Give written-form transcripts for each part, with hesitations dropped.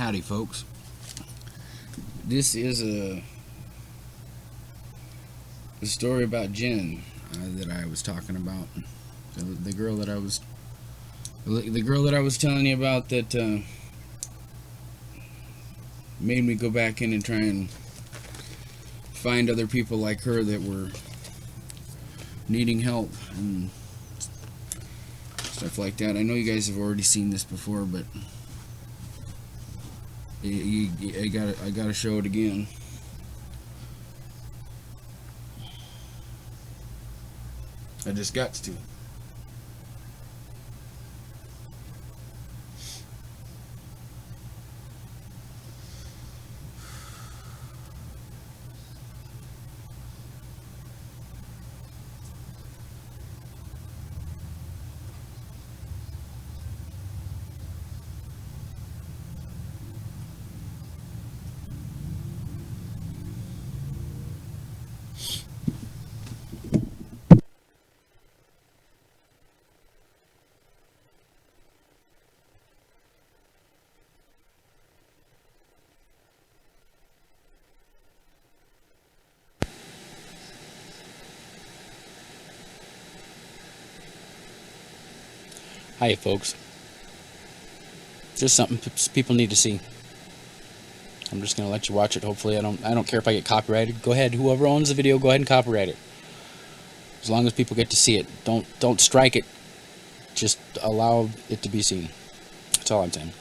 Howdy, folks. This is a story about Jen that I was talking about. The girl that I was telling you about that made me go back in and try and find other people like her that were needing help and stuff like that. I know you guys have already seen this before, but I gotta show it again. I just got to. Hi, folks. Just something people need to see. I'm just gonna let you watch it. Hopefully, I don't care if I get copyrighted. Go ahead, whoever owns the video, go ahead and copyright it. As long as people get to see it, don't strike it. Just allow it to be seen. That's all I'm saying.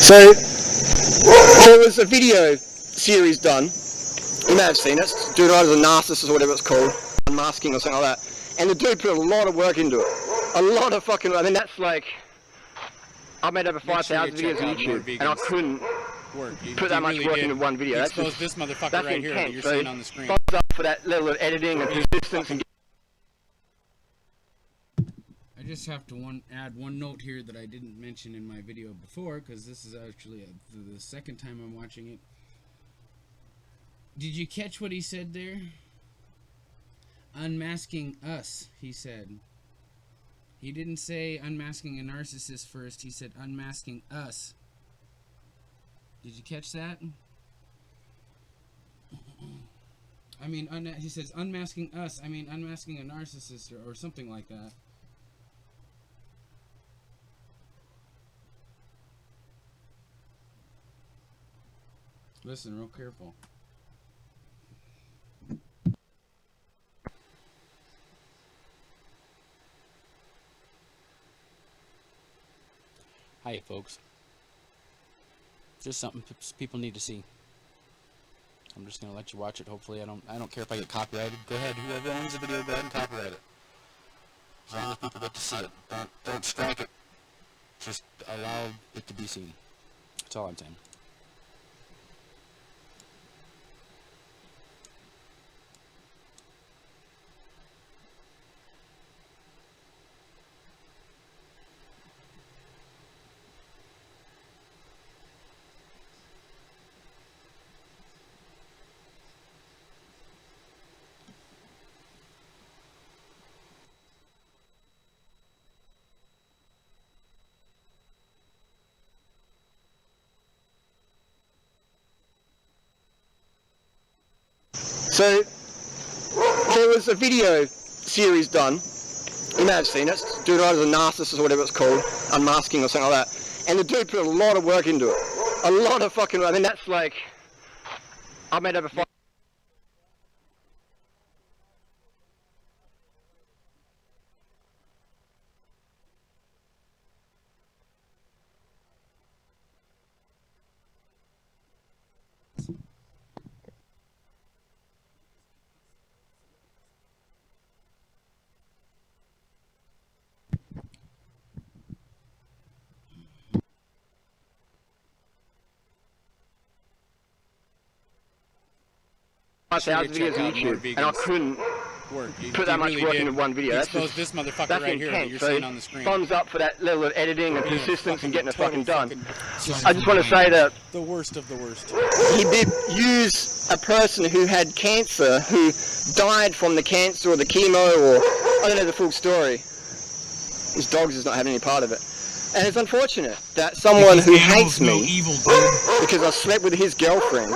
So, there was a video series done, you may have seen it, doing it as a narcissist or whatever it's called, unmasking or something like that, and the dude put a lot of work into it. A lot of fucking, I mean that's like, I made over 5,000 videos on YouTube, and I couldn't put that much work into one video. That's just, this motherfucker that's right here that you're intense. seeing on the screen. Thumbs up for that level of editing and persistence and I just have to add one note here that I didn't mention in my video before, because this is actually the second time I'm watching it. Did you catch what he said there? Unmasking us, he said. He didn't say unmasking a narcissist first, he said unmasking us. Did you catch that? I mean, he says unmasking us, I mean unmasking a narcissist or something like that. Listen real careful. Hi, folks. Just something people need to see. I'm just gonna let you watch it. Hopefully, I don't care if I get copyrighted. Go ahead, whoever owns the video, go ahead and copyright it. As long as people get to see it, don't strike it. Just allow it to be seen. That's all I'm saying. So, there was a video series done, you may have seen it, doing it as a narcissist or whatever it's called, unmasking or something like that, and the dude put a lot of work into it. A lot of fucking, I mean that's like, I made over 5. 5,000 videos on YouTube, and I couldn't put that much work into one video. That's exposed this motherfucker that's right here that intense. you're So seeing on the screen. thumbs up for that level of editing and persistence and getting it fucking done. Fucking I just want to say that the worst of the worst. he did use a person who had cancer, who died from the cancer or the chemo, or I don't know the full story. His dogs is not having any part of it. And it's unfortunate that someone who hates me because I slept with his girlfriend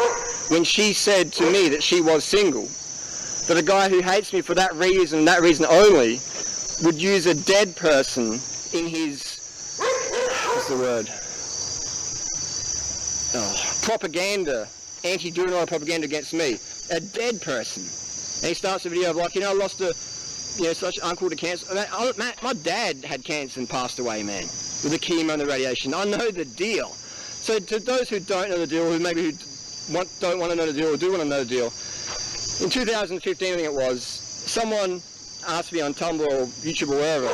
when she said to me that she was single, that a guy who hates me for that reason only, would use a dead person in his, what's the word? Propaganda, anti-Juvenile propaganda against me. A dead person. And he starts a video of like, I lost a, such uncle to cancer. My dad had cancer and passed away, man, with the chemo and the radiation. I know the deal. So to those who don't know the deal, who maybe don't want to know the deal or do want to know the deal, in 2015, I think it was, someone asked me on Tumblr or YouTube or wherever,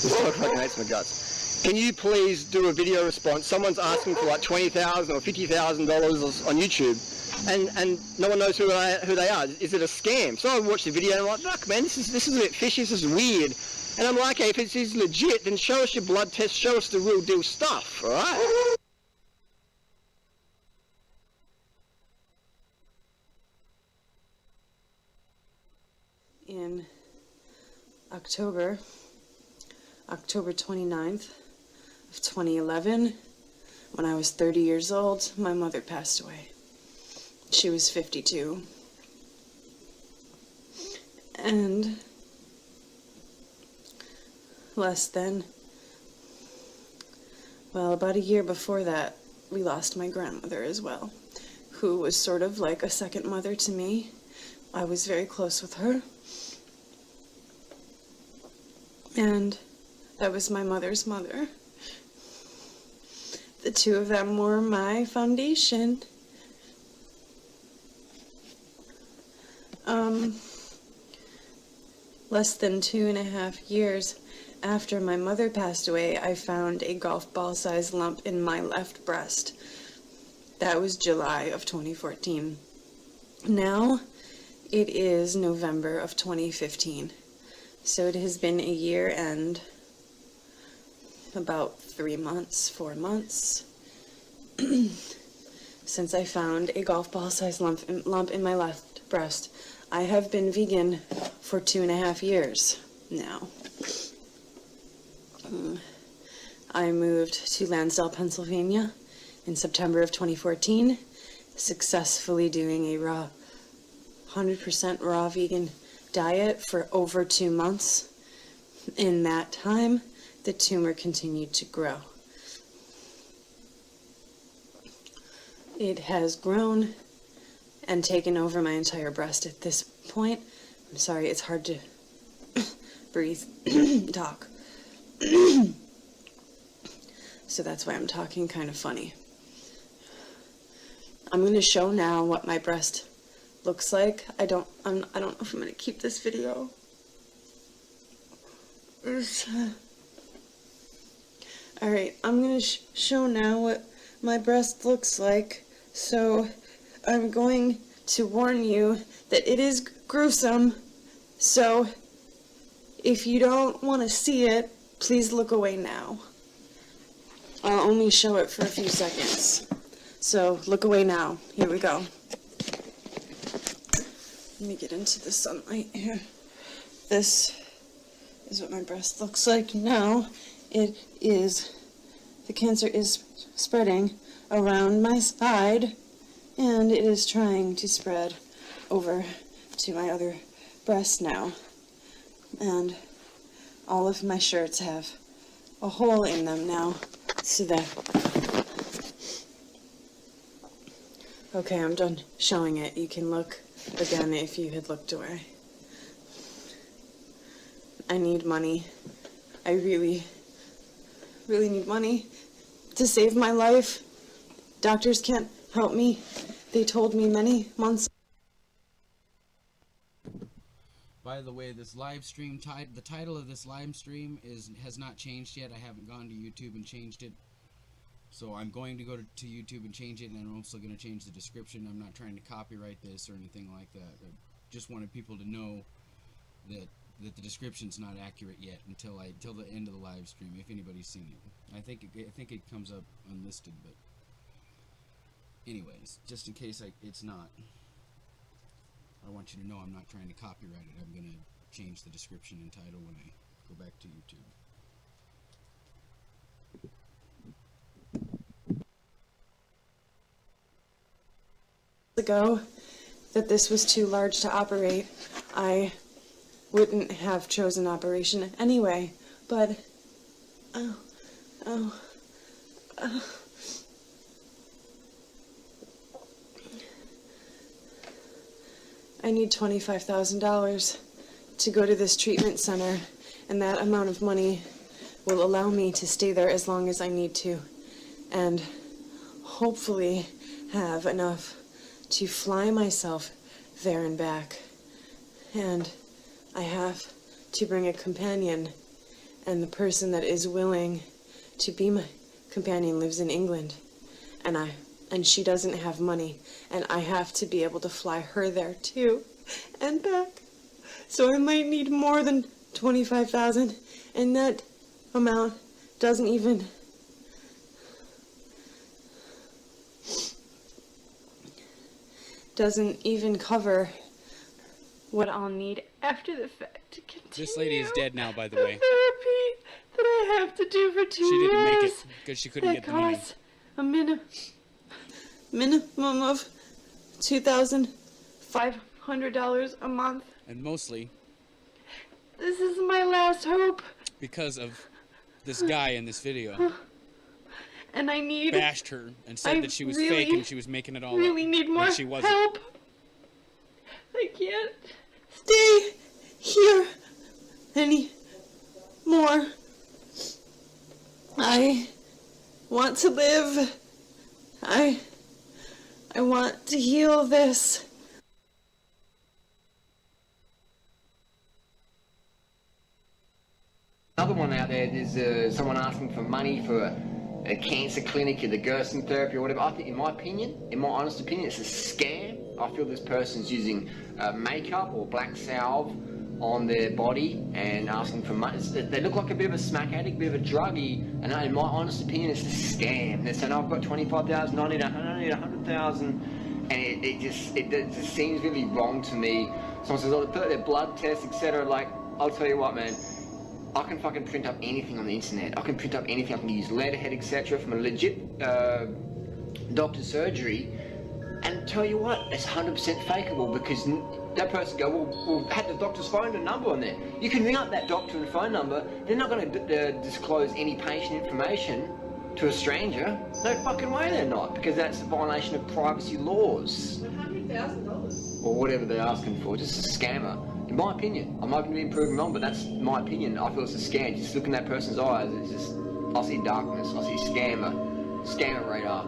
this dog fucking hates my guts, can you please do a video response? Someone's asking for like $20,000 or $50,000 on YouTube, and no one knows who they are. Is it a scam? So I watched the video and I'm like, fuck man, this is a bit fishy, this is weird. And I'm like, hey, if it's legit, then show us your blood test, show us the real deal stuff, alright? In October 29th of 2011, when I was 30 years old, my mother passed away. She was 52. And about a year before that, we lost my grandmother as well, who was sort of like a second mother to me. I was very close with her. And that was my mother's mother. The two of them were my foundation. Less than 2.5 years after my mother passed away, I found a golf ball-sized lump in my left breast. That was July of 2014. Now, it is November of 2015. So it has been a year and about 4 months, since I found a golf ball-sized lump in my left breast. I have been vegan for 2.5 years now. I moved to Lansdale, Pennsylvania in September of 2014, successfully doing a 100% raw vegan diet for over 2 months. In that time, the tumor continued to grow. It has grown and taken over my entire breast at this point. I'm sorry, it's hard to breathe, talk. So that's why I'm talking kind of funny. I'm going to show now what my breast looks like. I don't know if I'm going to keep this video. Alright, I'm going to show now what my breast looks like. So I'm going to warn you that it is gruesome. So if you don't want to see it, please look away now. I'll only show it for a few seconds. So look away now. Here we go. Let me get into the sunlight here. This is what my breast looks like now. The cancer is spreading around my side, and it is trying to spread over to my other breast now. And all of my shirts have a hole in them now, so that... Okay, I'm done showing it. You can look again if you had looked away. I need money. I really need money to save my life. Doctors can't help me. They told me many months. By the way, this live stream, the title of this live stream has not changed yet. I haven't gone to YouTube and changed it. So I'm going to go to YouTube and change it, and I'm also going to change the description. I'm not trying to copyright this or anything like that. I just wanted people to know that the description's not accurate yet until the end of the live stream, if anybody's seen it. I think it comes up unlisted, but anyways, just in case it's not, I want you to know I'm not trying to copyright it. I'm going to change the description and title when I go back to YouTube. Ago that this was too large to operate, I wouldn't have chosen operation anyway, but I need $25,000 to go to this treatment center, and that amount of money will allow me to stay there as long as I need to, and hopefully have enough to fly myself there and back. And I have to bring a companion, and the person that is willing to be my companion lives in England, and she doesn't have money, and I have to be able to fly her there too and back. So I might need more than $25,000, and that amount doesn't even cover what I'll need after the fact to continue. This lady is dead now, by the way. Therapy that I have to do for 2 years. She didn't make it because she couldn't that get the money. costs a minimum of $2,500 a month. And mostly This is my last hope. because of this guy in this video. And I need... Bashed her and said that she was fake and she was making it all really up. need more when she wasn't. help. I can't stay here anymore. I want to live. I want to heal this. Another one out there, there's someone asking for money for a cancer clinic or the Gerson therapy or whatever. I think, in my honest opinion, it's a scam. I feel this person's using makeup or black salve on their body and asking for money. They look like a bit of a smack addict, a bit of a druggie, and in my honest opinion, it's a scam. They're saying, oh, I've got 25,000, I need 100,000, and it just seems really wrong to me. Someone says, oh, their blood tests, etc. Like, I'll tell you what, man. I can fucking print up anything on the internet. I can print up anything. I can use letterhead, etc. from a legit doctor's surgery, and tell you what, it's 100% fakeable because that person go, well, had the doctor's phone and number on there. You can ring up that doctor and phone number. They're not going to disclose any patient information to a stranger. No fucking way they're not, because that's a violation of privacy laws. $100,000. Or whatever they're asking for. Just a scammer. In my opinion, I'm not going to be proven wrong, but that's my opinion. I feel it's a scam. Just look in that person's eyes, it's just, I see darkness, I see scammer radar,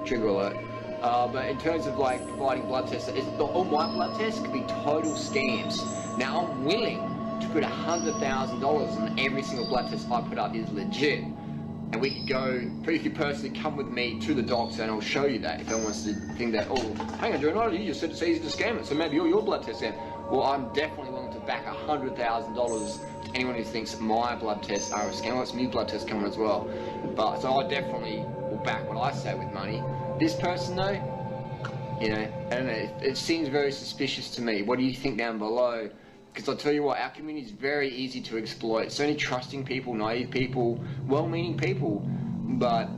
trigger alert. But in terms of like providing blood tests, all my blood tests could be total scams. Now I'm willing to put $100,000 on every single blood test I put up is legit. And we could go, you could personally come with me to the doctor and I'll show you that if anyone wants to think that, oh, hang on, Joe, you just said it's easy to scam it, so maybe your blood test scam. Well, I'm definitely willing to back $100,000 to anyone who thinks my blood tests are a scam. Well, it's new blood tests coming as well. But, so I definitely will back what I say with money. This person though, you know, I don't know, it seems very suspicious to me. What do you think down below? Because I'll tell you what, our community is very easy to exploit. It's only trusting people, naive people, well-meaning people. But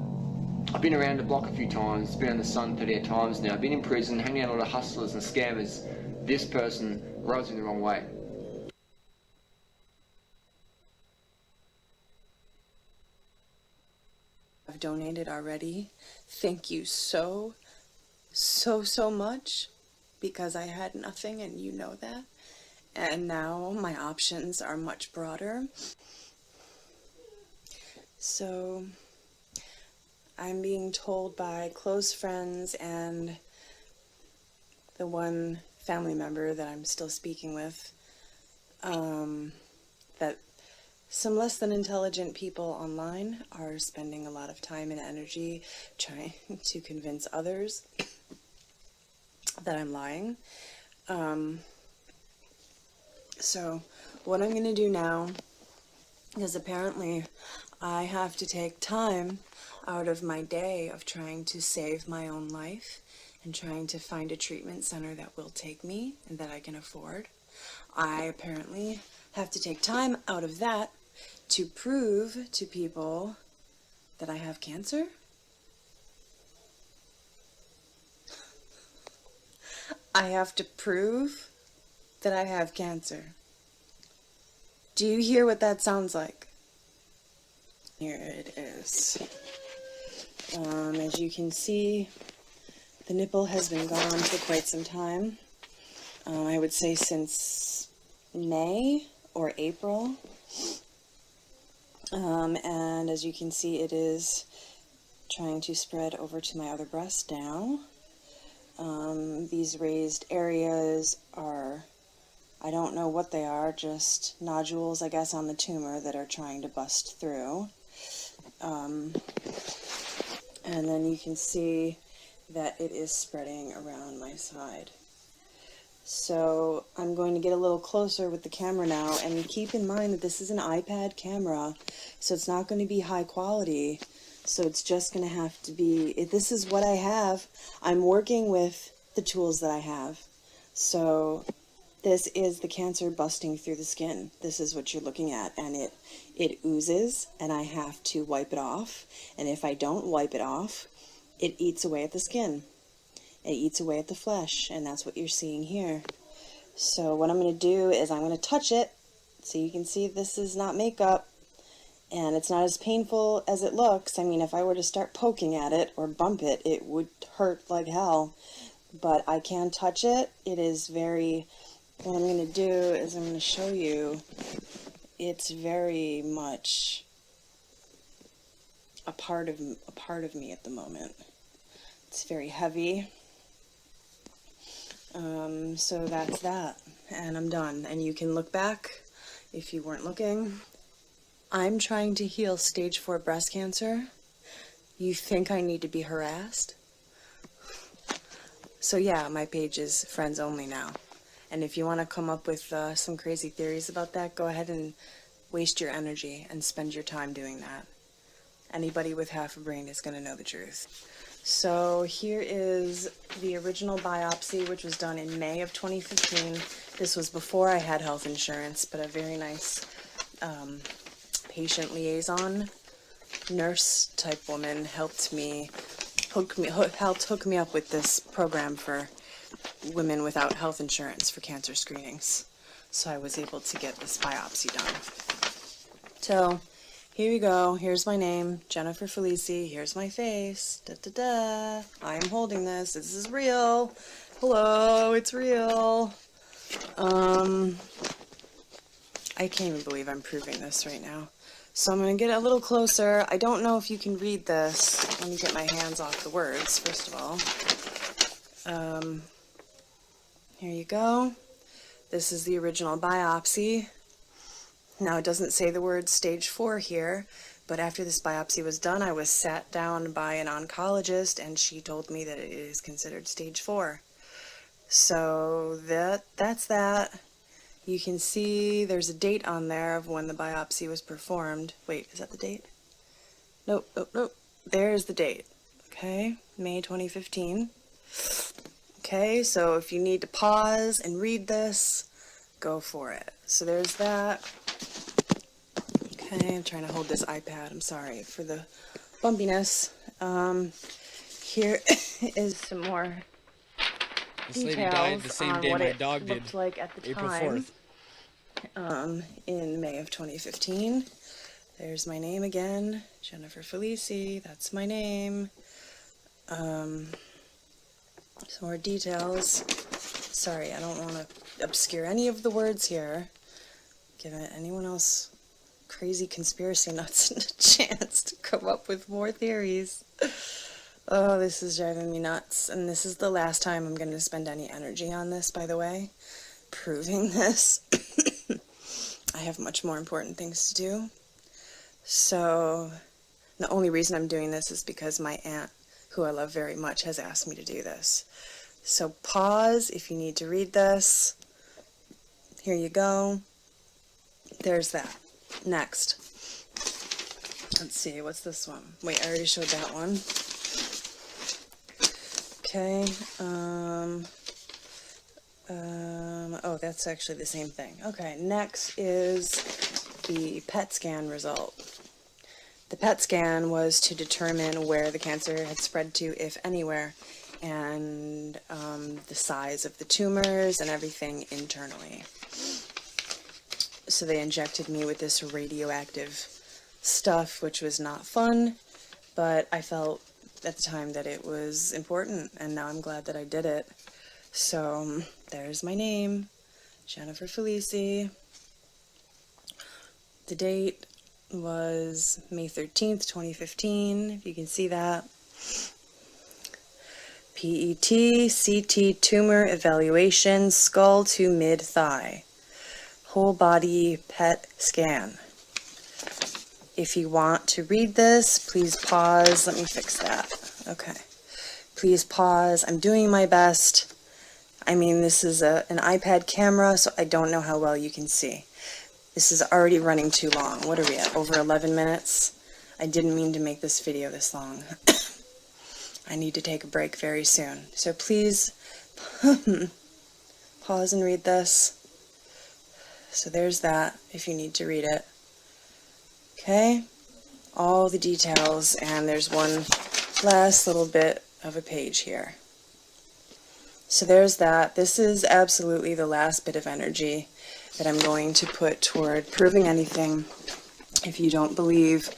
I've been around the block a few times, been on the sun 38 times now, I've been in prison, hanging out with a lot of hustlers and scammers. This person rubs me the wrong way. I've donated already. Thank you so much, because I had nothing and you know that. And now my options are much broader. So I'm being told by close friends and the one family member that I'm still speaking with that some less than intelligent people online are spending a lot of time and energy trying to convince others that I'm lying. So what I'm going to do now is apparently I have to take time out of my day of trying to save my own life and trying to find a treatment center that will take me and that I can afford. I apparently have to take time out of that to prove to people that I have cancer. I have to prove that I have cancer. Do you hear what that sounds like? Here it is. As you can see, the nipple has been gone for quite some time. I would say since May or April. And as you can see, it is trying to spread over to my other breast now. These raised areas are, I don't know what they are, just nodules, I guess, on the tumor that are trying to bust through. And then you can see that it is spreading around my side. So I'm going to get a little closer with the camera now, and keep in mind that this is an iPad camera, so it's not going to be high quality. So it's just going to have to be, if this is what I have, I'm working with the tools that I have. So this is the cancer busting through the skin. This is what you're looking at, and it oozes, and I have to wipe it off. And if I don't wipe it off, it eats away at the skin. It eats away at the flesh, and that's what you're seeing here. So what I'm going to do is I'm going to touch it, so you can see this is not makeup, and it's not as painful as it looks. I mean, if I were to start poking at it or bump it, it would hurt like hell. But I can touch it. It is very, what I'm going to do is I'm going to show you, it's very much a part of me at the moment. It's very heavy. So that's that, and I'm done. And you can look back if you weren't looking. I'm trying to heal stage 4 breast cancer. You think I need to be harassed? So yeah, my page is friends only now. And if you want to come up with some crazy theories about that, go ahead and waste your energy and spend your time doing that. Anybody with half a brain is going to know the truth. So here is the original biopsy, which was done in May of 2015. This was before I had health insurance, but a very nice patient liaison nurse type woman helped hook me up with this program for women without health insurance for cancer screenings. So I was able to get this biopsy done. So here we go. Here's my name, Jennifer Faulisi. Here's my face. Da da da. I am holding this. This is real. Hello, it's real. I can't even believe I'm proving this right now. So I'm going to get a little closer. I don't know if you can read this. Let me get my hands off the words, first of all. Here you go. This is the original biopsy. Now, it doesn't say the word stage 4 here, but after this biopsy was done, I was sat down by an oncologist, and she told me that it is considered stage 4. So that's that. You can see there's a date on there of when the biopsy was performed. Wait, is that the date? Nope. There's the date. Okay, May 2015. Okay, so if you need to pause and read this, go for it. So there's that. Okay, I'm trying to hold this iPad. I'm sorry for the bumpiness. Here is some more This lady details died the same on day what my it dog did. looked like at the April time. 4th. In May of 2015. There's my name again, Jennifer Faulisi. That's my name. Some more details. Sorry, I don't want to obscure any of the words here. Give anyone else crazy conspiracy nuts a chance to come up with more theories. Oh, this is driving me nuts. And this is the last time I'm going to spend any energy on this, by the way. Proving this. I have much more important things to do. So the only reason I'm doing this is because my aunt, who I love very much, has asked me to do this. So pause if you need to read this. Here you go. There's that. Next. Let's see, what's this one? Wait, I already showed that one. Okay. Oh, that's actually the same thing. Okay, next is the PET scan result. The PET scan was to determine where the cancer had spread to, if anywhere, and the size of the tumors and everything internally. So they injected me with this radioactive stuff, which was not fun, but I felt at the time that it was important, and now I'm glad that I did it. So there's my name, Jennifer Faulisi. The date was May 13th, 2015, if you can see that. PET, CT tumor evaluation, skull to mid-thigh. Whole body PET scan. If you want to read this, please pause. Let me fix that. Okay. Please pause. I'm doing my best. I mean, this is an iPad camera, so I don't know how well you can see. This is already running too long. What are we at? Over 11 minutes? I didn't mean to make this video this long. I need to take a break very soon. So please pause and read this. So there's that, if you need to read it. Okay? All the details, and there's one last little bit of a page here. So there's that. This is absolutely the last bit of energy that I'm going to put toward proving anything. If you don't believe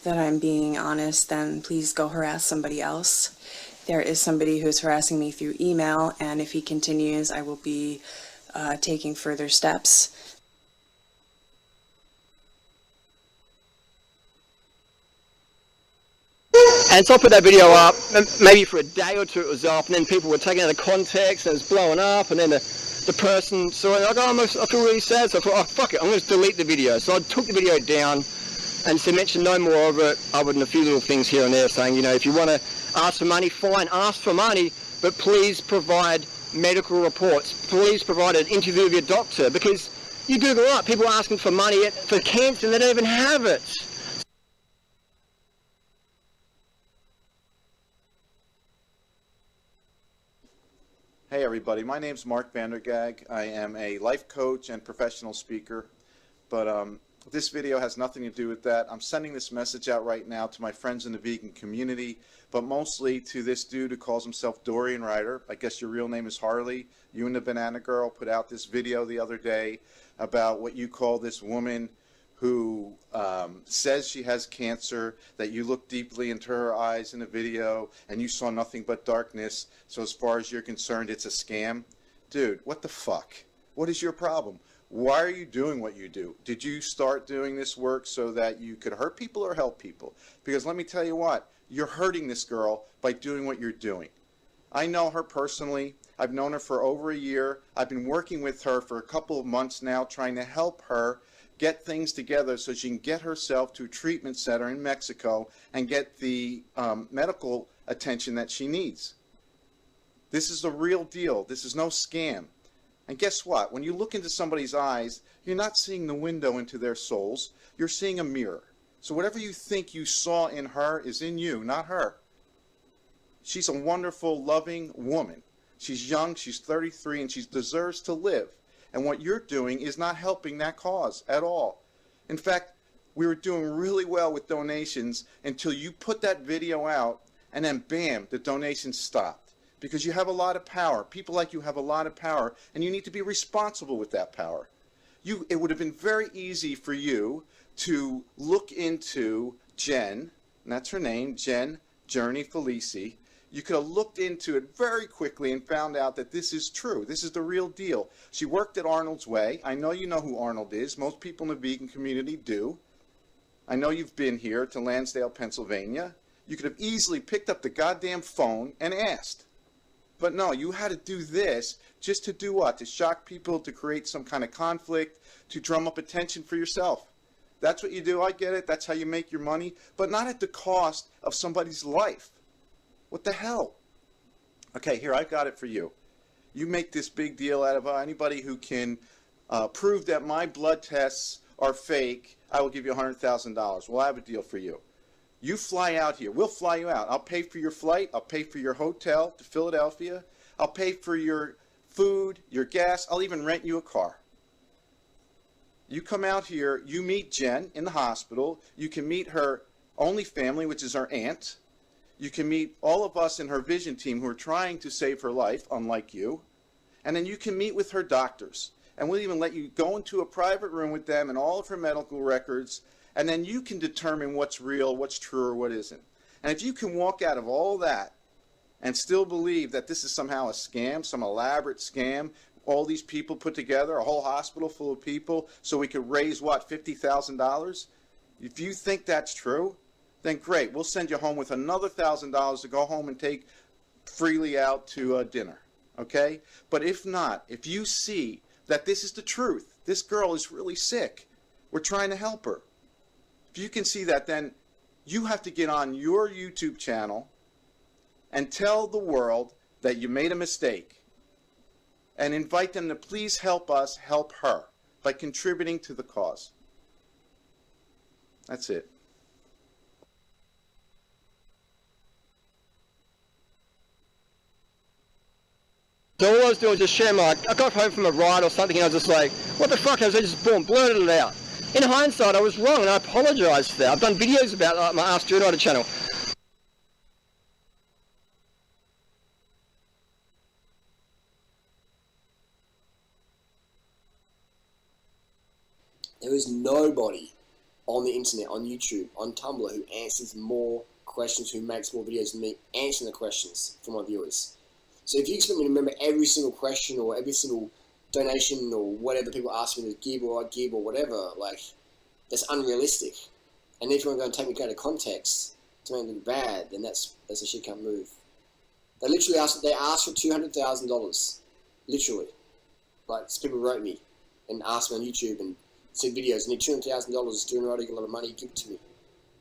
that I'm being honest, then please go harass somebody else. There is somebody who's harassing me through email, and if he continues, I will be taking further steps. And so I put that video up, maybe for a day or two it was up, and then people were taking it out of context, and it was blowing up, and then the person saw it, like, oh, I feel really sad, so I thought, oh, fuck it, I'm going to delete the video. So I took the video down, and so mentioned no more of it, other than a few little things here and there, saying, you know, if you want to ask for money, fine, ask for money, but please provide medical reports. Please provide an interview with your doctor, because you Google up, people are asking for money for cancer, and they don't even have it. Hey everybody, my name's Mark Vandergag. I am a life coach and professional speaker, but this video has nothing to do with that. I'm sending this message out right now to my friends in the vegan community, but mostly to this dude who calls himself Dorian Ryder. I guess your real name is Harley. You and the Banana Girl put out this video the other day about what you call this woman who says she has cancer, that you look deeply into her eyes in the video and you saw nothing but darkness, so as far as you're concerned it's a scam. Dude, what the fuck? What is your problem? Why are you doing what you do? Did you start doing this work so that you could hurt people or help people? Because let me tell you what, you're hurting this girl by doing what you're doing. I know her personally. I've known her for over a year. I've been working with her for a couple of months now, trying to help her get things together so she can get herself to a treatment center in Mexico and get the medical attention that she needs. This is the real deal. This is no scam. And guess what? When you look into somebody's eyes, you're not seeing the window into their souls. You're seeing a mirror. So whatever you think you saw in her is in you, not her. She's a wonderful, loving woman. She's young, she's 33, and she deserves to live. And what you're doing is not helping that cause at all. In fact, we were doing really well with donations until you put that video out, and then bam, the donations stopped. Because you have a lot of power. People like you have a lot of power, and you need to be responsible with that power. It would have been very easy for you to look into Jen, and that's her name, Jen Journey Faulisi. You could have looked into it very quickly and found out that this is true. This is the real deal. She worked at Arnold's Way. I know you know who Arnold is. Most people in the vegan community do. I know you've been here to Lansdale, Pennsylvania. You could have easily picked up the goddamn phone and asked. But no, you had to do this just to do what? To shock people, to create some kind of conflict, to drum up attention for yourself. That's what you do. I get it. That's how you make your money, but not at the cost of somebody's life. What the hell? Okay, here, I got it for you. You make this big deal out of anybody who can prove that my blood tests are fake, I will give you $100,000. Well, I have a deal for you. You fly out here. We'll fly you out. I'll pay for your flight. I'll pay for your hotel to Philadelphia. I'll pay for your food, your gas. I'll even rent you a car. You come out here. You meet Jen in the hospital. You can meet her only family, which is her aunt. You can meet all of us in her vision team who are trying to save her life, unlike you. And then you can meet with her doctors. And we'll even let you go into a private room with them and all of her medical records, and then you can determine what's real, what's true, or what isn't. And if you can walk out of all that and still believe that this is somehow a scam, some elaborate scam, all these people put together, a whole hospital full of people, so we could raise, what, $50,000? If you think that's true, then great. We'll send you home with another $1,000 to go home and take freely out to dinner, okay? But if not, if you see that this is the truth, this girl is really sick, we're trying to help her. If you can see that, then you have to get on your YouTube channel and tell the world that you made a mistake and invite them to please help us help her by contributing to the cause. That's it. So all I was doing was just sharing I got home from a ride or something and I was just like, what the fuck? I was just blurted it out. In hindsight, I was wrong and I apologise for that. I've done videos about my Ask Journighter channel. There is nobody on the internet, on YouTube, on Tumblr who answers more questions, who makes more videos than me answering the questions for my viewers. So if you expect me to remember every single question or every single donation or whatever people ask me to give or I give or whatever, like, that's unrealistic. And if you want to go and take me out of context to make it bad, then that's a shit can't move. They literally asked for $200,000, literally. Like, people wrote me and asked me on YouTube and said videos, need $200,000, doing right, a lot of money, give it to me.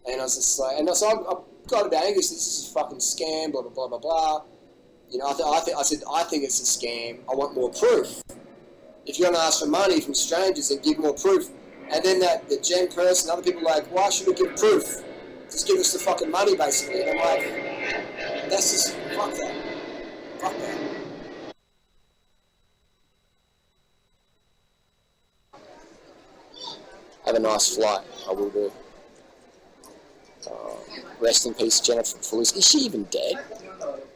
And I was just like, and so I got a bit angry, so this is a fucking scam, blah, blah, blah, blah, blah. You know, I said, I think it's a scam, I want more proof. If you're going to ask for money from strangers, then give more proof. And then the Gen person, other people are like, why should we give proof? Just give us the fucking money, basically. And I'm like, that's just, fuck that. Fuck that. Have a nice flight, I will do. Rest in peace, Jennifer Faulisi. Is she even dead?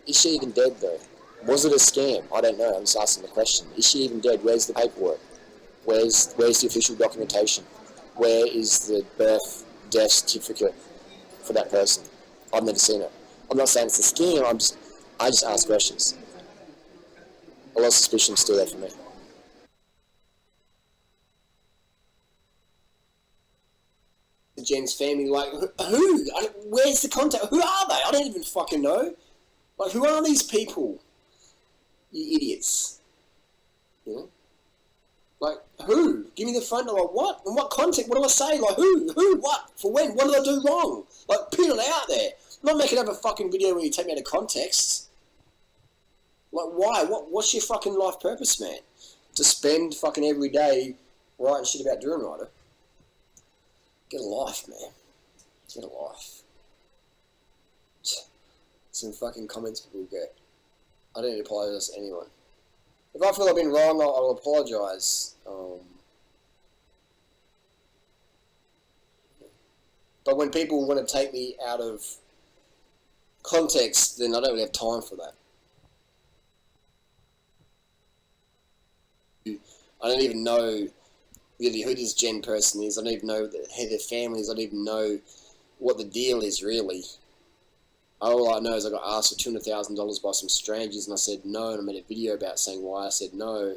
Is she even dead, though? Was it a scam? I don't know. I'm just asking the question. Is she even dead? Where's the paperwork? Where's the official documentation? Where is the birth, death certificate for that person? I've never seen it. I'm not saying it's a scam. I just ask questions. A lot of suspicion still there for me. Jen's family, like, who? Where's the contact? Who are they? I don't even fucking know. Like, who are these people? You idiots. You know? Like, who? Give me the phone number. Like, what? In what context? What do I say? Like, who? Who? What? For when? What did I do wrong? Like, put it out there. I'm not making up a fucking video where you take me out of context. Like, why? What's your fucking life purpose, man? To spend fucking every day writing shit about DurumRider? Get a life, man. Get a life. Some fucking comments people get. I don't need to apologise to anyone. If I feel I've been wrong, I'll apologise. But when people want to take me out of context, then I don't really have time for that. I don't even know really who this Gen person is. I don't even know who their family is. I don't even know what the deal is, really. All I know is I got asked for $200,000 by some strangers, and I said no, and I made a video about saying why I said no.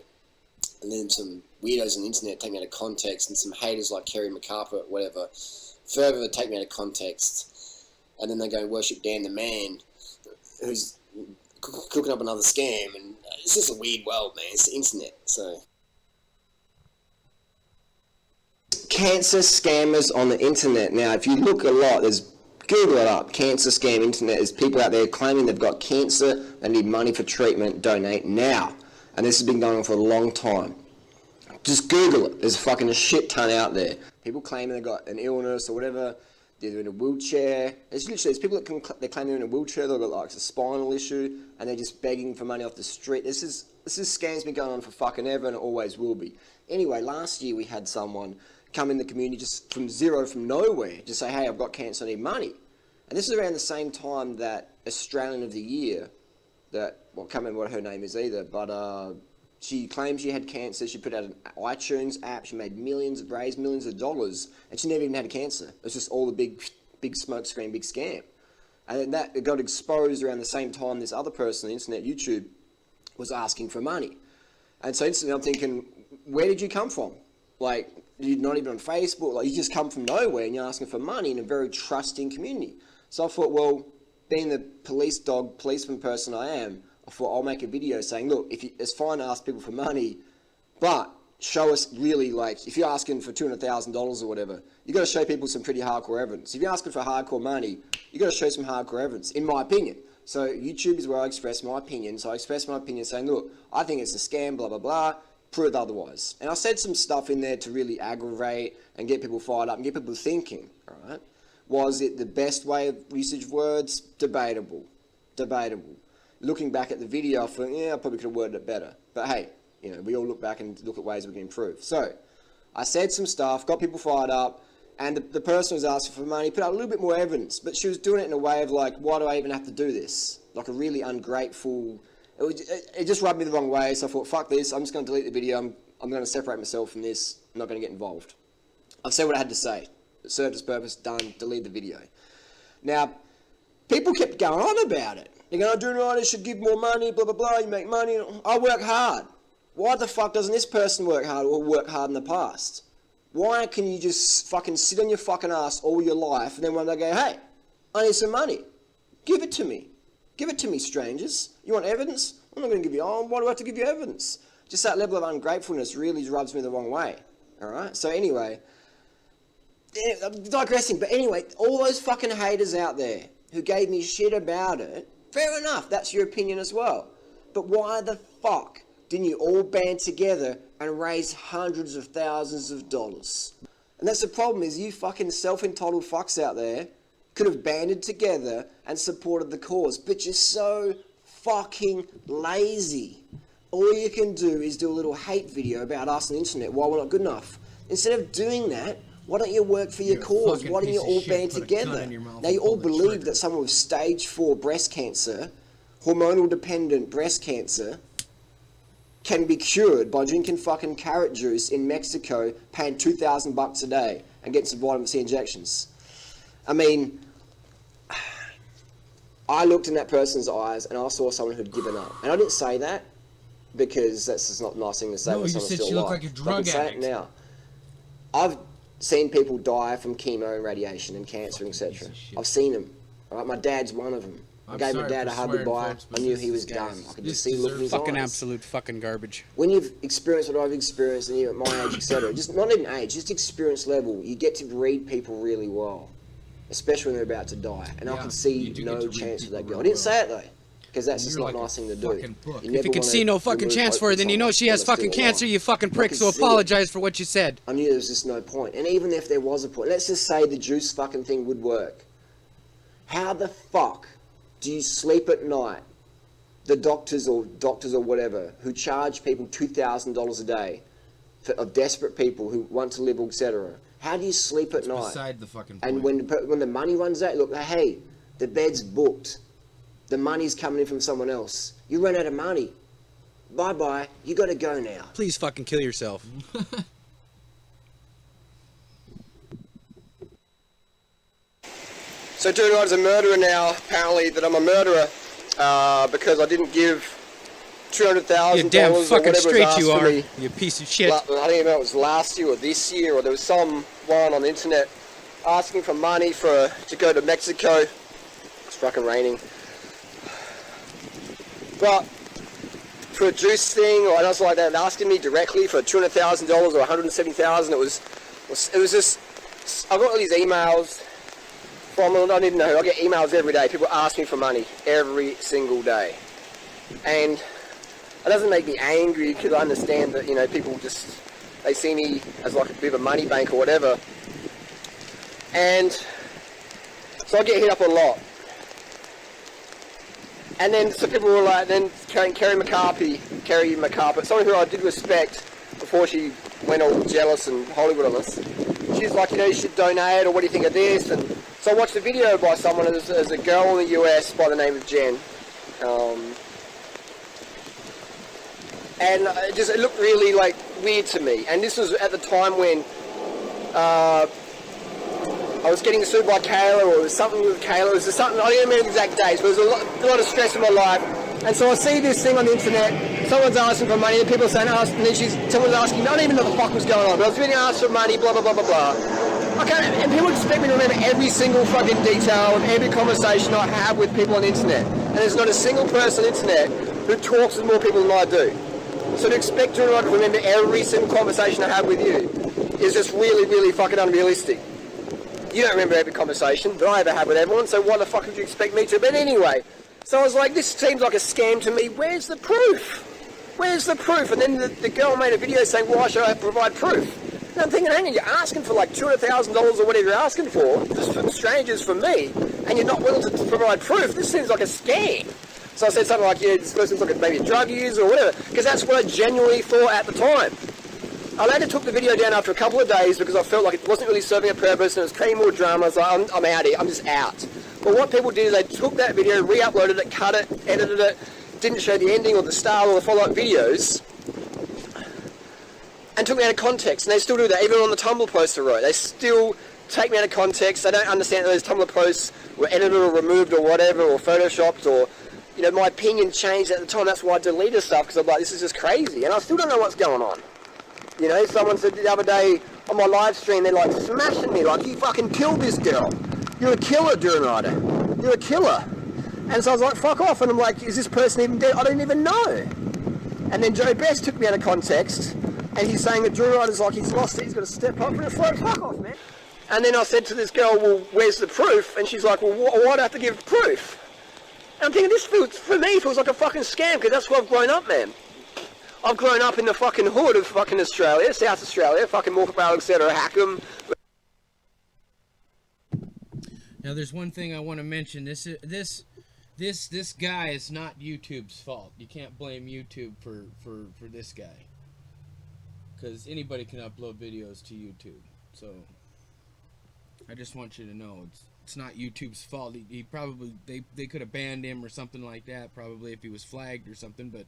And then some weirdos on the internet take me out of context, and some haters like Kerry McCarper, whatever, further take me out of context. And then they go and worship Dan the Man, who's cooking up another scam, and it's just a weird world, man. It's the internet, so. Cancer scammers on the internet. Now, if you look a lot, Google it up. Cancer scam internet. There's people out there claiming they've got cancer, they need money for treatment, donate now. And this has been going on for a long time. Just Google it. There's fucking a shit ton out there. People claiming they've got an illness or whatever. They're in a wheelchair. There's people that they claim they're in a wheelchair. They've got like a spinal issue, and they're just begging for money off the street. This is scams been going on for fucking ever, and it always will be. Anyway, last year we had someone come in the community just from nowhere, just say, hey, I've got cancer, I need money. And this is around the same time that Australian of the Year, I can't remember what her name is either, but she claimed she had cancer. She put out an iTunes app. She made raised millions of dollars, and she never even had cancer. It was just all the big smoke screen, big scam. And then it got exposed around the same time this other person on the internet, YouTube, was asking for money. And so instantly I'm thinking, where did you come from? Like, you're not even on Facebook. Like, you just come from nowhere and you're asking for money in a very trusting community. So I thought, well, being the policeman person I am, I thought I'll make a video saying, look, it's fine to ask people for money, but show us really, like, if you're asking for $200,000 or whatever, you got to show people some pretty hardcore evidence. If you're asking for hardcore money, you got to show some hardcore evidence, in my opinion. So YouTube is where I express my opinion. So I express my opinion saying, look, I think it's a scam, blah, blah, blah, prove otherwise. And I said some stuff in there to really aggravate and get people fired up and get people thinking, all right? Was it the best way of usage of words? Debatable. Looking back at the video, I thought, yeah, I probably could have worded it better. But hey, you know, we all look back and look at ways we can improve. So I said some stuff, got people fired up, and the person was asking for money, put out a little bit more evidence, but she was doing it in a way of like, why do I even have to do this? Like a really ungrateful, it just rubbed me the wrong way, so I thought, fuck this, I'm just going to delete the video, I'm going to separate myself from this, I'm not going to get involved. I've said what I had to say. It served its purpose, done, delete the video. Now, people kept going on about it. They're going, doing right, I should give more money, blah, blah, blah, you make money. I work hard. Why the fuck doesn't this person work hard or work hard in the past? Why can you just fucking sit on your fucking ass all your life and then one day go, hey, I need some money. Give it to me. Give it to me, strangers. You want evidence? I'm not going to give you, why do I have to give you evidence? Just that level of ungratefulness really rubs me the wrong way. All right? So anyway, I'm digressing, but anyway, all those fucking haters out there who gave me shit about it, fair enough, that's your opinion as well. But why the fuck didn't you all band together and raise hundreds of thousands of dollars? And that's the problem, is you fucking self-entitled fucks out there could have banded together and supported the cause, but you're so fucking lazy. All you can do is do a little hate video about us on the internet, why we're not good enough. Instead of doing that, why don't you work for your cause? Why don't you all band together? Now you all believe that someone with stage 4 breast cancer, hormonal dependent breast cancer, can be cured by drinking fucking carrot juice in Mexico, paying $2,000 a day and getting some vitamin C injections. I mean, I looked in that person's eyes and I saw someone who'd given up. And I didn't say that because that's just not a nice thing to say. No, when you someone's said still she looked alive. like a drug I can addict. say it now. I've seen people die from chemo and radiation and cancer, etc. I've seen them. All right, my dad's one of them. I gave my dad a hug goodbye. I knew he was done. I could just see the look in his Fucking eyes. absolute fucking garbage. When you've experienced what I've experienced, and you're at my age, etc., just not even age, just experience level, you get to read people really well, especially when they're about to die. And I Yeah, can see you do get no to read chance for that people girl. I real didn't well. say it though, because that's just You're not a like nice a thing to do. fucking book. If you can see no fucking chance for her, then you know she has fucking cancer, you fucking prick, so apologize for what you said. I knew there was just no point. And even if there was a point, let's just say the juice fucking thing would work. How the fuck do you sleep at night? The doctors or whatever who charge people $2,000 a day of desperate people who want to live, etc. How do you sleep at night? Beside the fucking point. And when the money runs out, look, hey, the bed's booked. The money's coming in from someone else. You run out of money. Bye-bye. You got to go now. Please fucking kill yourself. So dude, I was a murderer now, apparently, that I'm a murderer because I didn't give $200,000 You damn or fucking whatever was straight asked you for are, me. you piece of shit. I don't even know if it was last year or this year, or there was someone on the internet asking for money to go to Mexico. It's fucking raining. But for a juice thing or anything like that, asking me directly for $200,000 or $170,000, it was just, I got all these emails from, I don't even know, I get emails every day. People ask me for money every single day. And it doesn't make me angry because I understand that, you know, people just, they see me as like a bit of a money bank or whatever. And so I get hit up a lot. And then some people were like, then Kerry McCarthy, someone who I did respect before she went all jealous and Hollywood on us. She's like, you know, you should donate, or what do you think of this? And so I watched a video by someone, there's a girl in the US by the name of Jen. And it looked really like weird to me. And this was at the time when I was getting sued by Kayla, or it was something with Kayla. It was something, I don't remember the exact dates, but there was a lot of stress in my life. And so I see this thing on the internet, someone's asking for money, and people are saying, and then someone's asking, I don't even know what the fuck was going on, but I was being asked for money, blah, blah, blah, blah, blah. And people expect me to remember every single fucking detail of every conversation I have with people on the internet. And there's not a single person on the internet who talks with more people than I do. So to expect to remember every single conversation I have with you is just really, really fucking unrealistic. You don't remember every conversation that I ever had with everyone, so why the fuck would you expect me to? But anyway, so I was like, this seems like a scam to me. Where's the proof? Where's the proof? And then the girl made a video saying, why should I provide proof? And I'm thinking, hang on, you're asking for like $200,000 or whatever you're asking for, just from strangers, from me, and you're not willing to provide proof. This seems like a scam. So I said something like, yeah, this person's like maybe a drug user or whatever, because that's what I genuinely thought at the time. I later took the video down after a couple of days because I felt like it wasn't really serving a purpose and it was creating more drama. I was like, I'm out here, I'm just out. But what people did is they took that video, re-uploaded it, cut it, edited it, didn't show the ending or the start or the follow-up videos, and took me out of context. And they still do that, even on the Tumblr post I wrote. They still take me out of context. They don't understand that those Tumblr posts were edited or removed or whatever, or photoshopped, or, you know, my opinion changed at the time. That's why I deleted stuff, because I'm like, this is just crazy. And I still don't know what's going on. You know, someone said the other day on my live stream, they're like smashing me, like, you fucking killed this girl. You're a killer, Durnider. You're a killer. And so I was like, fuck off. And I'm like, is this person even dead? I don't even know. And then Joe Best took me out of context, and he's saying that Durnider's like, he's lost it, he's got to step up for the float. Fuck off, man. And then I said to this girl, well, where's the proof? And she's like, well, why do I have to give proof? And I'm thinking, this feels, for me, feels like a fucking scam, because that's where I've grown up, man. I've grown up in the fucking hood of fucking Australia, South Australia, fucking Morpeth Vale, etc., Hackham. Now, there's one thing I want to mention. This guy is not YouTube's fault. You can't blame YouTube for this guy, because anybody can upload videos to YouTube. So I just want you to know it's not YouTube's fault. He probably they could have banned him or something like that, probably, if he was flagged or something, but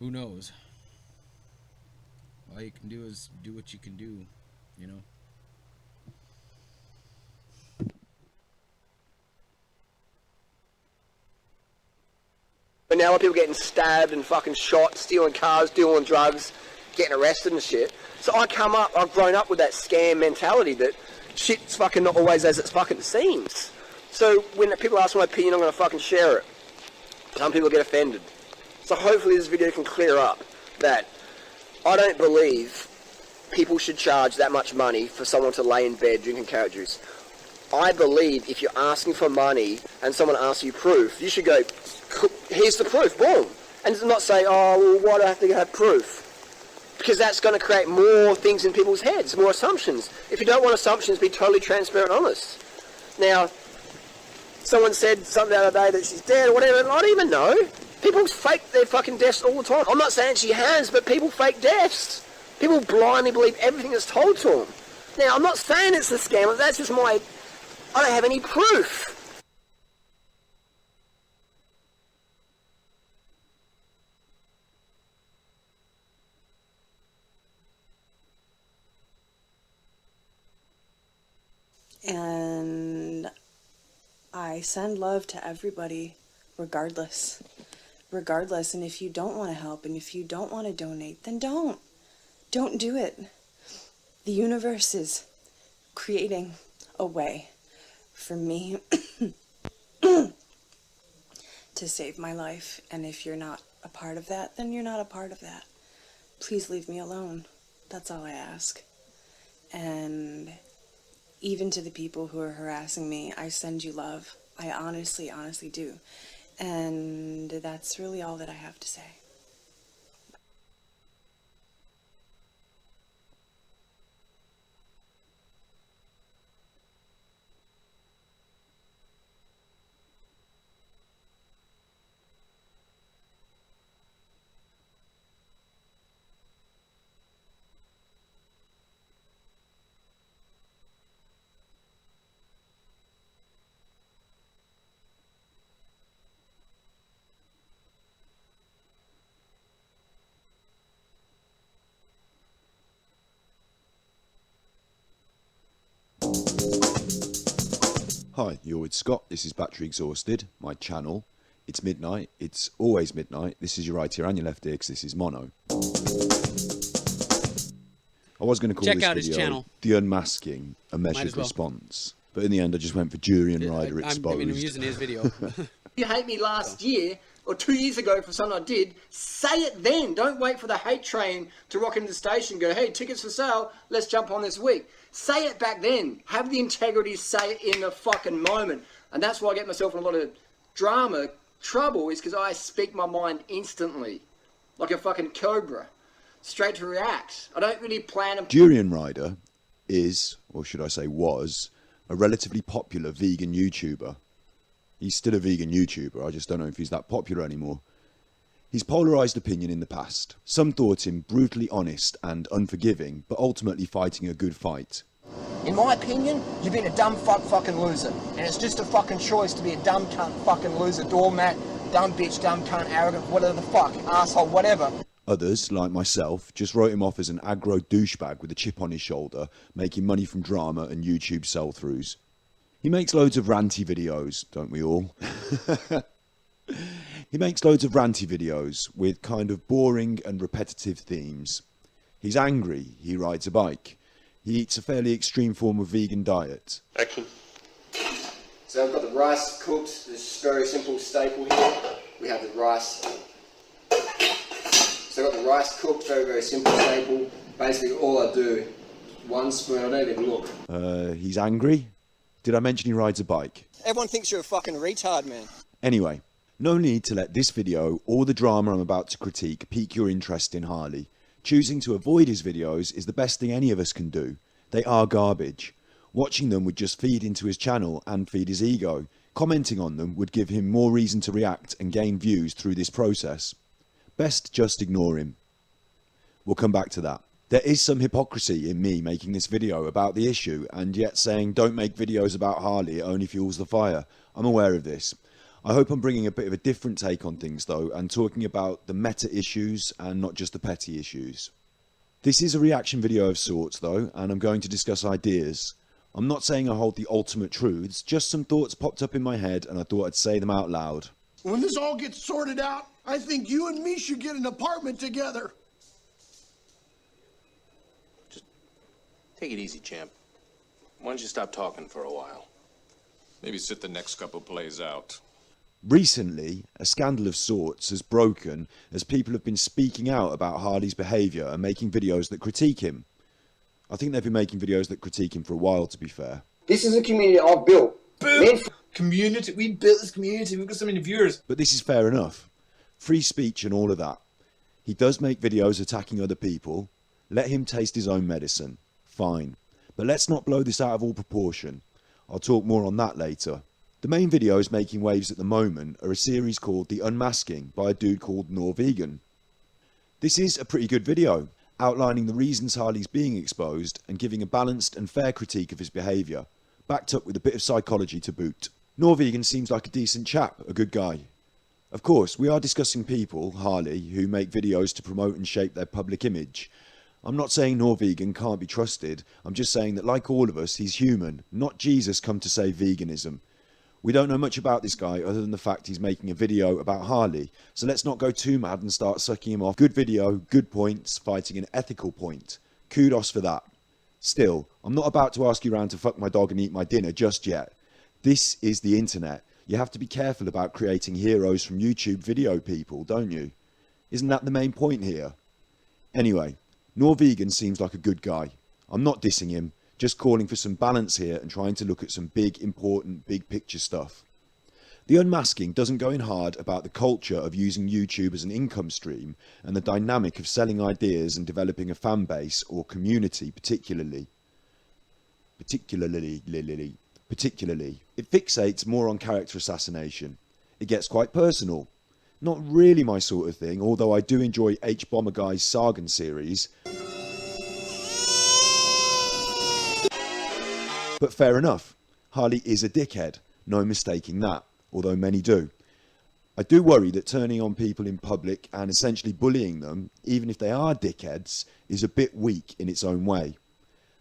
who knows? All you can do is do what you can do, you know? But now people getting stabbed and fucking shot, stealing cars, dealing drugs, getting arrested and shit. So I've grown up with that scam mentality that shit's fucking not always as it fucking seems. So when people ask my opinion, I'm going to fucking share it. Some people get offended. So hopefully this video can clear up that I don't believe people should charge that much money for someone to lay in bed drinking carrot juice. I believe if you're asking for money and someone asks you proof, you should go, here's the proof, boom. And not say, oh, well, why do I have to have proof? Because that's going to create more things in people's heads, more assumptions. If you don't want assumptions, be totally transparent and honest. Now, someone said something the other day that she's dead or whatever, and I don't even know. People fake their fucking deaths all the time. I'm not saying she has, but people fake deaths. People blindly believe everything that's told to them. Now, I'm not saying it's a scam. That's just I don't have any proof. And I send love to everybody, regardless. And if you don't want to help and if you don't want to donate, then don't do it. The universe is creating a way for me to save my life. And if you're not a part of that, then you're not a part of that. Please leave me alone. That's all I ask. And even to the people who are harassing me, I send you love. I honestly, honestly do. And that's really all that I have to say. Hi, you're with Scott. This is Battery Exhausted, my channel. It's midnight. It's always midnight. This is your right ear and your left ear because this is mono. I was going to call Check this out his video channel. The Unmasking, a Measured as well. Response. But in the end, I just went for Jury and Ryder Exposed. I'm using his video. You hate me last year or 2 years ago for something I did, say it then. Don't wait for the hate train to rock into the station and go, hey, tickets for sale, let's jump on this week. Say it back then. Have the integrity, say it in the fucking moment. And that's why I get myself in a lot of trouble is because I speak my mind instantly. Like a fucking cobra. Straight to react. I don't really plan and... Jury and Ryder is, or should I say was, a relatively popular vegan YouTuber. He's still a vegan YouTuber, I just don't know if he's that popular anymore. He's polarised opinion in the past. Some thought him brutally honest and unforgiving, but ultimately fighting a good fight. In my opinion, you've been a dumb fucking loser. And it's just a fucking choice to be a dumb cunt fucking loser, doormat, dumb bitch, dumb cunt, arrogant, whatever the fuck, asshole, whatever. Others, like myself, just wrote him off as an aggro douchebag with a chip on his shoulder, making money from drama and YouTube sell-throughs. He makes loads of ranty videos, don't we all? He makes loads of ranty videos with kind of boring and repetitive themes. He's angry, he rides a bike. He eats a fairly extreme form of vegan diet. Action. So I've got the rice cooked, this very simple staple here. We have the rice. So I've got the rice cooked, very, very simple staple. Basically all I do, 1 spoon, I don't even look. He's angry? Did I mention he rides a bike? Everyone thinks you're a fucking retard, man. Anyway, no need to let this video or the drama I'm about to critique pique your interest in Harley. Choosing to avoid his videos is the best thing any of us can do. They are garbage. Watching them would just feed into his channel and feed his ego. Commenting on them would give him more reason to react and gain views through this process. Best just ignore him. We'll come back to that. There is some hypocrisy in me making this video about the issue and yet saying don't make videos about Harley, it only fuels the fire. I'm aware of this. I hope I'm bringing a bit of a different take on things though and talking about the meta issues and not just the petty issues. This is a reaction video of sorts though, and I'm going to discuss ideas. I'm not saying I hold the ultimate truths, just some thoughts popped up in my head and I thought I'd say them out loud. When this all gets sorted out, I think you and me should get an apartment together. Take it easy, champ. Why don't you stop talking for a while? Maybe sit the next couple plays out. Recently, a scandal of sorts has broken as people have been speaking out about Harley's behaviour and making videos that critique him. I think they've been making videos that critique him for a while, to be fair. This is a community I've built. Boom! Community, we built this community, we've got so many viewers. But this is fair enough. Free speech and all of that. He does make videos attacking other people. Let him taste his own medicine. Fine. But let's not blow this out of all proportion. I'll talk more on that later. The main videos making waves at the moment are a series called The Unmasking by a dude called NorVegan. This is a pretty good video, outlining the reasons Harley's being exposed and giving a balanced and fair critique of his behaviour, backed up with a bit of psychology to boot. NorVegan seems like a decent chap, a good guy. Of course, we are discussing people, Harley, who make videos to promote and shape their public image. I'm not saying NorVegan can't be trusted, I'm just saying that like all of us, he's human, not Jesus come to save veganism. We don't know much about this guy other than the fact he's making a video about Harley, so let's not go too mad and start sucking him off. Good video, good points, fighting an ethical point. Kudos for that. Still, I'm not about to ask you around to fuck my dog and eat my dinner just yet. This is the internet. You have to be careful about creating heroes from YouTube video people, don't you? Isn't that the main point here? Anyway, NorVegan seems like a good guy. I'm not dissing him, just calling for some balance here and trying to look at some big, important, big picture stuff. The unmasking doesn't go in hard about the culture of using YouTube as an income stream and the dynamic of selling ideas and developing a fan base or community particularly. It fixates more on character assassination. It gets quite personal. Not really my sort of thing, although I do enjoy H. Bomber Guy's Sargon series. But fair enough, Harley is a dickhead, no mistaking that, although many do. I do worry that turning on people in public and essentially bullying them, even if they are dickheads, is a bit weak in its own way.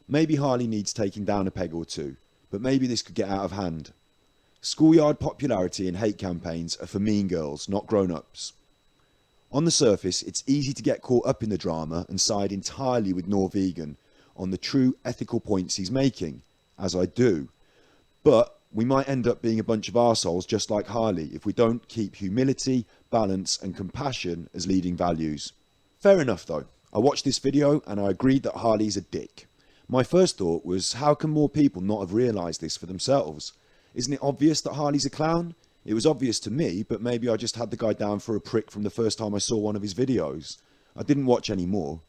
Maybe Harley needs taking down a peg or two, but maybe this could get out of hand. Schoolyard popularity and hate campaigns are for mean girls, not grown-ups. On the surface, it's easy to get caught up in the drama and side entirely with NorVegan on the true ethical points he's making, as I do. But we might end up being a bunch of arseholes just like Harley if we don't keep humility, balance and compassion as leading values. Fair enough though. I watched this video and I agreed that Harley's a dick. My first thought was, how can more people not have realised this for themselves? Isn't it obvious that Harley's a clown? It was obvious to me, but maybe I just had the guy down for a prick from the first time I saw one of his videos. I didn't watch any more.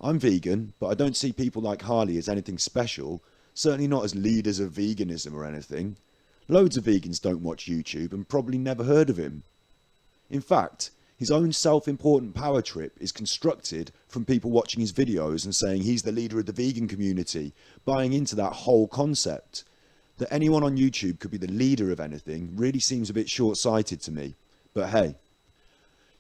I'm vegan, but I don't see people like Harley as anything special, certainly not as leaders of veganism or anything. Loads of vegans don't watch YouTube and probably never heard of him. In fact, his own self-important power trip is constructed from people watching his videos and saying he's the leader of the vegan community, buying into that whole concept. That anyone on YouTube could be the leader of anything really seems a bit short-sighted to me. But hey,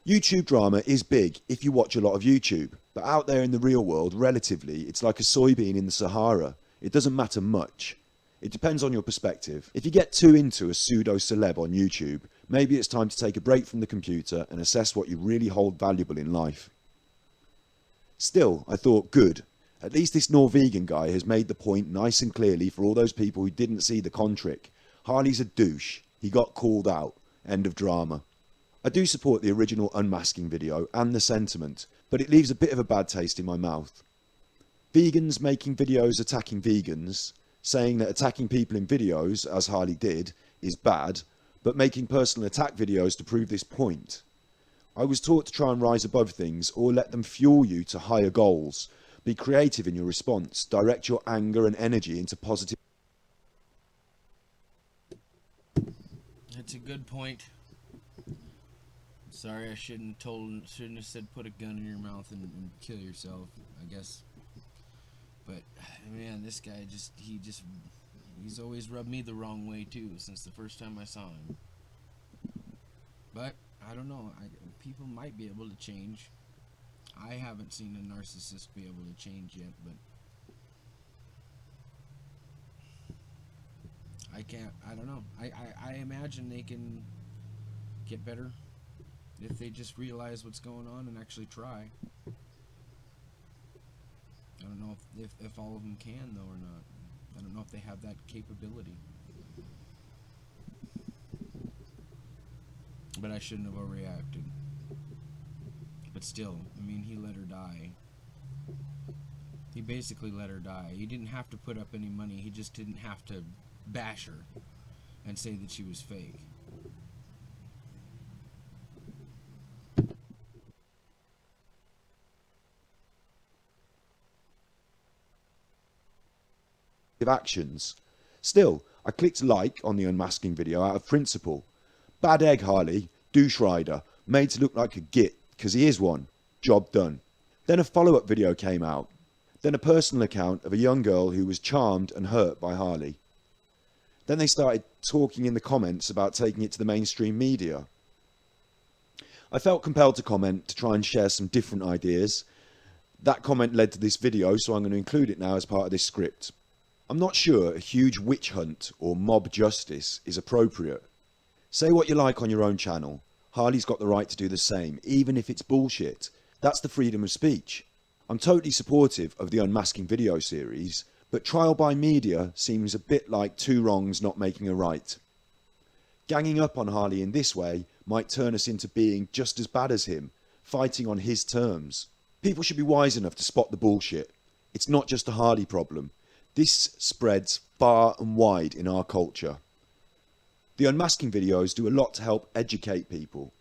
YouTube drama is big if you watch a lot of YouTube, but out there in the real world, relatively, it's like a soybean in the Sahara. It doesn't matter much. It depends on your perspective. If you get too into a pseudo-celeb on YouTube, maybe it's time to take a break from the computer and assess what you really hold valuable in life. Still, I thought, good. At least this NorVegan guy has made the point nice and clearly for all those people who didn't see the con trick. Harley's a douche. He got called out. End of drama. I do support the original unmasking video and the sentiment, but it leaves a bit of a bad taste in my mouth. Vegans making videos attacking vegans, saying that attacking people in videos, as Harley did, is bad, but making personal attack videos to prove this point. I was taught to try and rise above things or let them fuel you to higher goals. Be creative in your response, direct your anger and energy into positive... That's a good point. Sorry, I shouldn't have said put a gun in your mouth and kill yourself, I guess. But man, this guy he's always rubbed me the wrong way too since the first time I saw him. But I don't know, people might be able to change. I haven't seen a narcissist be able to change yet, but I don't know. I imagine they can get better if they just realize what's going on and actually try. I don't know if all of them can, though, or not. I don't know if they have that capability. But I shouldn't have overreacted. But still, I mean, he let her die. He basically let her die. He didn't have to put up any money. He just didn't have to bash her and say that she was fake. actions. Still, I clicked like on the unmasking video out of principle. Bad egg, Harley. Douche rider. Made to look like a git, because he is one. Job done. Then a follow-up video came out. Then a personal account of a young girl who was charmed and hurt by Harley. Then they started talking in the comments about taking it to the mainstream media. I felt compelled to comment to try and share some different ideas. That comment led to this video, so I'm going to include it now as part of this script. I'm not sure a huge witch hunt or mob justice is appropriate. Say what you like on your own channel. Harley's got the right to do the same, even if it's bullshit. That's the freedom of speech. I'm totally supportive of the unmasking video series, but trial by media seems a bit like two wrongs not making a right. Ganging up on Harley in this way might turn us into being just as bad as him, fighting on his terms. People should be wise enough to spot the bullshit. It's not just a Harley problem. This spreads far and wide in our culture. The unmasking videos do a lot to help educate people.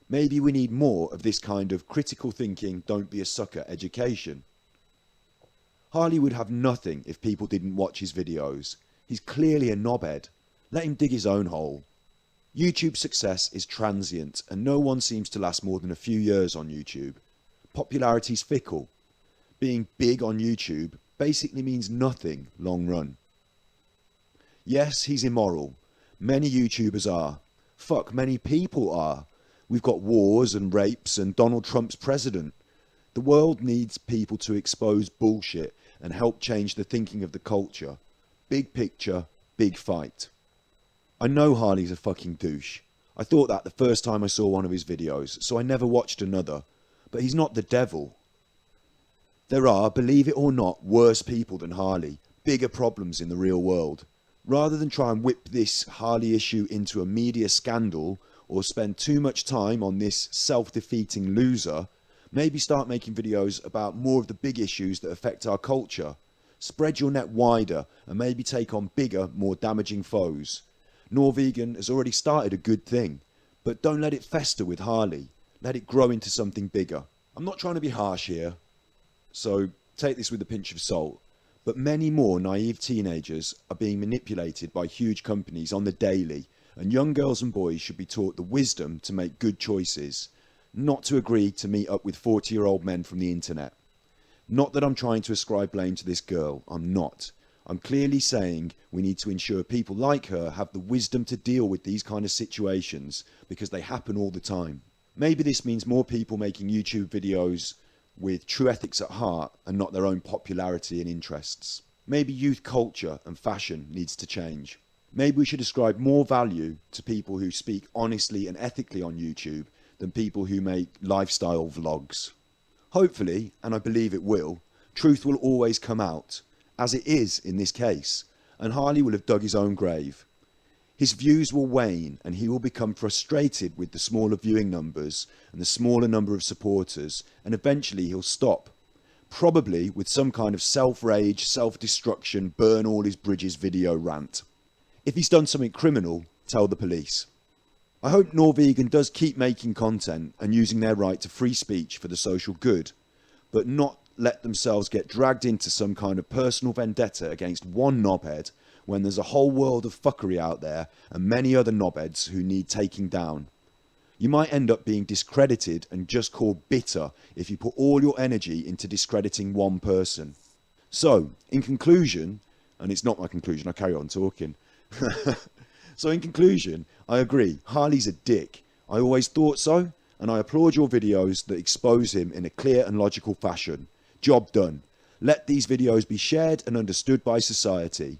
Maybe we need more of this kind of critical thinking, don't be a sucker education. Harley would have nothing if people didn't watch his videos. He's clearly a knobhead. Let him dig his own hole. YouTube success is transient, and no one seems to last more than a few years on YouTube. Popularity's fickle. Being big on YouTube basically means nothing long run. Yes, he's immoral. Many YouTubers are. Fuck, many people are. We've got wars and rapes and Donald Trump's president. The world needs people to expose bullshit and help change the thinking of the culture. Big picture, big fight. I know Harley's a fucking douche. I thought that the first time I saw one of his videos, so I never watched another. But he's not the devil. There are, believe it or not, worse people than Harley, bigger problems in the real world. Rather than try and whip this Harley issue into a media scandal or spend too much time on this self-defeating loser, maybe start making videos about more of the big issues that affect our culture. Spread your net wider and maybe take on bigger, more damaging foes. NorVegan has already started a good thing, but don't let it fester with Harley. Let it grow into something bigger. I'm not trying to be harsh here, so take this with a pinch of salt, but many more naive teenagers are being manipulated by huge companies on the daily, and young girls and boys should be taught the wisdom to make good choices, not to agree to meet up with 40-year-old men from the internet. Not that I'm trying to ascribe blame to this girl, I'm not. I'm clearly saying we need to ensure people like her have the wisdom to deal with these kind of situations, because they happen all the time. Maybe this means more people making YouTube videos with true ethics at heart and not their own popularity and interests. Maybe youth culture and fashion needs to change. Maybe we should ascribe more value to people who speak honestly and ethically on YouTube than people who make lifestyle vlogs. Hopefully, and I believe it will, truth will always come out, as it is in this case, and Harley will have dug his own grave. His views will wane and he will become frustrated with the smaller viewing numbers and the smaller number of supporters, and eventually he'll stop. Probably with some kind of self-rage, self-destruction, burn all his bridges video rant. If he's done something criminal, tell the police. I hope NorVegan does keep making content and using their right to free speech for the social good, but not let themselves get dragged into some kind of personal vendetta against one knobhead when there's a whole world of fuckery out there and many other knobheads who need taking down. You might end up being discredited and just called bitter if you put all your energy into discrediting one person. So, in conclusion, and it's not my conclusion, I carry on talking. So in conclusion, I agree, Harley's a dick. I always thought so, and I applaud your videos that expose him in a clear and logical fashion. Job done. Let these videos be shared and understood by society.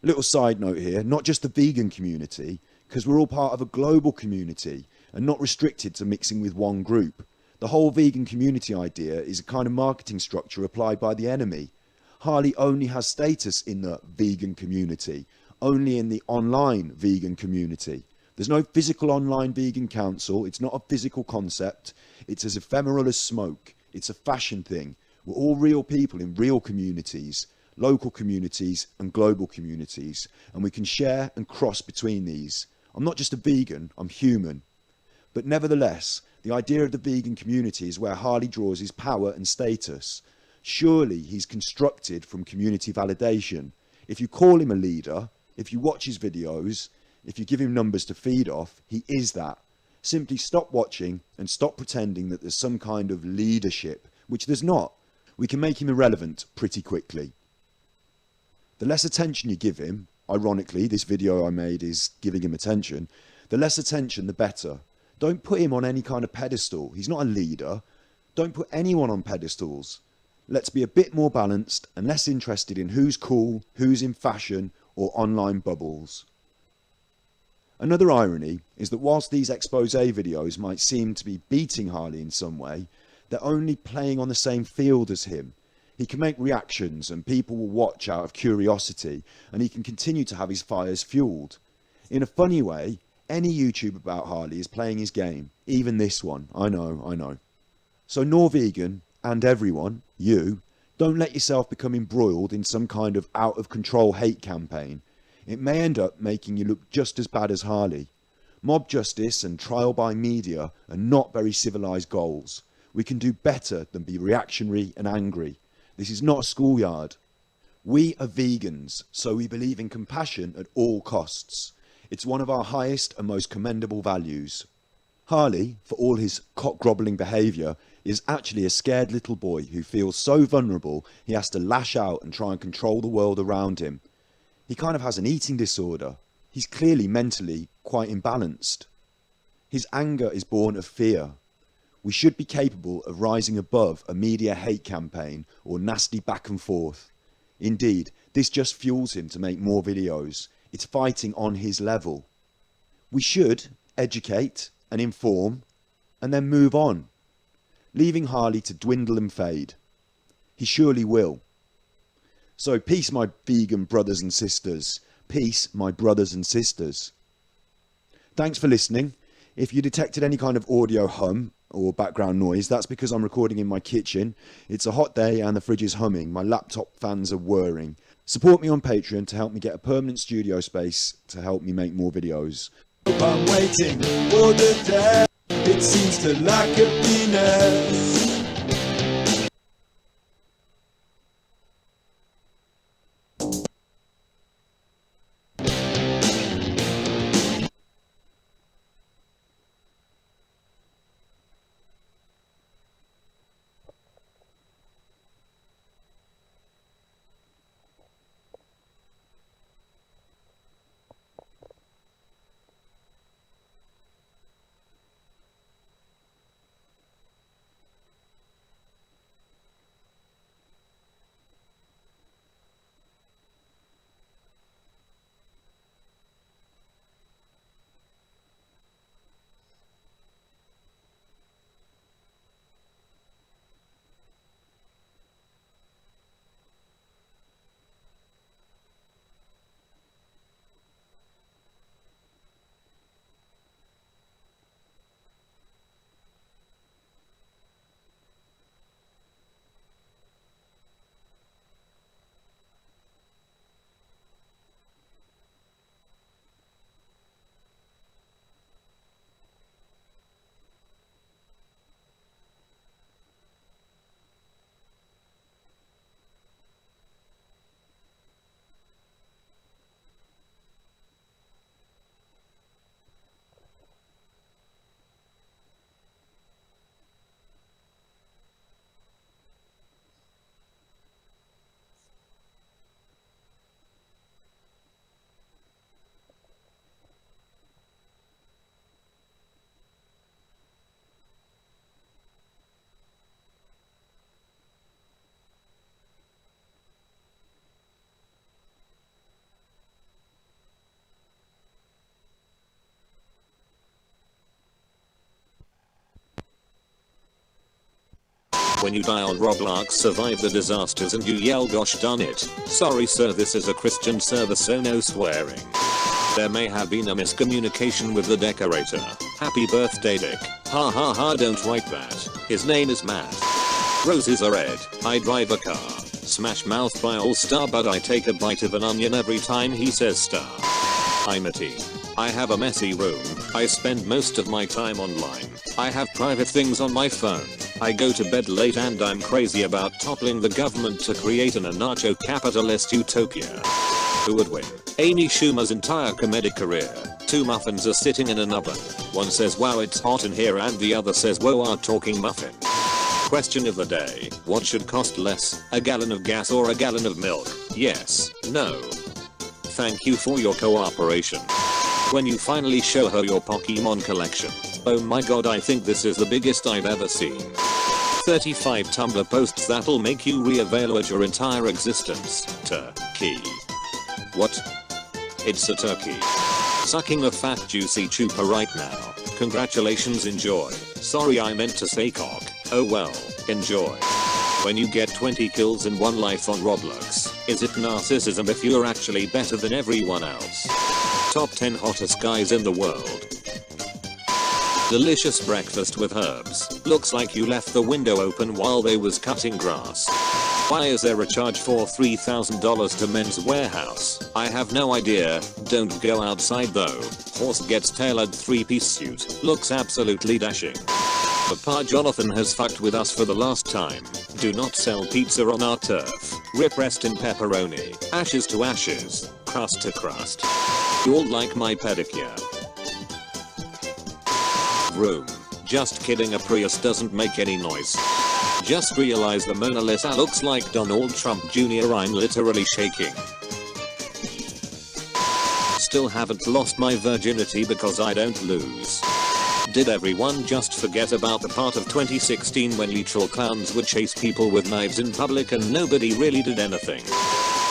Little side note here, not just the vegan community, because we're all part of a global community and not restricted to mixing with one group. The whole vegan community idea is a kind of marketing structure applied by the enemy. Harley only has status in the vegan community, only in the online vegan community. There's no physical online vegan council, it's not a physical concept, it's as ephemeral as smoke, it's a fashion thing. We're all real people in real communities, local communities and global communities, and we can share and cross between these. I'm not just a vegan, I'm human. But nevertheless, the idea of the vegan community is where Harley draws his power and status. Surely he's constructed from community validation. If you call him a leader, if you watch his videos, if you give him numbers to feed off, he is that. Simply stop watching and stop pretending that there's some kind of leadership, which there's not. We can make him irrelevant pretty quickly. The less attention you give him, ironically, this video I made is giving him attention, the less attention the better. Don't put him on any kind of pedestal. He's not a leader. Don't put anyone on pedestals. Let's be a bit more balanced and less interested in who's cool, who's in fashion, or online bubbles. Another irony is that whilst these expose videos might seem to be beating Harley in some way, they're only playing on the same field as him. He can make reactions and people will watch out of curiosity, and he can continue to have his fires fueled. In a funny way, Any YouTube about Harley is playing his game. Even this one. I know. So NorVegan, and everyone, you, don't let yourself become embroiled in some kind of out-of-control hate campaign. It may end up making you look just as bad as Harley. Mob justice and trial by media are not very civilised goals. We can do better than be reactionary and angry. This is not a schoolyard. We are vegans, so we believe in compassion at all costs. It's one of our highest and most commendable values. Harley, for all his cock-grobbling behaviour, is actually a scared little boy who feels so vulnerable he has to lash out and try and control the world around him. He kind of has an eating disorder. He's clearly mentally quite imbalanced. His anger is born of fear. We should be capable of rising above a media hate campaign or nasty back and forth. Indeed, this just fuels him to make more videos. It's fighting on his level. We should educate and inform and then move on, leaving Harley to dwindle and fade. He surely will. So peace, my vegan brothers and sisters. Peace, my brothers and sisters. Thanks for listening. If you detected any kind of audio hum or background noise, that's because I'm recording in my kitchen. It's a hot day and the fridge is humming. My laptop fans are whirring. Support me on Patreon to help me get a permanent studio space to help me make more videos. I'm waiting for the day. It seems to lack happiness. When you die on Roblox, survive the disasters and you yell gosh darn it. Sorry sir, this is a Christian server so no swearing. There may have been a miscommunication with the decorator. Happy birthday Dick. Ha ha ha, don't write that. His name is Matt. Roses are red. I drive a car. Smash mouth by All Star, but I take a bite of an onion every time he says star. I'm a teen. I have a messy room. I spend most of my time online. I have private things on my phone. I go to bed late and I'm crazy about toppling the government to create an anarcho-capitalist utopia. Who would win? Amy Schumer's entire comedic career. Two muffins are sitting in an oven. One says wow it's hot in here and the other says whoa our talking muffin. Question of the day. What should cost less? A gallon of gas or a gallon of milk? Yes. No. Thank you for your cooperation. When you finally show her your Pokemon collection. Oh my god, I think this is the biggest I've ever seen. 35 Tumblr posts that'll make you reevaluate your entire existence. Turkey. What? It's a turkey. Sucking a fat juicy chupa right now. Congratulations, enjoy. Sorry, I meant to say cock. Oh well, enjoy. When you get 20 kills in one life on Roblox, is it narcissism if you're actually better than everyone else? top 10 hottest guys in the world. Delicious breakfast with herbs. Looks like you left the window open while they was cutting grass. Why is there a charge for $3,000 to Men's Warehouse? I have no idea. Don't go outside though. Horse gets tailored 3-piece suit. Looks absolutely dashing. Papa Jonathan has fucked with us for the last time. Do not sell pizza on our turf. Rip rest in pepperoni. Ashes to ashes. Crust to crust. You'll like my pedicure. Vroom. Just kidding, a Prius doesn't make any noise. Just realized the Mona Lisa looks like Donald Trump Jr. I'm literally shaking. Still haven't lost my virginity because I don't lose. Did everyone just forget about the part of 2016 when literal clowns would chase people with knives in public and nobody really did anything?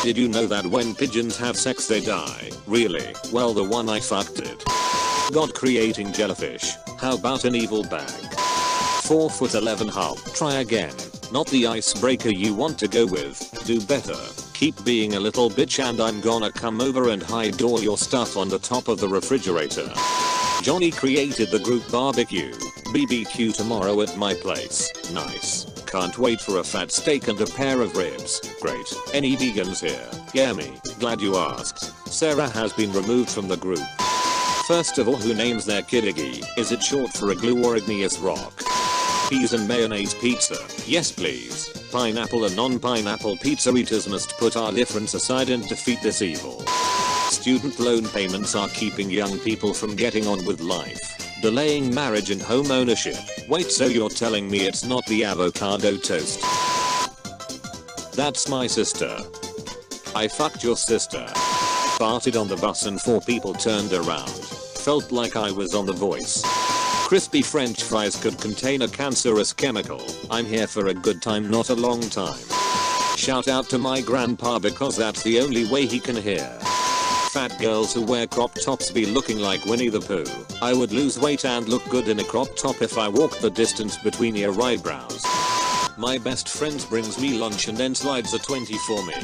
Did you know that when pigeons have sex they die? Really? Well, the one I fucked did. God creating jellyfish. How about an evil bag? 4'11" Hulk. Try again. Not the icebreaker you want to go with. Do better. Keep being a little bitch and I'm gonna come over and hide all your stuff on the top of the refrigerator. Johnny created the group barbecue. BBQ tomorrow at my place. Nice. Can't wait for a fat steak and a pair of ribs. Great. Any vegans here? Yeah, me. Glad you asked. Sarah has been removed from the group. First of all, who names their kid Iggy? Is it short for a glue or igneous rock? Peas and mayonnaise pizza. Yes please. Pineapple and non-pineapple pizza eaters must put our difference aside and defeat this evil. Student loan payments are keeping young people from getting on with life. Delaying marriage and home ownership. Wait, so you're telling me it's not the avocado toast? That's my sister. I fucked your sister. Farted on the bus and 4 people turned around. Felt like I was on The Voice. Crispy French fries could contain a cancerous chemical. I'm here for a good time, not a long time. Shout out to my grandpa because that's the only way he can hear. Fat girls who wear crop tops be looking like Winnie the Pooh. I would lose weight and look good in a crop top if I walked the distance between your eyebrows. My best friend brings me lunch and then slides a 20 for me.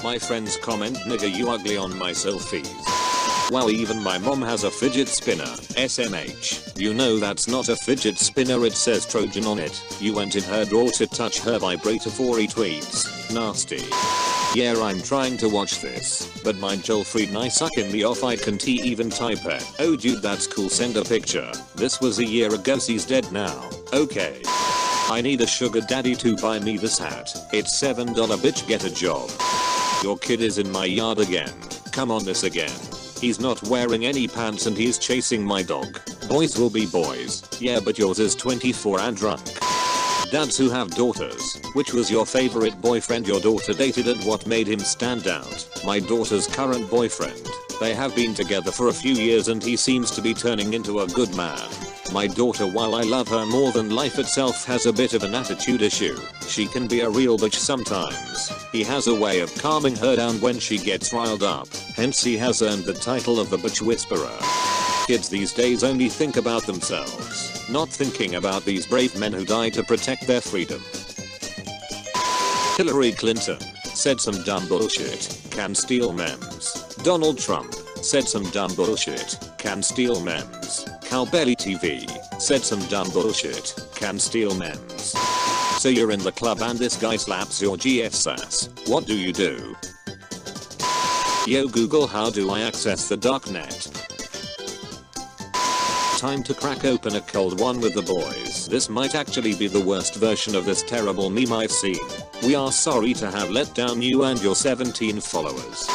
My friends comment, "Nigga, you ugly" on my selfies. Wow, even my mom has a fidget spinner. SMH. You know that's not a fidget spinner, it says Trojan on it. You went in her drawer to touch her vibrator for retweets. Nasty. Yeah, I'm trying to watch this, but my Jolfried I sucking me off. I can't even type it. Oh dude, that's cool, send a picture. This was a year ago, she's dead now. Okay. I need a sugar daddy to buy me this hat. It's $7, bitch, get a job. Your kid is in my yard again. Come on, this again. He's not wearing any pants and he's chasing my dog. Boys will be boys. Yeah, but yours is 24 and drunk. Dads who have daughters. Which was your favorite boyfriend your daughter dated and what made him stand out? My daughter's current boyfriend. They have been together for a few years and he seems to be turning into a good man. My daughter, while I love her more than life itself, has a bit of an attitude issue. She can be a real bitch sometimes. He has a way of calming her down when she gets riled up. Hence he has earned the title of the bitch whisperer. Kids these days only think about themselves, not thinking about these brave men who die to protect their freedom. Hillary Clinton said some dumb bullshit, can steal memes. Donald Trump said some dumb bullshit, can steal memes. Cowbelly TV said some dumb bullshit, can steal memes. So you're in the club and this guy slaps your GF's ass. What do you do? Yo Google, how do I access the darknet? Time to crack open a cold one with the boys. This might actually be the worst version of this terrible meme I've seen. We are sorry to have let down you and your 17 followers.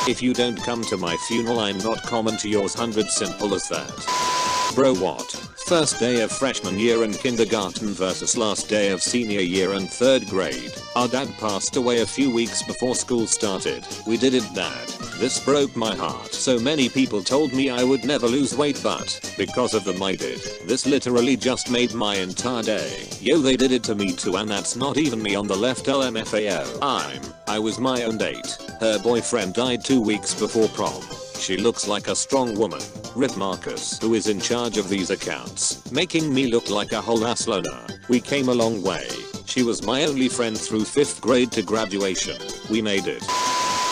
If you don't come to my funeral, I'm not coming to yours. 100, simple as that. Bro, what? First day of freshman year in kindergarten versus last day of senior year in 3rd grade. Our dad passed away a few weeks before school started. We did it, Dad. This broke my heart. So many people told me I would never lose weight, but because of them I did. This literally just made my entire day. Yo, they did it to me too, and that's not even me on the left. LMFAO. I was my own date. Her boyfriend died 2 weeks before prom. She looks like a strong woman. Rip Marcus, who is in charge of these accounts, making me look like a whole ass loner. We came a long way. She was my only friend through 5th grade to graduation. We made it.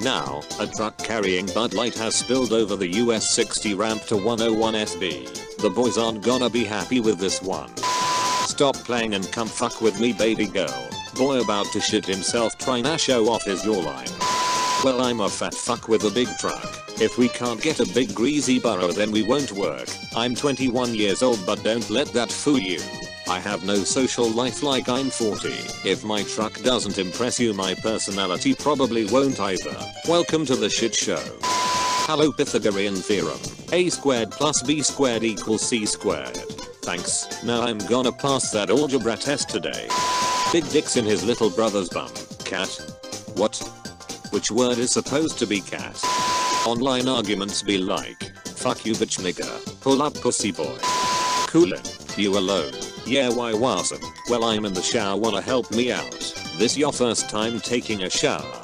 Now, a truck carrying Bud Light has spilled over the US 60 ramp to 101 SB. The boys aren't gonna be happy with this one. Stop playing and come fuck with me, baby girl. Boy about to shit himself trying to show off his jawline. Well, I'm a fat fuck with a big truck. If we can't get a big greasy burrow, then we won't work. I'm 21 years old, but don't let that fool you. I have no social life like I'm 40. If my truck doesn't impress you, my personality probably won't either. Welcome to the shit show. Hello, Pythagorean theorem. A squared plus b squared equals c squared. Thanks. Now I'm gonna pass that algebra test today. Big dicks in his little brother's bum. Cat? What? Which word is supposed to be cat? Online arguments be like, fuck you bitch nigga, pull up pussy boy. Coolin', you alone? Yeah, why wasn't? Well, I'm in the shower, wanna help me out? This your first time taking a shower?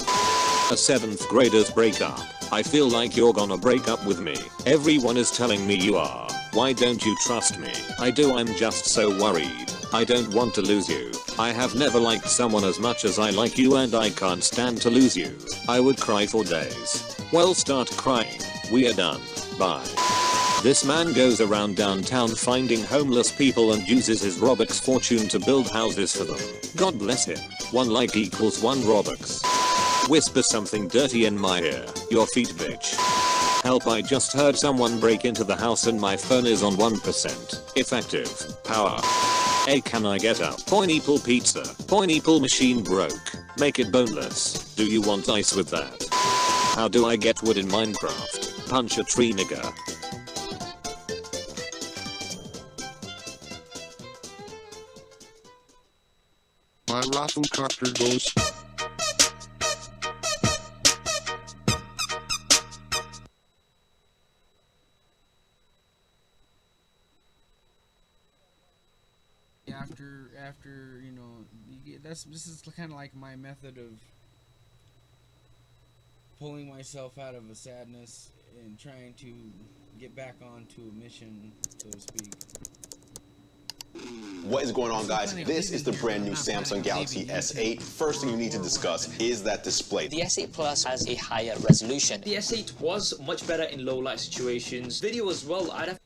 A 7th grader's breakup. I feel like you're gonna break up with me. Everyone is telling me you are. Why don't you trust me? I do, I'm just so worried. I don't want to lose you. I have never liked someone as much as I like you, and I can't stand to lose you. I would cry for days. Well, start crying. We are done. Bye. This man goes around downtown finding homeless people and uses his Robux fortune to build houses for them. God bless him. 1 like equals 1 Robux. Whisper something dirty in my ear. Your feet, bitch. Help, I just heard someone break into the house and my phone is on 1%. Effective. Power. Hey, can I get a pineapple pizza? Pineapple machine broke. Make it boneless. Do you want ice with that? How do I get wood in Minecraft? Punch a tree, nigga. My raffle tractor goes. After you know, this is kind of like my method of pulling myself out of a sadness and trying to get back onto a mission, so to speak. What is going on, guys? This is the brand new Samsung Galaxy S8. First thing you need to discuss is that display. The S8 Plus has a higher resolution. The S8 was much better in low light situations. Video as well, I'd have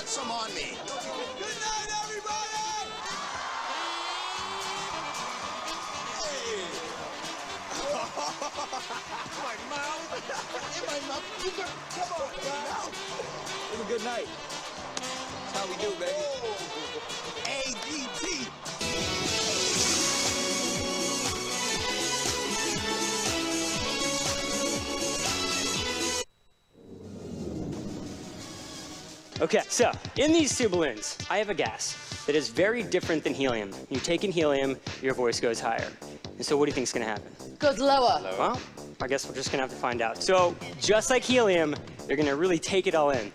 some on me. Good night, everybody! Hey! My mouth! In my mouth! Come on, guys! It was a good night. That's how we do, baby. ADT! Okay, so in these two balloons, I have a gas that is very different than helium. You take in helium, your voice goes higher. And so what do you think is going to happen? Goes lower. Well, I guess we're just going to have to find out. So just like helium, you're going to really take it all in.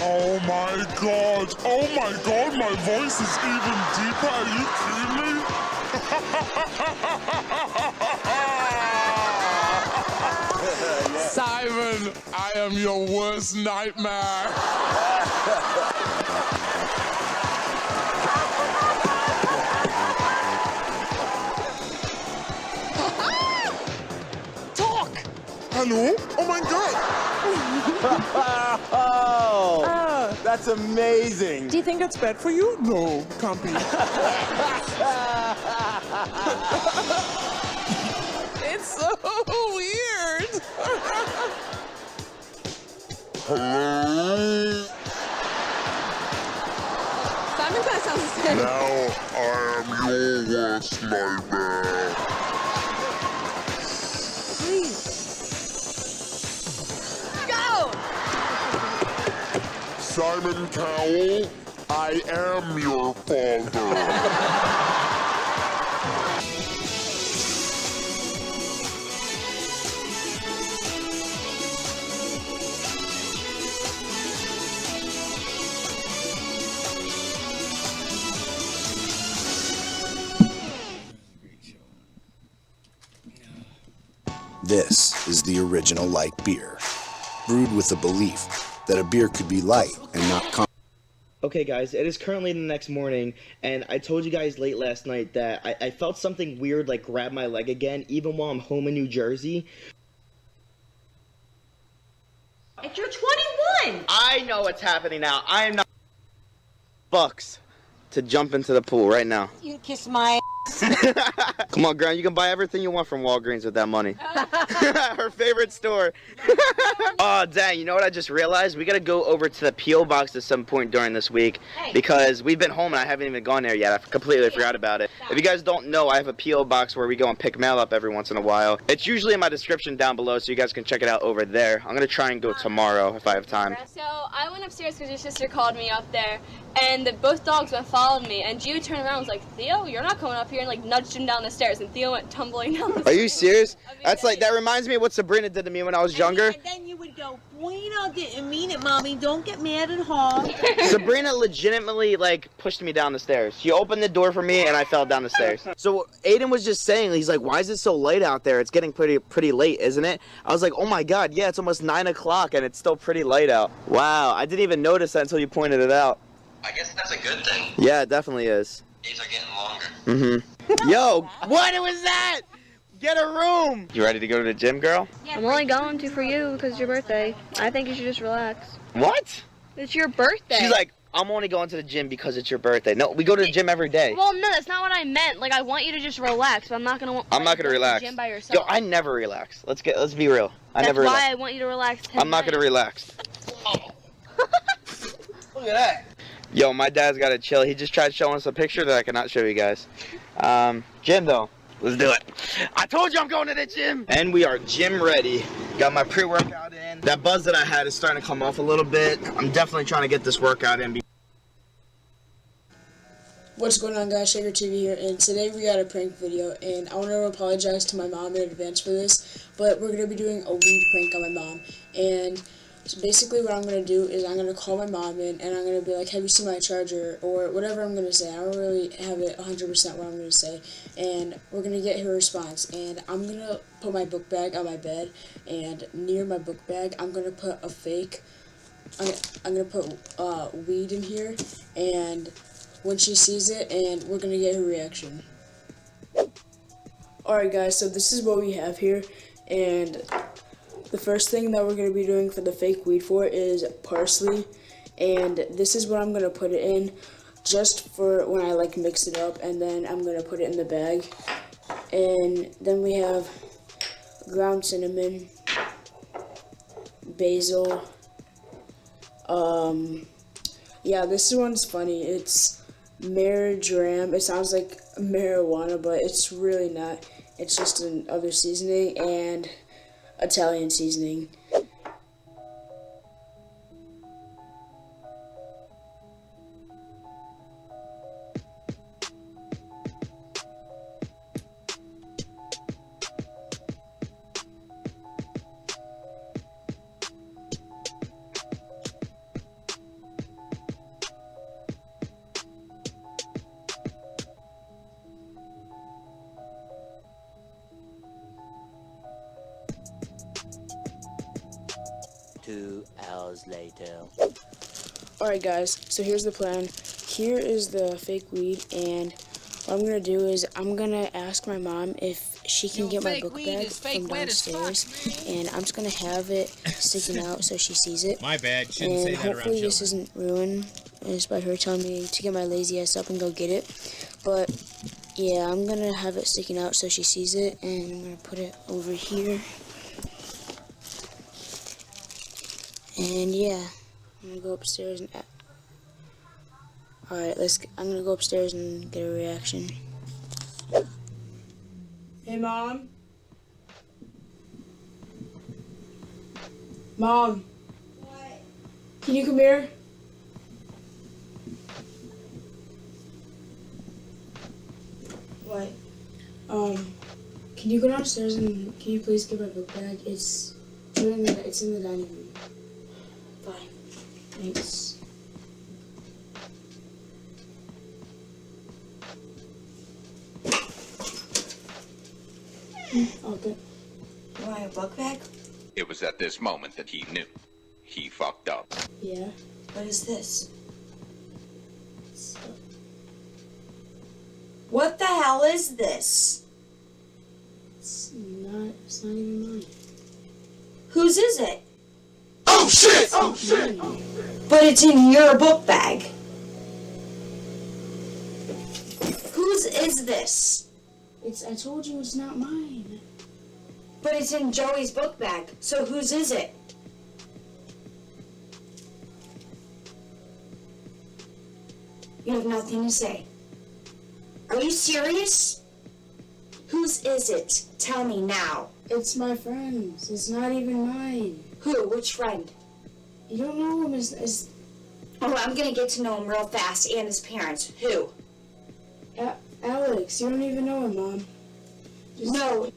Oh my god, my voice is even deeper. Are you kidding me? Simon, I am your worst nightmare. Hello? Oh my god! Oh, that's amazing. Do you think that's bad for you? No, can't be. It's so weird. Simon kind of sounds the same. Now I am your worst nightmare. Please. Go! Simon Cowell, I am your father. This is the original light beer, brewed with the belief that a beer could be light and not Okay guys, it is currently the next morning, and I told you guys late last night that I felt something weird like grab my leg again, even while I'm home in New Jersey. If you're 21! I know what's happening now. I am not bucks to jump into the pool right now. You kiss my Come on, girl, you can buy everything you want from Walgreens with that money. Her favorite store. Oh, dang, you know what I just realized? We gotta go over to the P.O. box at some point during this week because we've been home and I haven't even gone there yet. I completely forgot about it. If you guys don't know, I have a P.O. box where we go and pick mail up every once in a while. It's usually in my description down below, so you guys can check it out over there. I'm gonna try and go tomorrow if I have time. So I went upstairs because your sister called me up there, and both dogs went following me, and Gio turned around and was like, Theo, you're not coming up here, and like nudged him down the stairs, and Theo went tumbling down the stairs. Are you serious? That's like, that reminds me of what Sabrina did to me when I was younger. And then you would go, Bueno, didn't mean it, Mommy. Don't get mad at her. Sabrina legitimately like pushed me down the stairs. She opened the door for me and I fell down the stairs. So Aiden was just saying, he's like, why is it so late out there? It's getting pretty late, isn't it? I was like, oh my god, yeah, it's almost 9 o'clock and it's still pretty late out. Wow, I didn't even notice that until you pointed it out. I guess that's a good thing. Yeah, it definitely is. Days are getting longer. Mm-hmm. Yo, what was that? Get a room! You ready to go to the gym, girl? I'm only going to for you because it's your birthday. I think you should just relax. What? It's your birthday. She's like, I'm only going to the gym because it's your birthday. No, we go to the gym every day. Well, no, that's not what I meant. Like, I want you to just relax, but I'm not gonna. I'm not gonna relax. To the gym by yourself. Yo, I never relax. Let's be real. That's never relax. why I want you to relax. I'm not gonna relax. Look at that. Yo, my dad's gotta chill. He just tried showing us a picture that I cannot show you guys. Gym though. Let's do it. I told you I'm going to the gym. And we are gym ready. Got my pre-workout in. That buzz that I had is starting to come off a little bit. I'm definitely trying to get this workout in. What's going on, guys? Shaker TV here, and today we got a prank video, and I want to apologize to my mom in advance for this, but we're going to be doing a weed prank on my mom. And so basically what I'm going to do is I'm going to call my mom in, and I'm going to be like, have you seen my charger, or whatever I'm going to say. I don't really have it 100% what I'm going to say, and we're going to get her response. And I'm going to put my book bag on my bed, and near my book bag I'm going to put a fake, I'm going to put weed in here, and when she sees it, and we're going to get her reaction. Alright guys, so this is what we have here, and the first thing that we're going to be doing for the fake weed for is parsley, and this is what I'm going to put it in just for when I like mix it up, and then I'm going to put it in the bag. And then we have ground cinnamon, basil, yeah, this one's funny. It's marjoram. It sounds like marijuana, but it's really not. It's just another seasoning and Italian seasoning. Two hours later. Alright guys, so here's the plan. Here is the fake weed, and what I'm going to do is I'm going to ask my mom if she can get my book bag from downstairs, and I'm just gonna have it sticking out so she sees it. My bad. Shouldn't say And that around hopefully this children. isn't ruined just by her telling me to get my lazy ass up and go get it. But yeah, I'm gonna have it sticking out so she sees it, and I'm gonna put it over here. And yeah, I'm gonna go upstairs and. Alright, I'm gonna go upstairs and get a reaction. Hey, Mom? Mom? What? Can you come here? What? Can you go downstairs and can you please get my book bag? It's in the dining room. Fine. Thanks. Okay. You want a book bag? It was at this moment that he knew. He fucked up. Yeah. What is this? What the hell is this? It's not even mine. Whose is it? Oh shit! Oh shit! But it's in your book bag. Whose is this? I told you it's not mine. But it's in Joey's book bag, so whose is it? You have nothing to say. Are you serious? Whose is it? Tell me now. It's my friend's. It's not even mine. Who? Which friend? You don't know him as Oh, I'm gonna get to know him real fast, and his parents. Who? Alex. You don't even know him, Mom. No.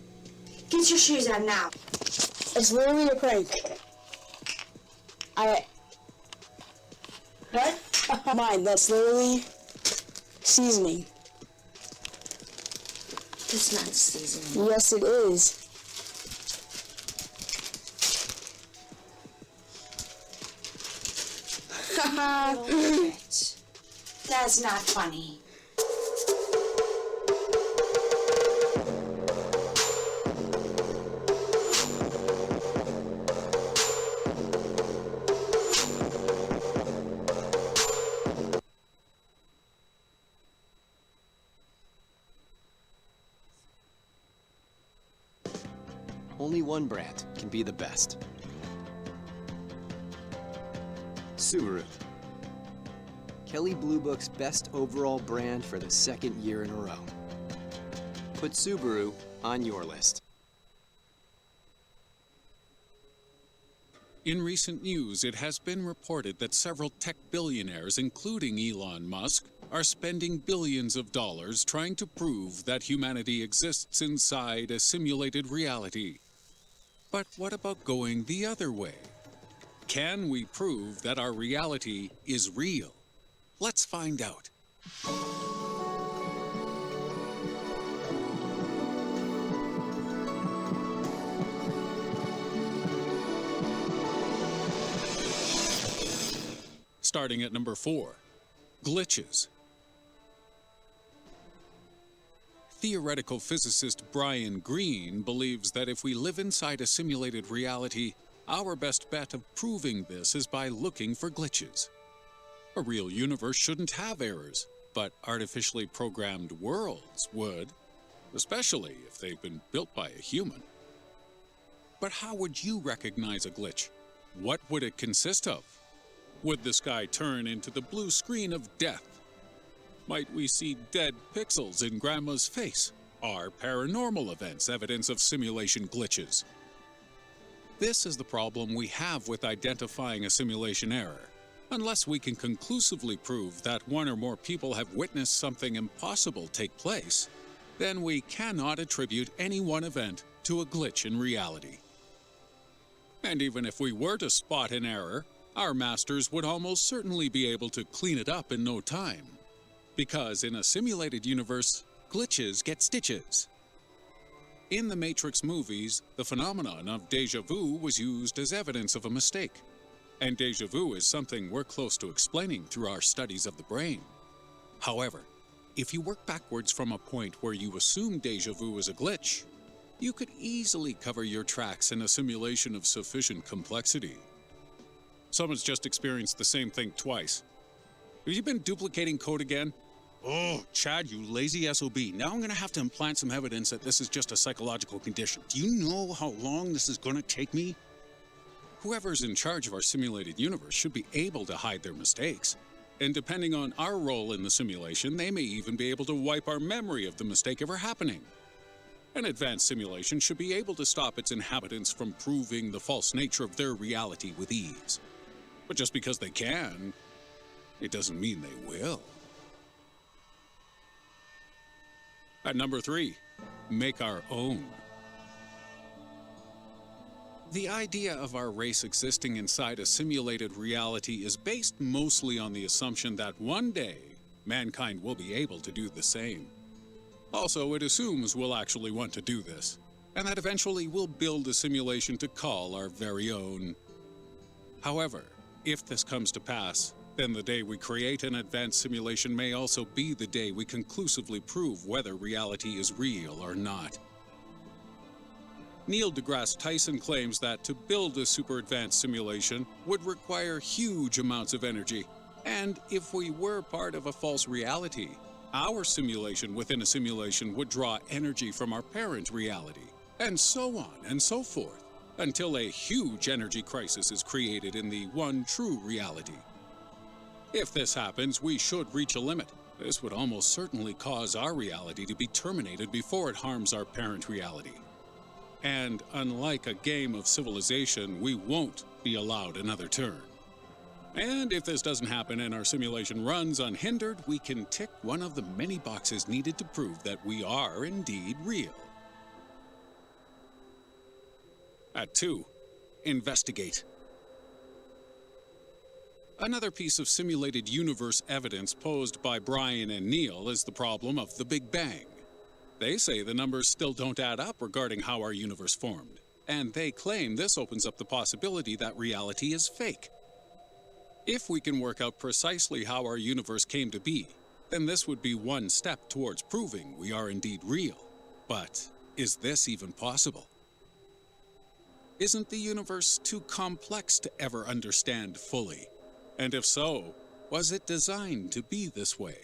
Get your shoes on now. It's literally a prank. What? Mine. That's literally seasoning. It's not seasoning. Yes, it is. That's not funny. Only one brand can be the best. Subaru. Kelley Blue Book's best overall brand for the second year in a row. Put Subaru on your list. In recent news, it has been reported that several tech billionaires, including Elon Musk, are spending billions of dollars trying to prove that humanity exists inside a simulated reality. But what about going the other way? Can we prove that our reality is real? Let's find out. Starting at number 4, glitches. Theoretical physicist Brian Greene believes that if we live inside a simulated reality, our best bet of proving this is by looking for glitches. A real universe shouldn't have errors, but artificially programmed worlds would, especially if they've been built by a human. But how would you recognize a glitch? What would it consist of? Would the sky turn into the blue screen of death? Might we see dead pixels in Grandma's face? Are paranormal events evidence of simulation glitches? This is the problem we have with identifying a simulation error. Unless we can conclusively prove that one or more people have witnessed something impossible take place, then we cannot attribute any one event to a glitch in reality. And even if we were to spot an error, our masters would almost certainly be able to clean it up in no time. Because in a simulated universe, glitches get stitches. In the Matrix movies, the phenomenon of déjà vu was used as evidence of a mistake. And déjà vu is something we're close to explaining through our studies of the brain. However, if you work backwards from a point where you assume déjà vu is a glitch, You could easily cover your tracks in a simulation of sufficient complexity. Someone's just experienced the same thing twice. Have you been duplicating code again? Oh, Chad, you lazy SOB. Now I'm gonna have to implant some evidence that this is just a psychological condition. Do you know how long this is gonna take me? Whoever's in charge of our simulated universe should be able to hide their mistakes. And depending on our role in the simulation, they may even be able to wipe our memory of the mistake ever happening. An advanced simulation should be able to stop its inhabitants from proving the false nature of their reality with ease. But just because they can, it doesn't mean they will. At number 3, make our own. The idea of our race existing inside a simulated reality is based mostly on the assumption that one day, mankind will be able to do the same. Also, it assumes we'll actually want to do this, and that eventually we'll build a simulation to call our very own. However, if this comes to pass, then the day we create an advanced simulation may also be the day we conclusively prove whether reality is real or not. Neil deGrasse Tyson claims that to build a super advanced simulation would require huge amounts of energy, and if we were part of a false reality, our simulation within a simulation would draw energy from our parent reality, and so on and so forth, until a huge energy crisis is created in the one true reality. If this happens, we should reach a limit. This would almost certainly cause our reality to be terminated before it harms our parent reality. And unlike a game of civilization, we won't be allowed another turn. And if this doesn't happen and our simulation runs unhindered, we can tick one of the many boxes needed to prove that we are indeed real. At 2, investigate. Another piece of simulated universe evidence posed by Brian and Neil is the problem of the Big Bang. They say the numbers still don't add up regarding how our universe formed, and they claim this opens up the possibility that reality is fake. If we can work out precisely how our universe came to be, then this would be one step towards proving we are indeed real. But is this even possible? Isn't the universe too complex to ever understand fully? And if so, was it designed to be this way?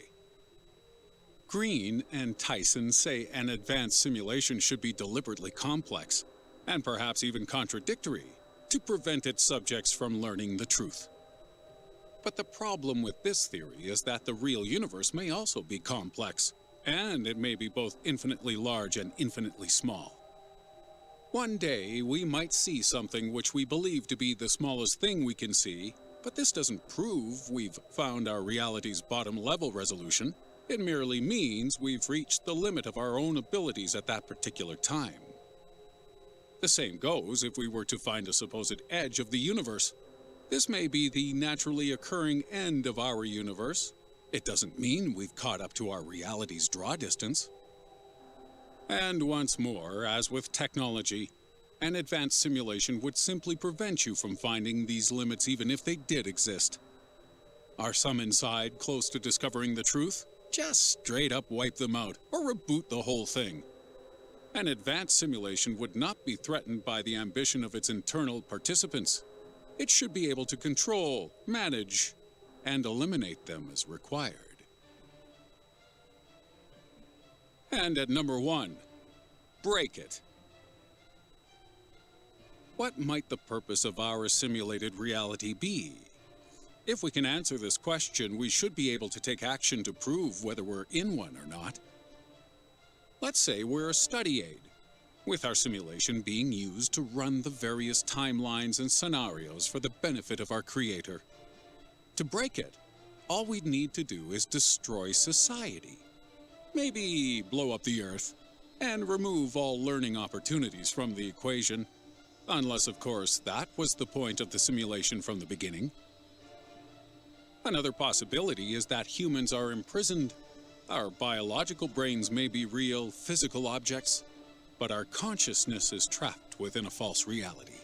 Green and Tyson say an advanced simulation should be deliberately complex, and perhaps even contradictory, to prevent its subjects from learning the truth. But the problem with this theory is that the real universe may also be complex, and it may be both infinitely large and infinitely small. One day, we might see something which we believe to be the smallest thing we can see, but this doesn't prove we've found our reality's bottom-level resolution. It merely means we've reached the limit of our own abilities at that particular time. The same goes if we were to find a supposed edge of the universe. This may be the naturally occurring end of our universe. It doesn't mean we've caught up to our reality's draw distance. And once more, as with technology, an advanced simulation would simply prevent you from finding these limits even if they did exist. Are some inside close to discovering the truth? Just straight up wipe them out, or reboot the whole thing. An advanced simulation would not be threatened by the ambition of its internal participants. It should be able to control, manage, and eliminate them as required. And at number 1, break it. What might the purpose of our simulated reality be? If we can answer this question, we should be able to take action to prove whether we're in one or not. Let's say we're a study aid, with our simulation being used to run the various timelines and scenarios for the benefit of our creator. To break it, all we'd need to do is destroy society. Maybe blow up the Earth, and remove all learning opportunities from the equation. Unless, of course, that was the point of the simulation from the beginning. Another possibility is that humans are imprisoned. Our biological brains may be real, physical objects, but our consciousness is trapped within a false reality.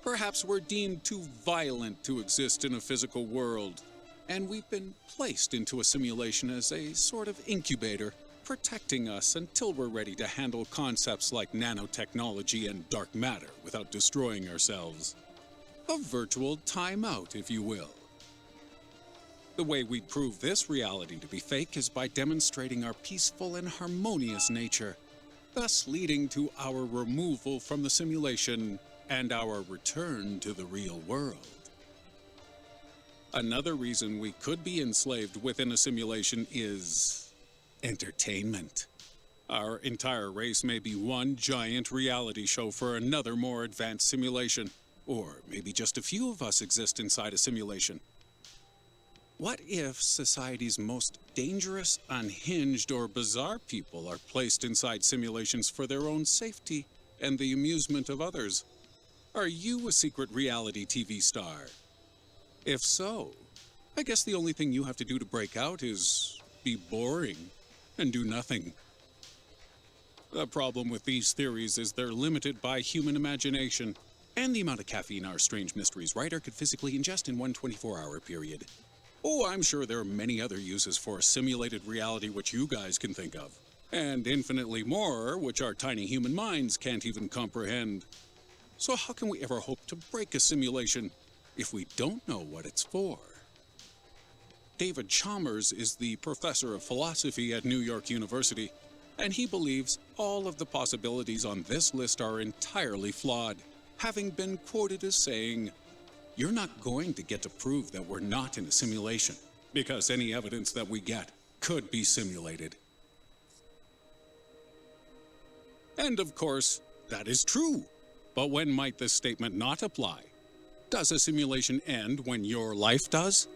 Perhaps we're deemed too violent to exist in a physical world, and we've been placed into a simulation as a sort of incubator, protecting us until we're ready to handle concepts like nanotechnology and dark matter without destroying ourselves. A virtual timeout, if you will. The way we'd prove this reality to be fake is by demonstrating our peaceful and harmonious nature, thus leading to our removal from the simulation and our return to the real world. Another reason we could be enslaved within a simulation is entertainment. Our entire race may be one giant reality show for another more advanced simulation, or maybe just a few of us exist inside a simulation. What if society's most dangerous, unhinged, or bizarre people are placed inside simulations for their own safety and the amusement of others? Are you a secret reality TV star? If so, I guess the only thing you have to do to break out is be boring and do nothing. The problem with these theories is they're limited by human imagination and the amount of caffeine our strange mysteries writer could physically ingest in one 24-hour period. Oh, I'm sure there are many other uses for a simulated reality which you guys can think of, and infinitely more which our tiny human minds can't even comprehend. So how can we ever hope to break a simulation if we don't know what it's for? David Chalmers is the professor of philosophy at New York University, and he believes all of the possibilities on this list are entirely flawed, having been quoted as saying, "You're not going to get to prove that we're not in a simulation, because any evidence that we get could be simulated." And of course, that is true. But when might this statement not apply? Does a simulation end when your life does?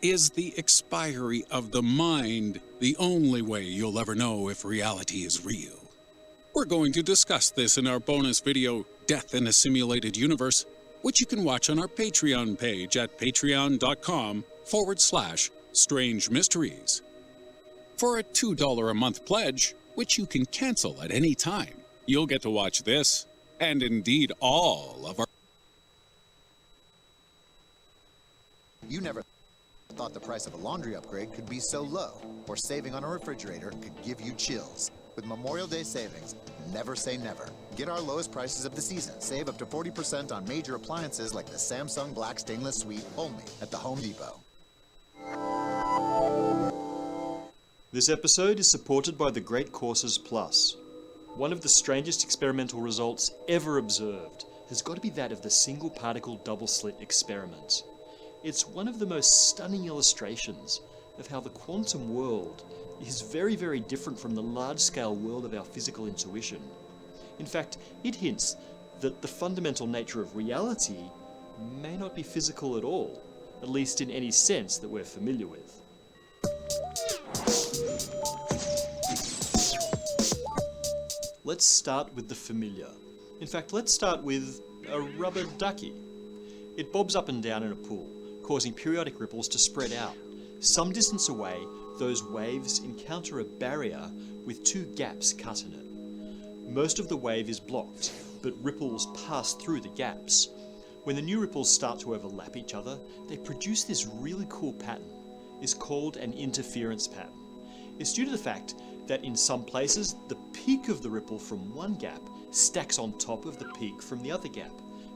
Is the expiry of the mind the only way you'll ever know if reality is real? We're going to discuss this in our bonus video, Death in a Simulated Universe, which you can watch on our Patreon page at patreon.com/Strange Mysteries. For a $2 a month pledge, which you can cancel at any time, you'll get to watch this, and indeed all of our... You never thought the price of a laundry upgrade could be so low, or saving on a refrigerator could give you chills. With Memorial Day savings, never say never. Get our lowest prices of the season. Save up to 40% on major appliances like the Samsung Black Stainless Suite only at the Home Depot. This episode is supported by the Great Courses Plus. One of the strangest experimental results ever observed has got to be that of the single particle double slit experiment. It's one of the most stunning illustrations of how the quantum world is very, very different from the large-scale world of our physical intuition. In fact, it hints that the fundamental nature of reality may not be physical at all, at least in any sense that we're familiar with. Let's start with the familiar. In fact, let's start with a rubber ducky. It bobs up and down in a pool, causing periodic ripples to spread out. Some distance away, those waves encounter a barrier with two gaps cut in it. Most of the wave is blocked, but ripples pass through the gaps. When the new ripples start to overlap each other, they produce this really cool pattern. It's called an interference pattern. It's due to the fact that in some places, the peak of the ripple from one gap stacks on top of the peak from the other gap,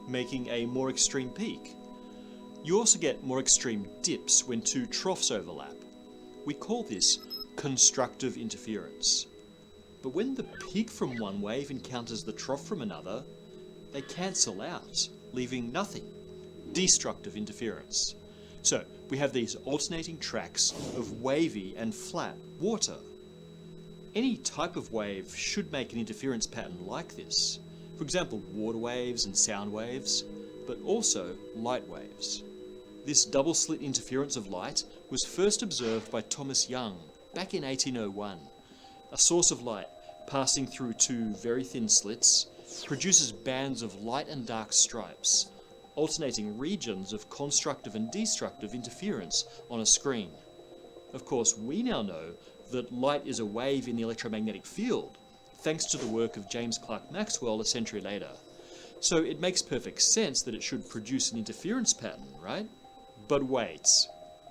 making a more extreme peak. You also get more extreme dips when two troughs overlap. We call this constructive interference. But when the peak from one wave encounters the trough from another, they cancel out, leaving nothing. Destructive interference. So we have these alternating tracks of wavy and flat water. Any type of wave should make an interference pattern like this. For example, water waves and sound waves, but also light waves. This double slit interference of light was first observed by Thomas Young back in 1801. A source of light passing through two very thin slits produces bands of light and dark stripes, alternating regions of constructive and destructive interference on a screen. Of course, we now know that light is a wave in the electromagnetic field, thanks to the work of James Clerk Maxwell a century later. So it makes perfect sense that it should produce an interference pattern, right? But wait,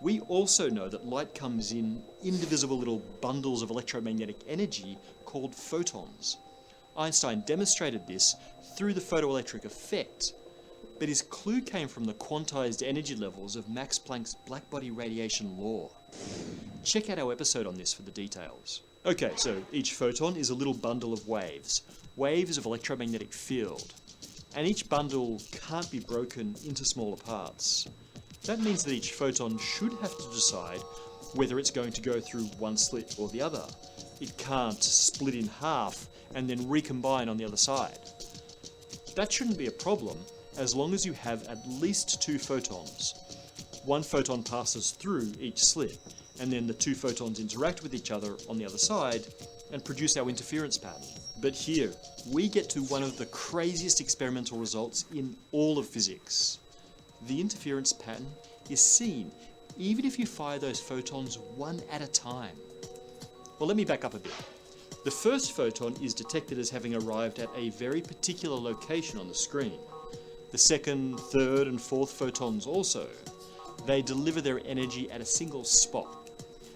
We also know that light comes in indivisible little bundles of electromagnetic energy called photons. Einstein demonstrated this through the photoelectric effect, but his clue came from the quantized energy levels of Max Planck's blackbody radiation law. Check out our episode on this for the details. Okay, so each photon is a little bundle of waves of electromagnetic field, and each bundle can't be broken into smaller parts. That means that each photon should have to decide whether it's going to go through one slit or the other. It can't split in half and then recombine on the other side. That shouldn't be a problem as long as you have at least 2 photons. One photon passes through each slit, and then the 2 photons interact with each other on the other side and produce our interference pattern. But here, we get to one of the craziest experimental results in all of physics. The interference pattern is seen even if you fire those photons one at a time. Well, let me back up a bit. The first photon is detected as having arrived at a very particular location on the screen. The second, third, and fourth photons also. They deliver their energy at a single spot,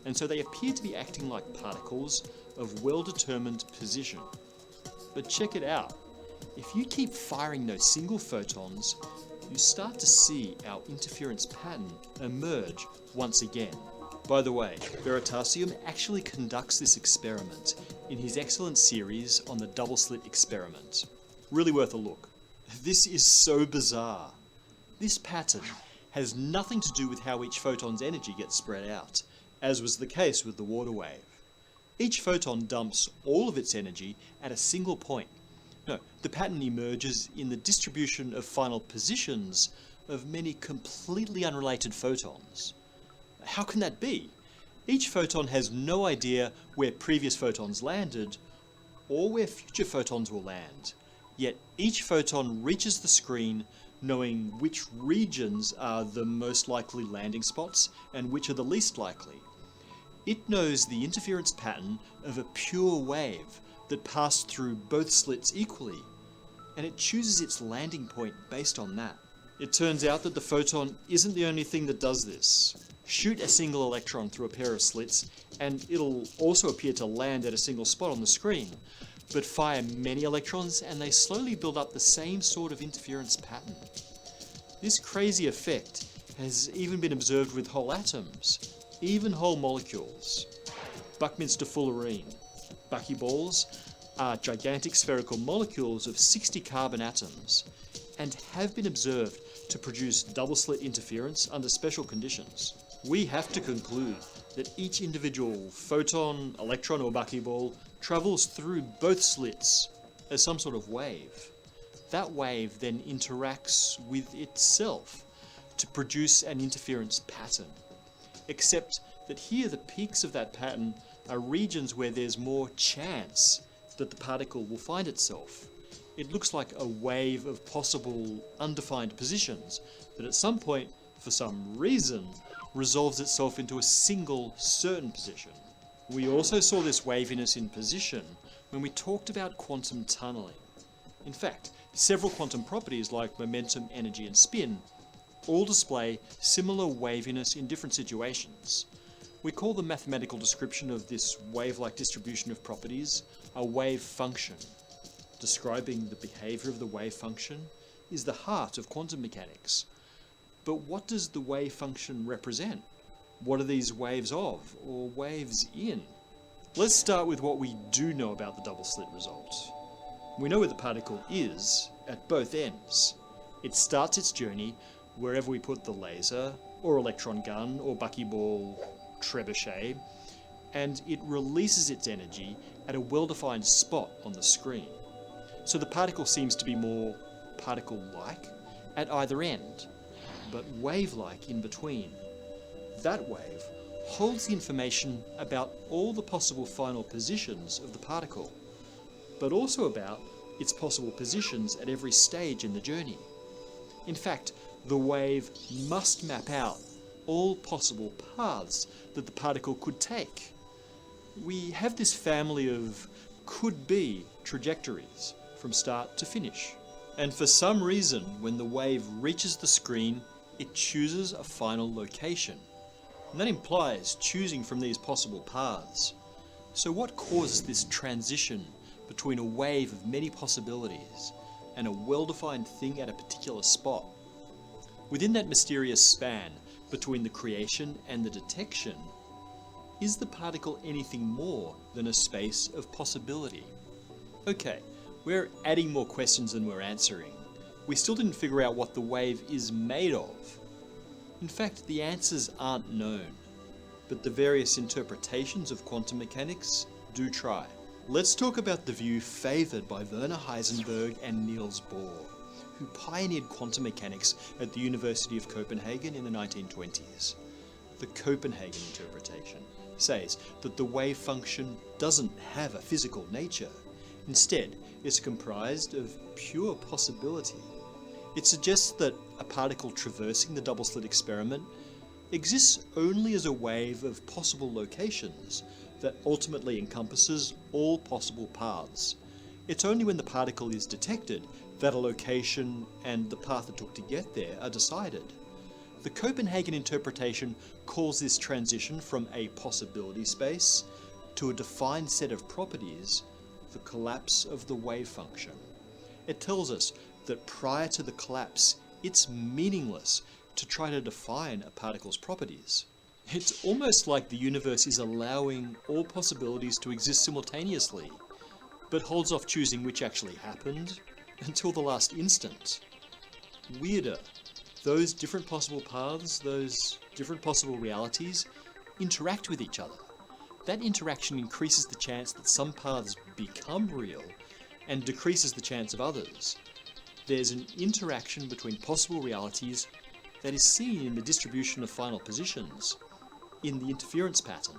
and so they appear to be acting like particles of well-determined position. But check it out. If you keep firing those single photons, you start to see our interference pattern emerge once again. By the way, Veritasium actually conducts this experiment in his excellent series on the double slit experiment. Really worth a look. This is so bizarre. This pattern has nothing to do with how each photon's energy gets spread out, as was the case with the water wave. Each photon dumps all of its energy at a single point. No, the pattern emerges in the distribution of final positions of many completely unrelated photons. How can that be? Each photon has no idea where previous photons landed or where future photons will land. Yet each photon reaches the screen knowing which regions are the most likely landing spots and which are the least likely. It knows the interference pattern of a pure wave that passed through both slits equally, and it chooses its landing point based on that. It turns out that the photon isn't the only thing that does this. Shoot a single electron through a pair of slits, and it'll also appear to land at a single spot on the screen. But fire many electrons, and they slowly build up the same sort of interference pattern. This crazy effect has even been observed with whole atoms, even whole molecules. Buckminster fullerene. Buckyballs are gigantic spherical molecules of 60 carbon atoms and have been observed to produce double slit interference under special conditions. We have to conclude that each individual photon, electron, or buckyball travels through both slits as some sort of wave. That wave then interacts with itself to produce an interference pattern. Except that here the peaks of that pattern are regions where there's more chance that the particle will find itself. It looks like a wave of possible undefined positions that at some point, for some reason, resolves itself into a single certain position. We also saw this waviness in position when we talked about quantum tunneling. In fact, several quantum properties like momentum, energy, and spin all display similar waviness in different situations. We call the mathematical description of this wave-like distribution of properties a wave function. Describing the behavior of the wave function is the heart of quantum mechanics. But what does the wave function represent? What are these waves of, or waves in? Let's start with what we do know about the double slit result. We know where the particle is at both ends. It starts its journey wherever we put the laser, or electron gun, or buckyball trebuchet, and it releases its energy at a well-defined spot on the screen. So the particle seems to be more particle-like at either end, but wave-like in between. That wave holds the information about all the possible final positions of the particle, but also about its possible positions at every stage in the journey. In fact, the wave must map out all possible paths that the particle could take. We have this family of could-be trajectories from start to finish. And for some reason, when the wave reaches the screen, it chooses a final location. And that implies choosing from these possible paths. So what causes this transition between a wave of many possibilities and a well-defined thing at a particular spot? Within that mysterious span between the creation and the detection, is the particle anything more than a space of possibility? Okay, we're adding more questions than we're answering. We still didn't figure out what the wave is made of. In fact, the answers aren't known, but the various interpretations of quantum mechanics do try. Let's talk about the view favoured by Werner Heisenberg and Niels Bohr, who pioneered quantum mechanics at the University of Copenhagen in the 1920s. The Copenhagen interpretation says that the wave function doesn't have a physical nature. Instead, it's comprised of pure possibility. It suggests that a particle traversing the double-slit experiment exists only as a wave of possible locations that ultimately encompasses all possible paths. It's only when the particle is detected that a location and the path it took to get there are decided. The Copenhagen interpretation calls this transition from a possibility space to a defined set of properties the collapse of the wave function. It tells us that prior to the collapse, it's meaningless to try to define a particle's properties. It's almost like the universe is allowing all possibilities to exist simultaneously, but holds off choosing which actually happened until the last instant. Weirder, those different possible paths, those different possible realities, interact with each other. That interaction increases the chance that some paths become real and decreases the chance of others. There's an interaction between possible realities that is seen in the distribution of final positions, in the interference pattern.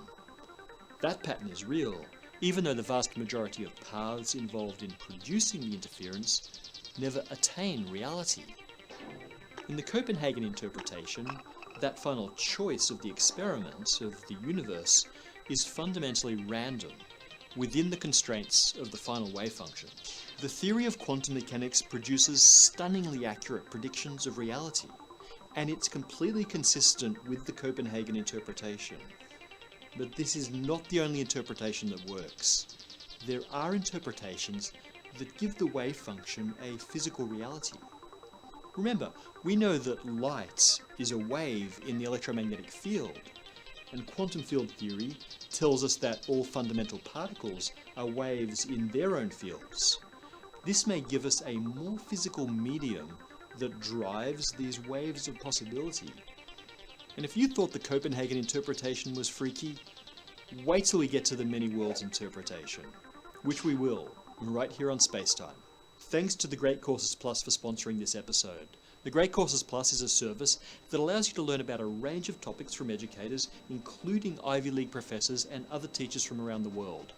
That pattern is real, even though the vast majority of paths involved in producing the interference never attain reality. In the Copenhagen interpretation, that final choice of the experiment, of the universe, is fundamentally random, within the constraints of the final wave function. The theory of quantum mechanics produces stunningly accurate predictions of reality, and it's completely consistent with the Copenhagen interpretation. But this is not the only interpretation that works. There are interpretations that give the wave function a physical reality. Remember, we know that light is a wave in the electromagnetic field, and quantum field theory tells us that all fundamental particles are waves in their own fields. This may give us a more physical medium that drives these waves of possibility. And if you thought the Copenhagen interpretation was freaky, wait till we get to the many worlds interpretation, which we will, right here on Spacetime. Thanks to the Great Courses Plus for sponsoring this episode. The Great Courses Plus is a service that allows you to learn about a range of topics from educators, including Ivy League professors and other teachers from around the world.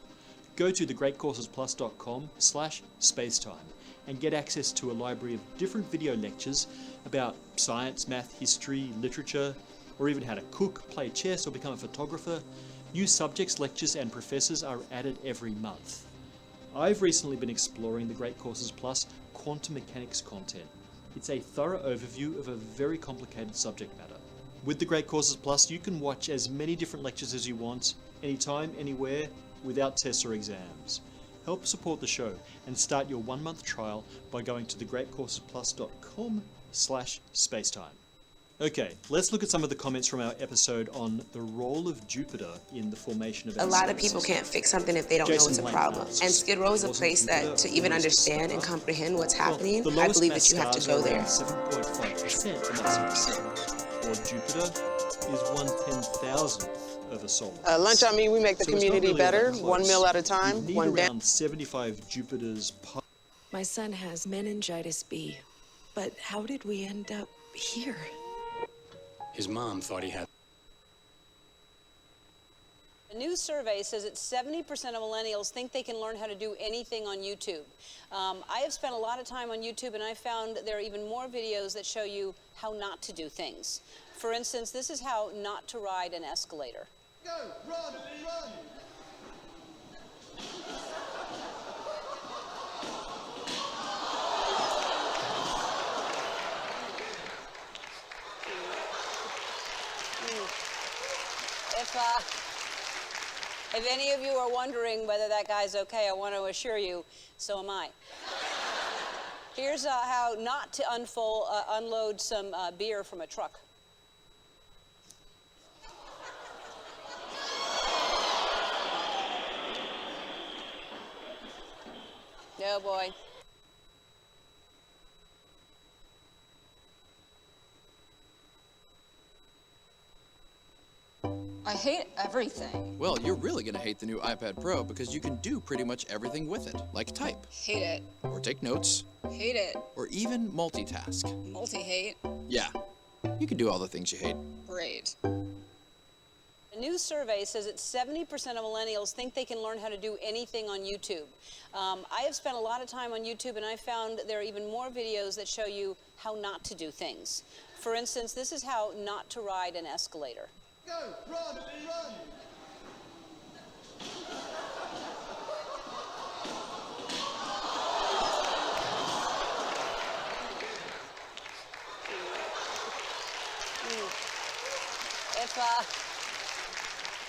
Go to thegreatcoursesplus.com/spacetime and get access to a library of different video lectures about science, math, history, literature, or even how to cook, play chess, or become a photographer. New subjects, lectures, and professors are added every month. I've recently been exploring the Great Courses Plus quantum mechanics content. It's a thorough overview of a very complicated subject matter. With the Great Courses Plus, you can watch as many different lectures as you want, anytime, anywhere, without tests or exams. Help support the show and start your 1-month trial by going to thegreatcoursesplus.com/spacetime. Okay, let's look at some of the comments from our episode on the role of Jupiter in the formation of A lot of people can't fix something if they don't know it's a problem. And Skid Row is a place that, to even understand and comprehend what's happening, I believe that you have to go there. 7.5% of mass of the sun, or Jupiter is 1/10,000th of a solar mass. Lunch on me, we make the community better, 1 meal at a time, you need one day. around 75 Jupiters per. My son has meningitis B, but how did we end up here? His mom thought he had. A new survey says that 70% of millennials think they can learn how to do anything on YouTube. I have spent a lot of time on YouTube, and I found there are even more videos that show you how not to do things. For instance, this is how not to ride an escalator. Go, run, run! If any of you are wondering whether that guy's okay, I want to assure you, so am I. Here's how not to unload some beer from a truck. Oh boy. I hate everything. Well, you're really gonna hate the new iPad Pro because you can do pretty much everything with it, like type. Hate it. Or take notes. Hate it. Or even multitask. Multi-hate. Yeah, you can do all the things you hate. Great. A new survey says that 70% of millennials think they can learn how to do anything on YouTube. I have spent a lot of time on YouTube, and I found there are even more videos that show you how not to do things. For instance, this is how not to ride an escalator. Go, run, run!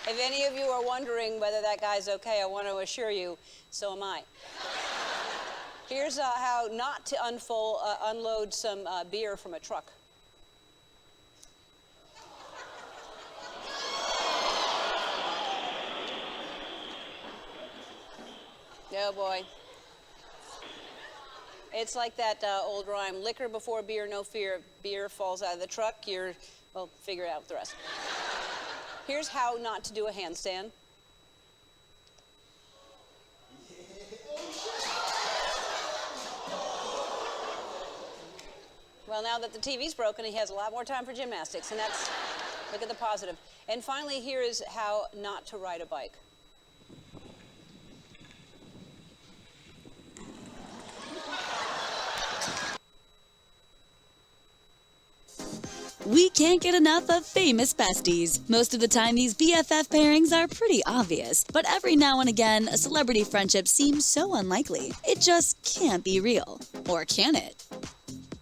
If any of you are wondering whether that guy's okay, I want to assure you, so am I. Here's how not to unload some beer from a truck. Oh boy. It's like that old rhyme, liquor before beer, no fear. If beer falls out of the truck, well, figure it out with the rest. Here's how not to do a handstand. Well, now that the TV's broken, he has a lot more time for gymnastics, and that's, look at the positive. And finally, here is how not to ride a bike. We can't get enough of famous besties. Most of the time, these BFF pairings are pretty obvious, but every now and again, a celebrity friendship seems so unlikely. It just can't be real. Or can it?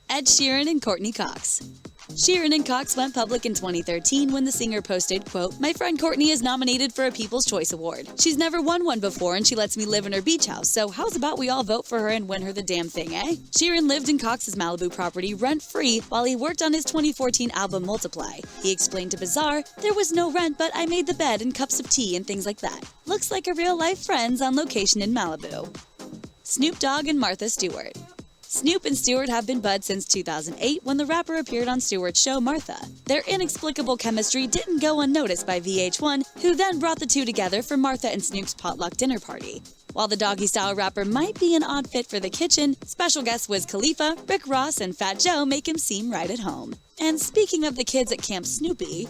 Ed Sheeran and Courtney Cox. Sheeran and Cox went public in 2013 when the singer posted, quote, "My friend Courtney is nominated for a People's Choice Award. She's never won one before and she lets me live in her beach house, so how's about we all vote for her and win her the damn thing, eh?" Sheeran lived in Cox's Malibu property rent-free while he worked on his 2014 album Multiply. He explained to Bizarre, "There was no rent, but I made the bed and cups of tea and things like that. Looks like a real-life friends on location in Malibu." Snoop Dogg and Martha Stewart. Snoop and Stewart have been buds since 2008 when the rapper appeared on Stewart's show Martha. Their inexplicable chemistry didn't go unnoticed by VH1, who then brought the two together for Martha and Snoop's potluck dinner party. While the doggy-style rapper might be an odd fit for the kitchen, special guests Wiz Khalifa, Rick Ross, and Fat Joe make him seem right at home. And speaking of the kids at Camp Snoopy,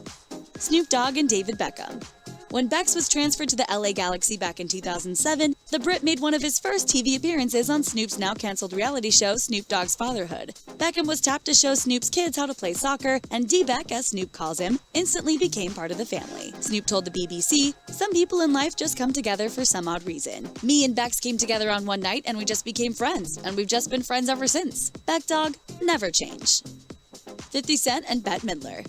Snoop Dogg and David Beckham. When Bex was transferred to the LA Galaxy back in 2007, the Brit made one of his first TV appearances on Snoop's now-canceled reality show, Snoop Dogg's Fatherhood. Beckham was tapped to show Snoop's kids how to play soccer, and D-Beck, as Snoop calls him, instantly became part of the family. Snoop told the BBC, "Some people in life just come together for some odd reason. Me and Bex came together on one night and we just became friends, and we've just been friends ever since. Beck Dog never change." 50 Cent and Bette Midler.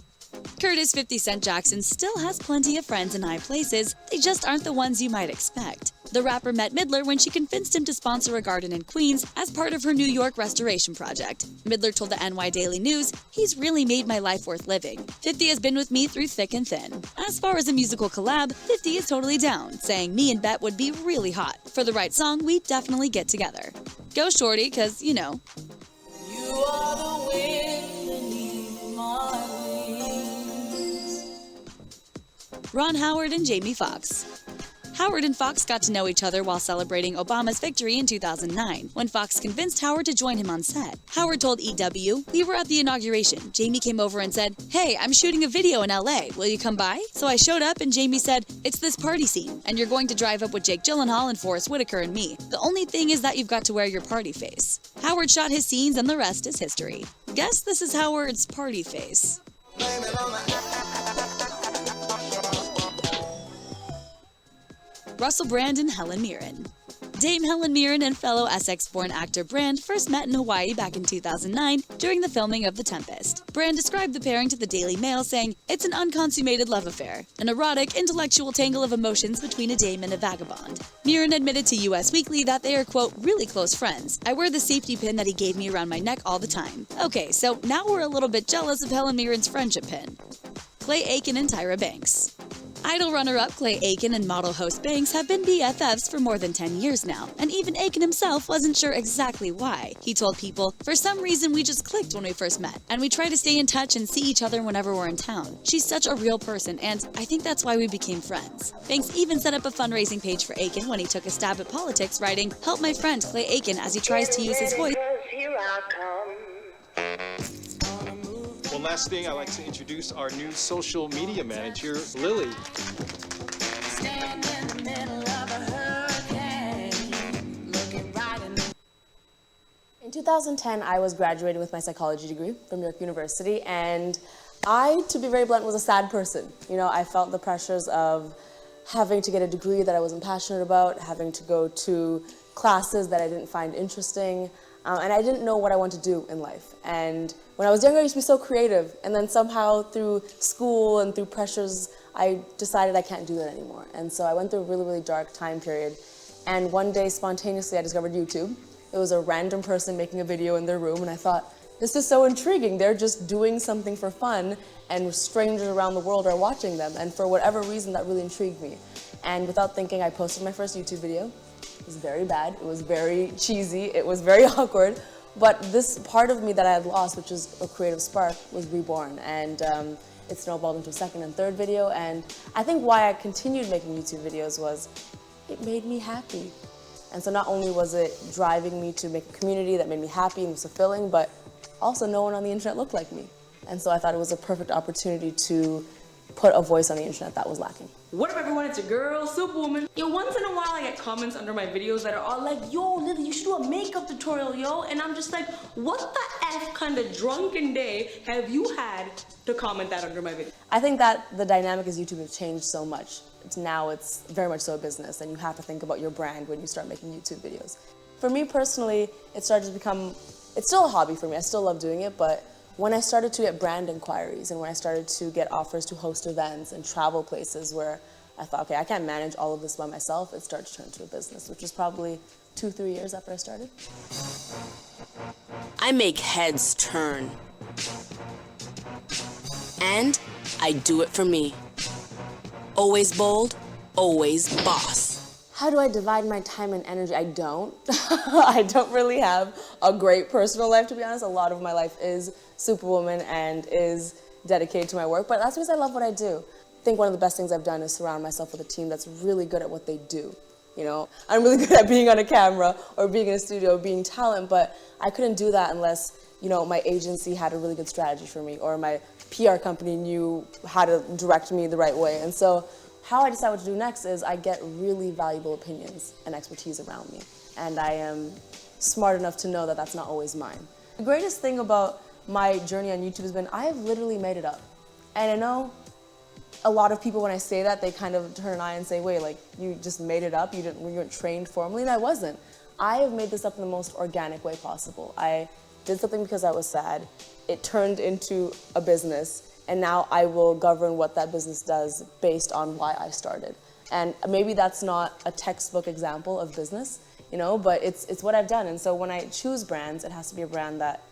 Curtis 50 Cent Jackson still has plenty of friends in high places, they just aren't the ones you might expect. The rapper met Midler when she convinced him to sponsor a garden in Queens as part of her New York restoration project. Midler told the NY Daily News, "He's really made my life worth living. 50 has been with me through thick and thin." As far as a musical collab, 50 is totally down, saying me and Bet would be really hot. For the right song, we'd definitely get together. Go shorty, cause, you know. You are the wind beneath my wings. Ron Howard and Jamie Foxx. Howard and Fox got to know each other while celebrating Obama's victory in 2009, when Fox convinced Howard to join him on set. Howard told EW, "We were at the inauguration. Jamie came over and said, 'Hey, I'm shooting a video in LA. Will you come by?' So I showed up and Jamie said, 'It's this party scene, and you're going to drive up with Jake Gyllenhaal and Forrest Whitaker and me. The only thing is that you've got to wear your party face.' Howard shot his scenes and the rest is history. Guess this is Howard's party face. Russell Brand and Helen Mirren. Dame Helen Mirren and fellow Essex-born actor Brand first met in Hawaii back in 2009 during the filming of The Tempest. Brand described the pairing to the Daily Mail, saying, "It's an unconsummated love affair, an erotic, intellectual tangle of emotions between a dame and a vagabond." Mirren admitted to US Weekly that they are, quote, "really close friends. I wear the safety pin that he gave me around my neck all the time." Okay, so now we're a little bit jealous of Helen Mirren's friendship pin. Clay Aiken and Tyra Banks. Idol runner-up Clay Aiken and model host Banks have been BFFs for more than 10 years now, and even Aiken himself wasn't sure exactly why. He told People, "For some reason we just clicked when we first met, and we try to stay in touch and see each other whenever we're in town. She's such a real person, and I think that's why we became friends." Banks even set up a fundraising page for Aiken when he took a stab at politics, writing, "Help my friend Clay Aiken as he tries to use his voice." One last thing, I'd like to introduce our new social media manager, Lily. In 2010, I was graduating with my psychology degree from York University, and I, to be very blunt, was a sad person. You know, I felt the pressures of having to get a degree that I wasn't passionate about, having to go to classes that I didn't find interesting, and I didn't know what I wanted to do in life. And when I was younger, I used to be so creative, and then somehow through school and through pressures, I decided I can't do that anymore. And so I went through a really, really dark time period, and one day, spontaneously, I discovered YouTube. It was a random person making a video in their room, and I thought, this is so intriguing. They're just doing something for fun, and strangers around the world are watching them, and for whatever reason, that really intrigued me. And without thinking, I posted my first YouTube video. It was very bad, it was very cheesy, it was very awkward, but this part of me that I had lost, which is a creative spark, was reborn, and it snowballed into a second and third video, and I think why I continued making YouTube videos was it made me happy. And so not only was it driving me to make a community that made me happy and was fulfilling, but also no one on the internet looked like me. And so I thought it was a perfect opportunity to put a voice on the internet that was lacking. What up everyone, it's your girl, Superwoman. Yo, once in a while I get comments under my videos that are all like, "Yo, Lily, you should do a makeup tutorial, yo." And I'm just like, what the F kind of drunken day have you had to comment that under my video? I think that the dynamic as YouTube has changed so much. Now it's very much so a business, and you have to think about your brand when you start making YouTube videos. For me personally, it started to become, it's still a hobby for me, I still love doing it, but when I started to get brand inquiries and when I started to get offers to host events and travel places where I thought, okay, I can't manage all of this by myself, it started to turn into a business, which was probably 2-3 years after I started. I make heads turn. And I do it for me. Always bold, always boss. How do I divide my time and energy? I don't. I don't really have a great personal life, to be honest. A lot of my life is Superwoman and is dedicated to my work, but that's because I love what I do. I think one of the best things I've done is surround myself with a team that's really good at what they do. You know, I'm really good at being on a camera or being in a studio, being talent, but I couldn't do that unless, you know, my agency had a really good strategy for me or my PR company knew how to direct me the right way. And so how I decide what to do next is I get really valuable opinions and expertise around me. And I am smart enough to know that that's not always mine. The greatest thing about my journey on YouTube has been I have literally made it up. And I know a lot of people, when I say that, they kind of turn an eye and say, wait, like, you just made it up? You weren't trained formally? And I wasn't. I have made this up in the most organic way possible. I did something because I was sad. It turned into a business. And now I will govern what that business does based on why I started. And maybe that's not a textbook example of business, you know, but it's what I've done. And so when I choose brands, it has to be a brand that,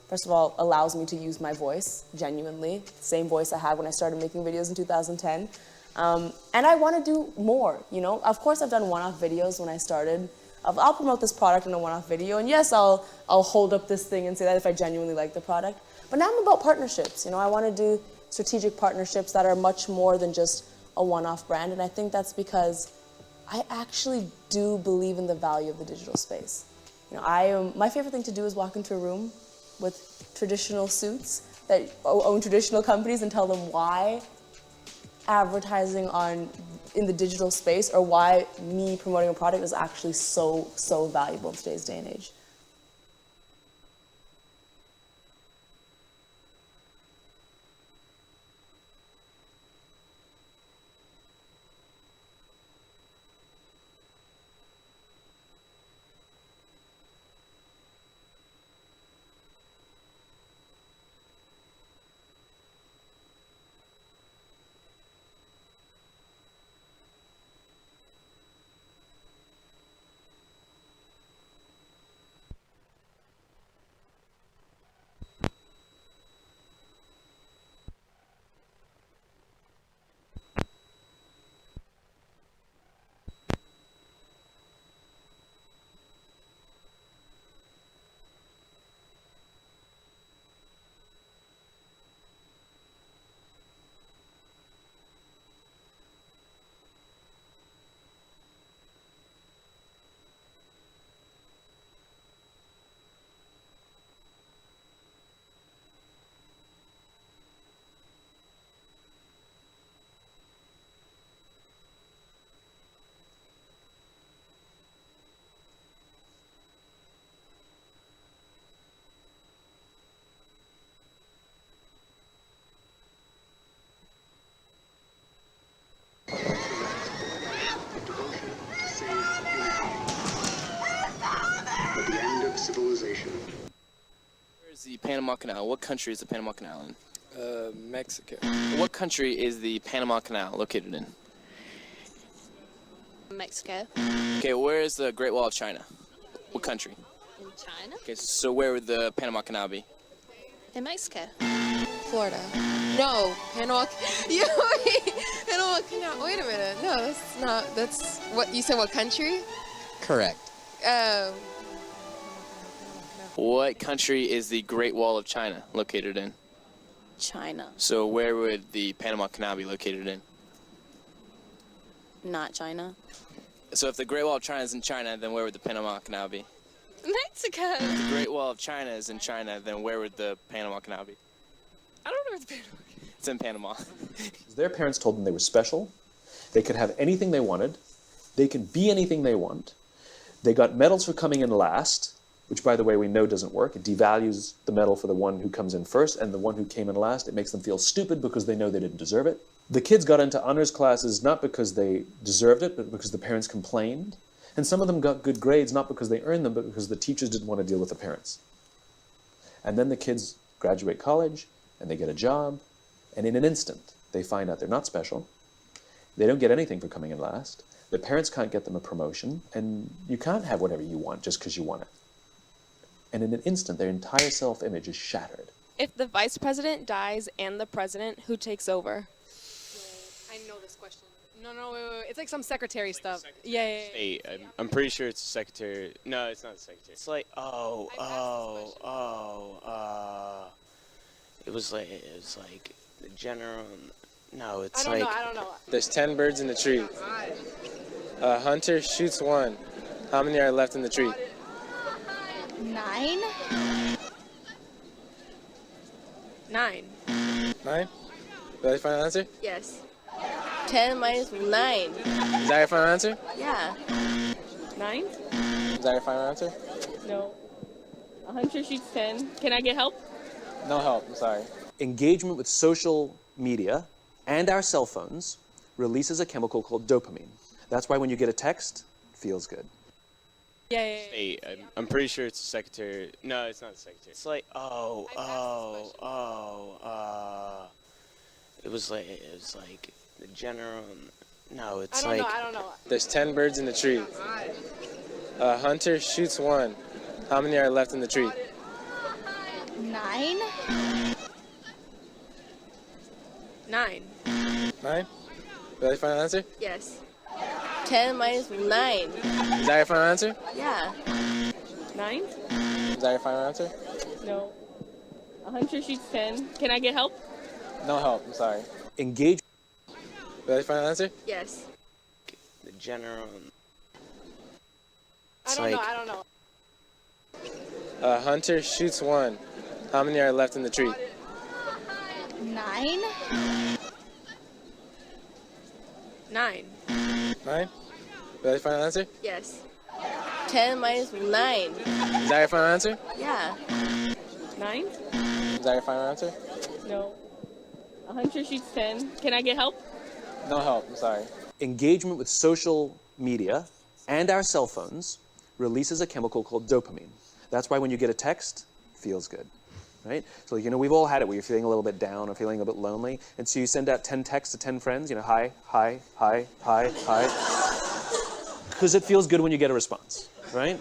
first of all, allows me to use my voice genuinely, same voice I had when I started making videos in 2010. And I want to do more, you know. Of course, I've done one-off videos when I started. I'll promote this product in a one-off video, and yes, I'll hold up this thing and say that if I genuinely like the product. But now I'm about partnerships, you know. I want to do strategic partnerships that are much more than just a one-off brand, and I think that's because I actually do believe in the value of the digital space. You know, my favorite thing to do is walk into a room with traditional suits that own traditional companies and tell them why advertising in the digital space or why me promoting a product is actually so valuable in today's day and age. Panama Canal. What country is the Panama Canal in? Mexico. What country is the Panama Canal located in? Mexico. Okay, where is the Great Wall of China? What country? In China? Okay, so where would the Panama Canal be? In Mexico. Florida. No, Panama. Panama Canal. Wait a minute. No, that's not. That's what you said. What country? Correct. What country is the Great Wall of China located in? China. So where would the Panama Canal be located in? Not China. So if the Great Wall of China is in China, then where would the Panama Canal be? Mexico. If the Great Wall of China is in China, then where would the Panama Canal be? I don't know where the Panama Canal is. It's in Panama. Their parents told them they were special. They could have anything they wanted. They can be anything they want. They got medals for coming in last, which, by the way, we know doesn't work. It devalues the medal for the one who comes in first, and the one who came in last, it makes them feel stupid because they know they didn't deserve it. The kids got into honors classes not because they deserved it, but because the parents complained. And some of them got good grades not because they earned them, but because the teachers didn't want to deal with the parents. And then the kids graduate college, and they get a job, and in an instant, they find out they're not special. They don't get anything for coming in last. Their parents can't get them a promotion, and you can't have whatever you want just because you want it. And in an instant, their entire self-image is shattered. If the vice president dies and the president, who takes over? I know this question. No, wait. It's like some secretary stuff. Yeah. Hey, I'm pretty sure it's the secretary. No, it's not the secretary. It's like, it was like the general. No, it's I don't know. There's 10 birds in the tree. A hunter shoots one. How many are left in the tree? 9. 9. 9? Is that your final answer? Yes. 10 minus 9. Is that your final answer? Yeah. 9? Is that your final answer? No. A hunter shoots 10. Can I get help? No help, I'm sorry. Engagement with social media and our cell phones releases a chemical called dopamine. That's why when you get a text, it feels good. Yeah. Hey, I'm pretty sure it's the secretary. No, it's not the secretary. It's like, it was like the general. No, it's I don't know. There's 10 birds in the tree. A hunter shoots one. How many are left in the tree? 9. 9. 9? Is that your final answer? Yes. 10 minus 9. Is that your final answer? Yeah. 9? Is that your final answer? No. A hunter shoots 10. Can I get help? No help, I'm sorry. Engage. Is that your final answer? Yes. The general. I don't know. A hunter shoots one. How many are left in the tree? 9. 9. 9? Is that your final answer? Yes. 10 minus 9. Is that your final answer? Yeah. 9? Is that your final answer? No. A hunter shoots 10. Can I get help? No help, I'm sorry. Engagement with social media and our cell phones releases a chemical called dopamine. That's why when you get a text, it feels good. Right? So, we've all had it where you're feeling a little bit down or feeling a bit lonely. And so you send out 10 texts to 10 friends, hi, hi, hi, hi, hi. Because it feels good when you get a response, right?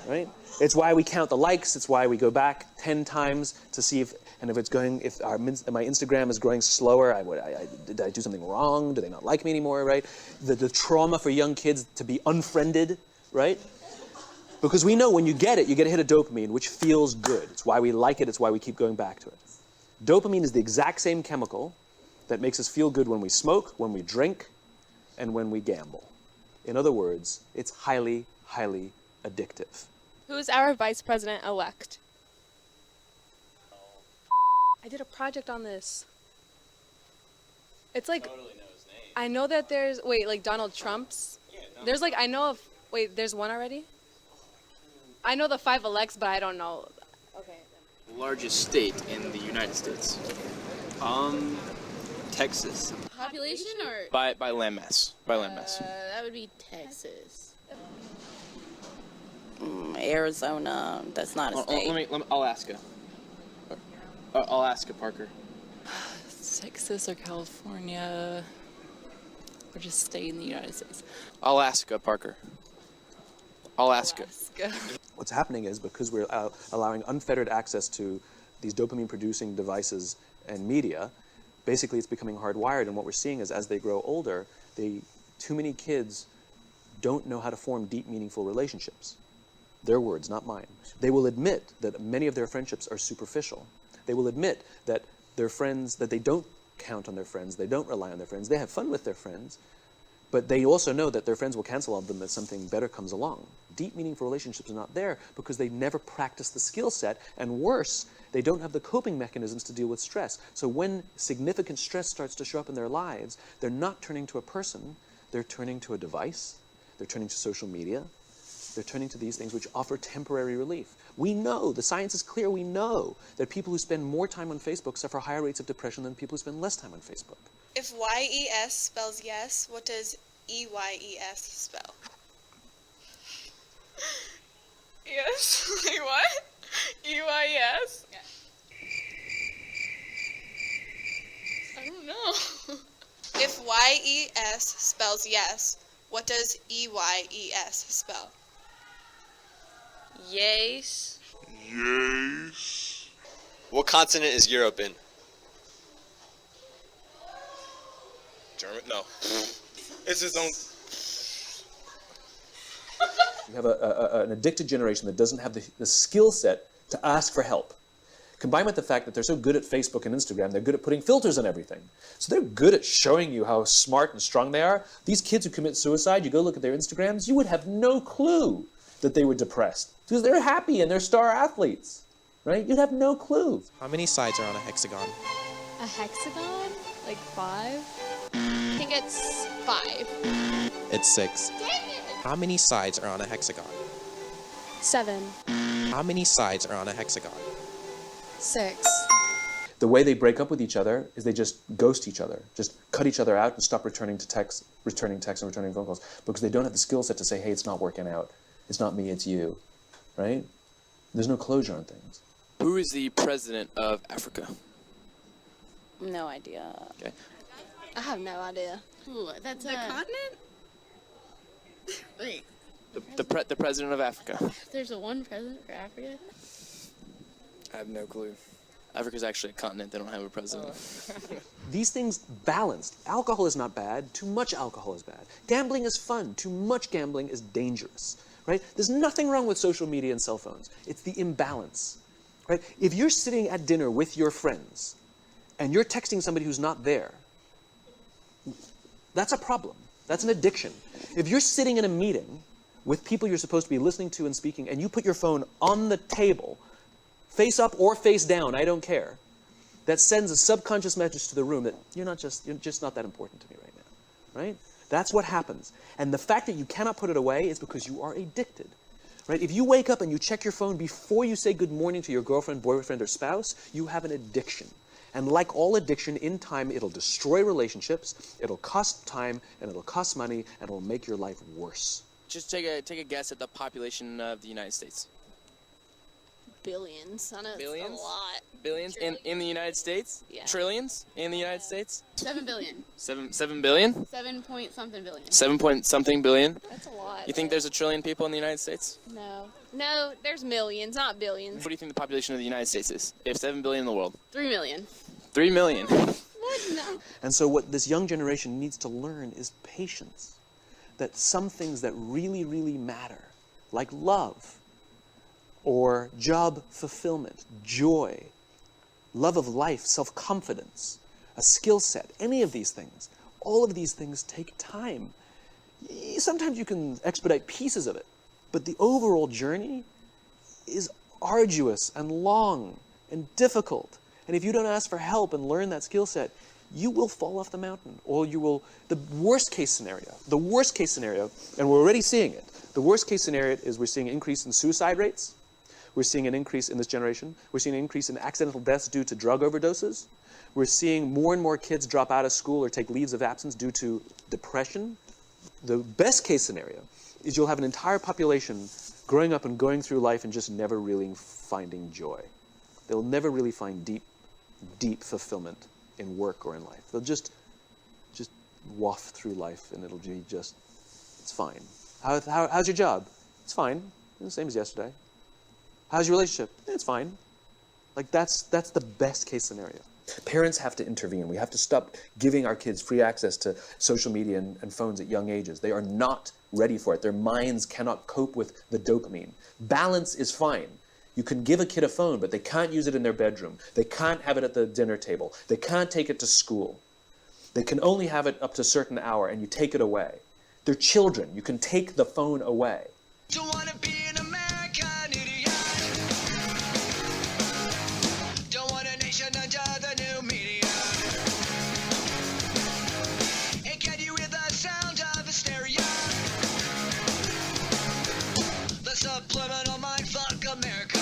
Right? It's why we count the likes. It's why we go back 10 times to see if my Instagram is growing slower, did I do something wrong? Do they not like me anymore, right? The trauma for young kids to be unfriended, right? Because we know when you get a hit of dopamine, which feels good. It's why we like it. It's why we keep going back to it. Dopamine is the exact same chemical that makes us feel good when we smoke, when we drink, and when we gamble. In other words, it's highly, highly addictive. Who is our vice president-elect? I did a project on this. It's like, Totally know his name. I know that there's, like Donald Trump's. There's like, I know of, there's one already? I know the 5 elects, but I don't know. Okay. Largest state in the United States. Texas. Population or? By landmass. By landmass. That would be Texas. Arizona. That's not a state. I'll ask her. I'll ask her, Parker. Texas or California, or just stay in the United States. I'll ask her, Parker. I'll ask her. What's happening is because we're allowing unfettered access to these dopamine-producing devices and media, basically it's becoming hardwired, and what we're seeing is as they grow older, too many kids don't know how to form deep, meaningful relationships. Their words, not mine. They will admit that many of their friendships are superficial. They will admit that their friends, that they don't count on their friends, they don't rely on their friends, they have fun with their friends, but they also know that their friends will cancel on them if something better comes along. Deep, meaningful relationships are not there because they never practice the skill set, and worse, they don't have the coping mechanisms to deal with stress. So when significant stress starts to show up in their lives, they're not turning to a person, they're turning to a device, they're turning to social media, they're turning to these things which offer temporary relief. We know, the science is clear, we know that people who spend more time on Facebook suffer higher rates of depression than people who spend less time on Facebook. If Y-E-S spells yes, what does E-Y-E-S spell? Yes? Wait, what? E-Y-E-S? Yeah. I don't know. If Y-E-S spells yes, what does E-Y-E-S spell? Yes. Yes. What continent is Europe in? German? No. It's his own. You have an addicted generation that doesn't have the skill set to ask for help. Combined with the fact that they're so good at Facebook and Instagram, they're good at putting filters on everything. So they're good at showing you how smart and strong they are. These kids who commit suicide, you go look at their Instagrams, you would have no clue that they were depressed. Because they're happy and they're star athletes, right? You'd have no clue. How many sides are on a hexagon? A hexagon? Like 5? I think it's 5. It's 6. Dang it! How many sides are on a hexagon? 7. How many sides are on a hexagon? 6. The way they break up with each other is they just ghost each other, just cut each other out and stop returning texts and returning phone calls because they don't have the skill set to say, hey, it's not working out. It's not me, it's you, right? There's no closure on things. Who is the president of Africa? No idea. Okay. I have no idea. Ooh, that's a continent? Wait. The president of Africa. There's a one president for Africa? I have no clue. Africa's actually a continent. They don't have a president. These things balanced. Alcohol is not bad. Too much alcohol is bad. Gambling is fun. Too much gambling is dangerous, right? There's nothing wrong with social media and cell phones. It's the imbalance, right? If you're sitting at dinner with your friends and you're texting somebody who's not there, that's a problem. That's an addiction. If you're sitting in a meeting with people you're supposed to be listening to and speaking, and you put your phone on the table, face up or face down, I don't care, that sends a subconscious message to the room that you're just not that important to me right now, right? That's what happens. And the fact that you cannot put it away is because you are addicted, right? If you wake up and you check your phone before you say good morning to your girlfriend, boyfriend, or spouse, you have an addiction. And like all addiction, in time, it'll destroy relationships, it'll cost time, and it'll cost money, and it'll make your life worse. Just take a guess at the population of the United States. Billions. I know Billions? it's a lot. Billions in the United States? Yeah. Trillions in the United States? 7 billion. 7 billion? 7 point something billion. 7 point something billion? That's a lot. You think there's a trillion people in the United States? No. No, there's millions, not billions. What do you think the population of the United States is? If 7 billion in the world? 3 million. 3 million. What? No. And so what this young generation needs to learn is patience. That some things that really, really matter, like love, or job fulfillment, joy, love of life, self-confidence, a skill set, any of these things, all of these things take time. Sometimes you can expedite pieces of it, but the overall journey is arduous and long and difficult. And if you don't ask for help and learn that skill set, you will fall off the mountain, or you will, the worst case scenario, and we're already seeing it, the worst case scenario is we're seeing an increase in suicide rates, we're seeing an increase in this generation, we're seeing an increase in accidental deaths due to drug overdoses, we're seeing more and more kids drop out of school or take leaves of absence due to depression. The best case scenario is you'll have an entire population growing up and going through life and just never really finding joy. They'll never really find deep fulfillment in work or in life. They'll just waft through life and it'll be just, it's fine. How's your job? It's fine. The same as yesterday. How's your relationship? It's fine. Like that's the best case scenario. Parents have to intervene. We have to stop giving our kids free access to social media and phones at young ages. They are not ready for it. Their minds cannot cope with the dopamine. Balance is fine. You can give a kid a phone, but they can't use it in their bedroom. They can't have it at the dinner table. They can't take it to school. They can only have it up to a certain hour, and you take it away. They're children. You can take the phone away. Don't wanna be an American idiot. Don't want a nation under the new media. And can you hear the sound of hysteria? The subliminal mindfuck America.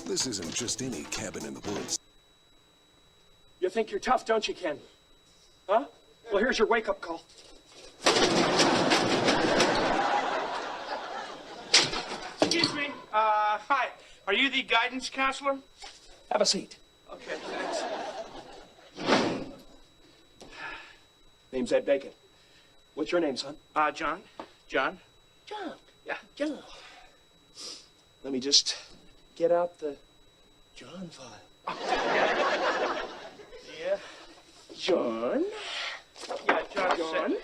This isn't just any cabin in the woods. You think you're tough, don't you, Ken? Huh? Well, here's your wake-up call. Excuse me. Hi. Are you the guidance counselor? Have a seat. Okay, thanks. Name's Ed Bacon. What's your name, son? John. John. John. Yeah, John. Let me just get out the John file. Yeah. John. Yeah, John.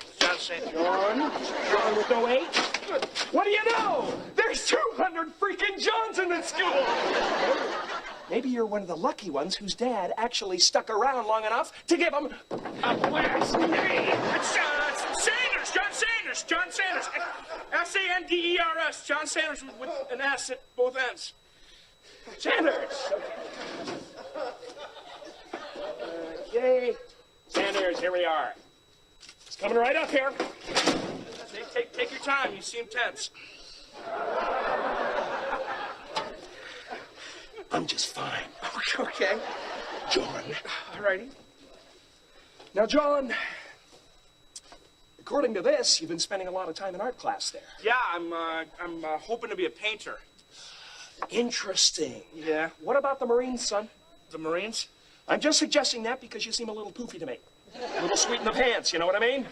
John with no H. What do you know? There's 200 freaking Johns in this school. Maybe you're one of the lucky ones whose dad actually stuck around long enough to give him a last name. It's Sanders. John Sanders. John Sanders. S-A-N-D-E-R-S. John Sanders with an S at both ends. Sanders. Okay. Sanders, here we are. It's coming right up here. Take your time. You seem tense. I'm just fine. Okay. John. All righty. Now, John, according to this, you've been spending a lot of time in art class there. Yeah, I'm hoping to be a painter. Interesting. Yeah. What about the Marines, son? The Marines? I'm just suggesting that because you seem a little poofy to me. A little sweet in the pants, you know what I mean?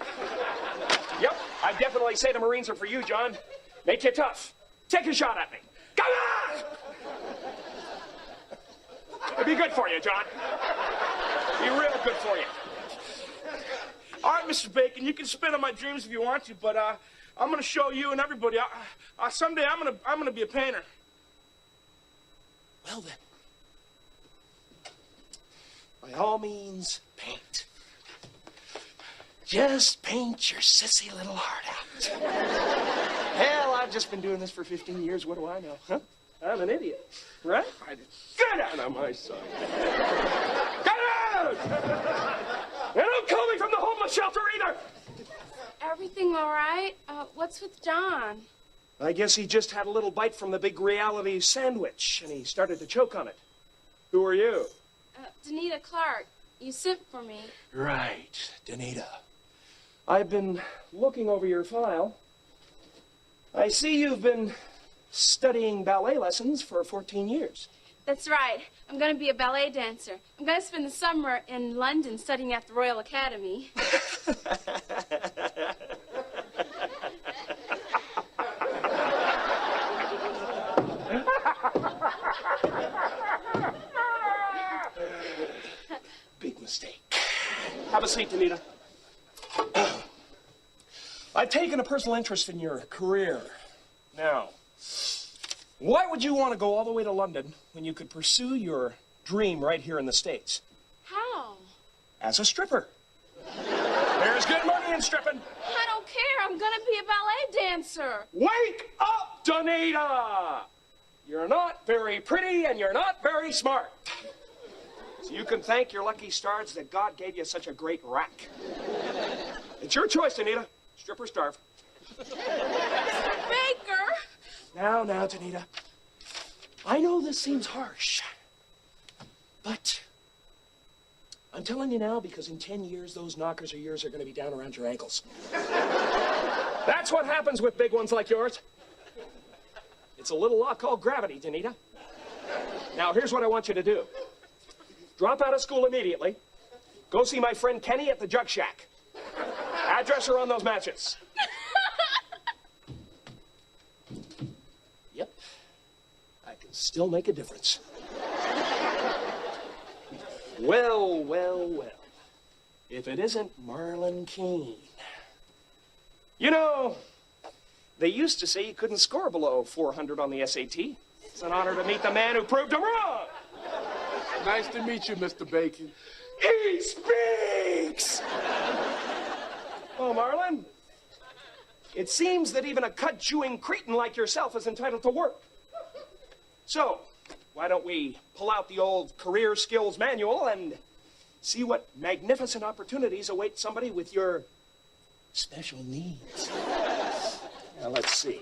Yep, I definitely say the Marines are for you, John. Make you tough. Take a shot at me. Come on! It'd be good for you, John. Be real good for you. All right, Mr. Bacon, you can spit on my dreams if you want to, but I'm gonna show you and everybody. Someday I'm gonna be a painter. Well then, by all means, paint. Just paint your sissy little heart out. Hell, I've just been doing this for 15 years. What do I know? Huh? I'm an idiot, right? Get out of my sight. Get out! And don't call me from the homeless shelter either. Everything all right? What's with John? I guess he just had a little bite from the big reality sandwich, and he started to choke on it. Who are you? Danita Clark. You sent for me. Right, Danita. I've been looking over your file. I see you've been studying ballet lessons for 14 years. That's right. I'm going to be a ballet dancer. I'm going to spend the summer in London studying at the Royal Academy. Big mistake. Have a seat, Danita. I've taken a personal interest in your career. Now, why would you want to go all the way to London when you could pursue your dream right here in the States? How? As a stripper. There's good money in stripping. I don't care. I'm gonna be a ballet dancer. Wake up, Donita! You're not very pretty and you're not very smart. So you can thank your lucky stars that God gave you such a great rack. It's your choice, Donita. Strip or starve. Mr. Baker! Now, Donita. I know this seems harsh, but I'm telling you now because in 10 years, those knockers of yours are going to be down around your ankles. That's what happens with big ones like yours. It's a little law called gravity, Donita. Now, here's what I want you to do. Drop out of school immediately. Go see my friend Kenny at the Jug Shack. Address are on those matches. Yep. I can still make a difference. Well. If it isn't Marlon Keene. You know, they used to say you couldn't score below 400 on the SAT. It's an honor to meet the man who proved them wrong. Nice to meet you, Mr. Bacon. He speaks! Oh, Marlon, it seems that even a cud-chewing cretin like yourself is entitled to work. So, why don't we pull out the old career skills manual and see what magnificent opportunities await somebody with your special needs. Now, let's see.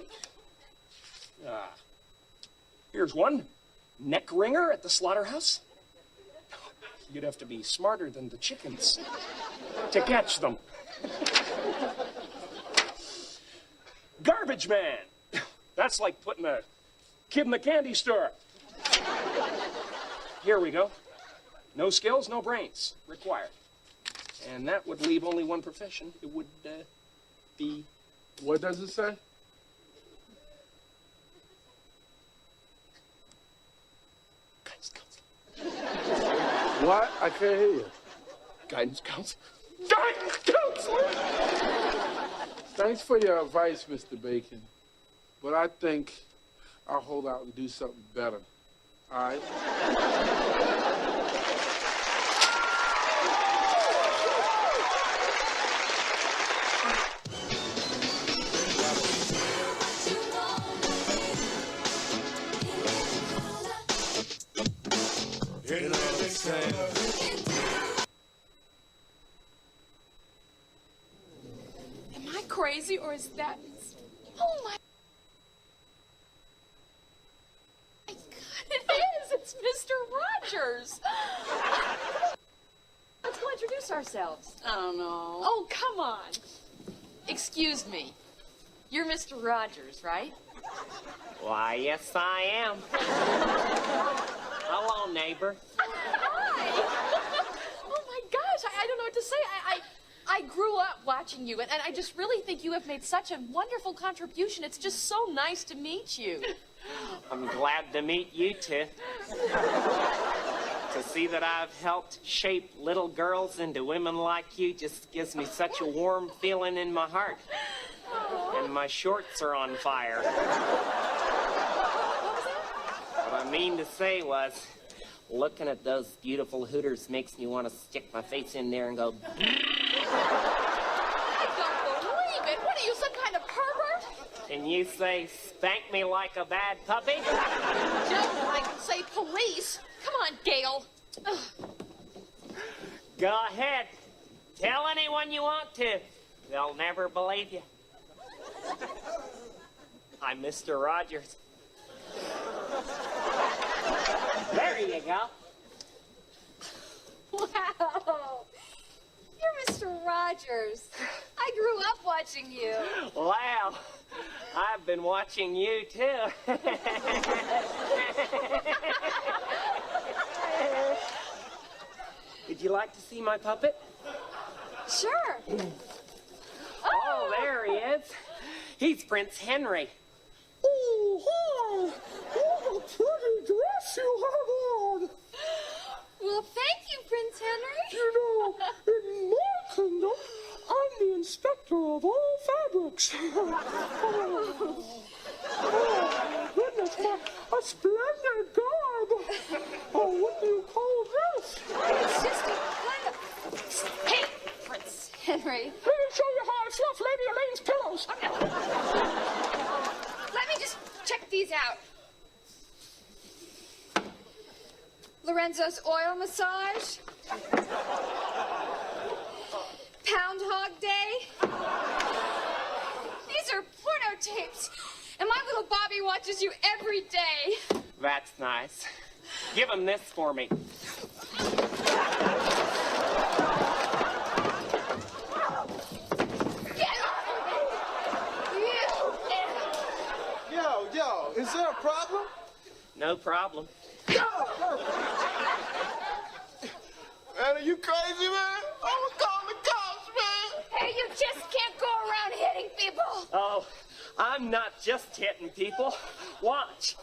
Here's one. Neck ringer at the slaughterhouse. You'd have to be smarter than the chickens to catch them. Garbage man. That's like putting a kid in the candy store. Here we go. No skills, no brains required. And that would leave only one profession. It would be... What does it say? What? I can't hear you. Guidance counselor. Guidance counselor! Thanks for your advice, Mr. Bacon. But I think I'll hold out and do something better. All right? Am I crazy or is that... Oh my... My God, it is! It's Mr. Rogers! Let's go introduce ourselves. I don't know. Oh, come on. Excuse me. You're Mr. Rogers, right? Why, yes, I am. Hello, neighbor. Hi. Oh my gosh, I don't know what to say. I grew up watching you, and I just really think you have made such a wonderful contribution. It's just so nice to meet you. I'm glad to meet you too. To see that I've helped shape little girls into women like you just gives me such a warm feeling in my heart. And my shorts are on fire. What I mean to say was, looking at those beautiful hooters makes me want to stick my face in there and go... I don't believe it. What are you, some kind of pervert? Can you say, spank me like a bad puppy? Just like say police. Come on, Gail. Ugh. Go ahead. Tell anyone you want to. They'll never believe you. I'm Mr. Rogers. There you go. Wow. You're Mr. Rogers. I grew up watching you. Wow. I've been watching you, too. Would you like to see my puppet? Sure. Oh, there he is. He's Prince Henry. Oh, hi. What a pretty dress you have on. Well, thank you, Prince Henry. You know, in my kingdom, I'm the inspector of all fabric. my God! Oh, what do you call this? It's just a kind of... Hey, Prince Henry. Let me show you how I fluff Lady Elaine's pillows. Let me just check these out. Lorenzo's oil massage. Pound Hog Day. These are porno tapes. And my little Bobby watches you every day. That's nice. Give him this for me. Yo, is there a problem? No problem. Man, are you crazy, man? I'm gonna call the cops, man. Hey, you just can't go around hitting people. Oh, I'm not just hitting people. Watch.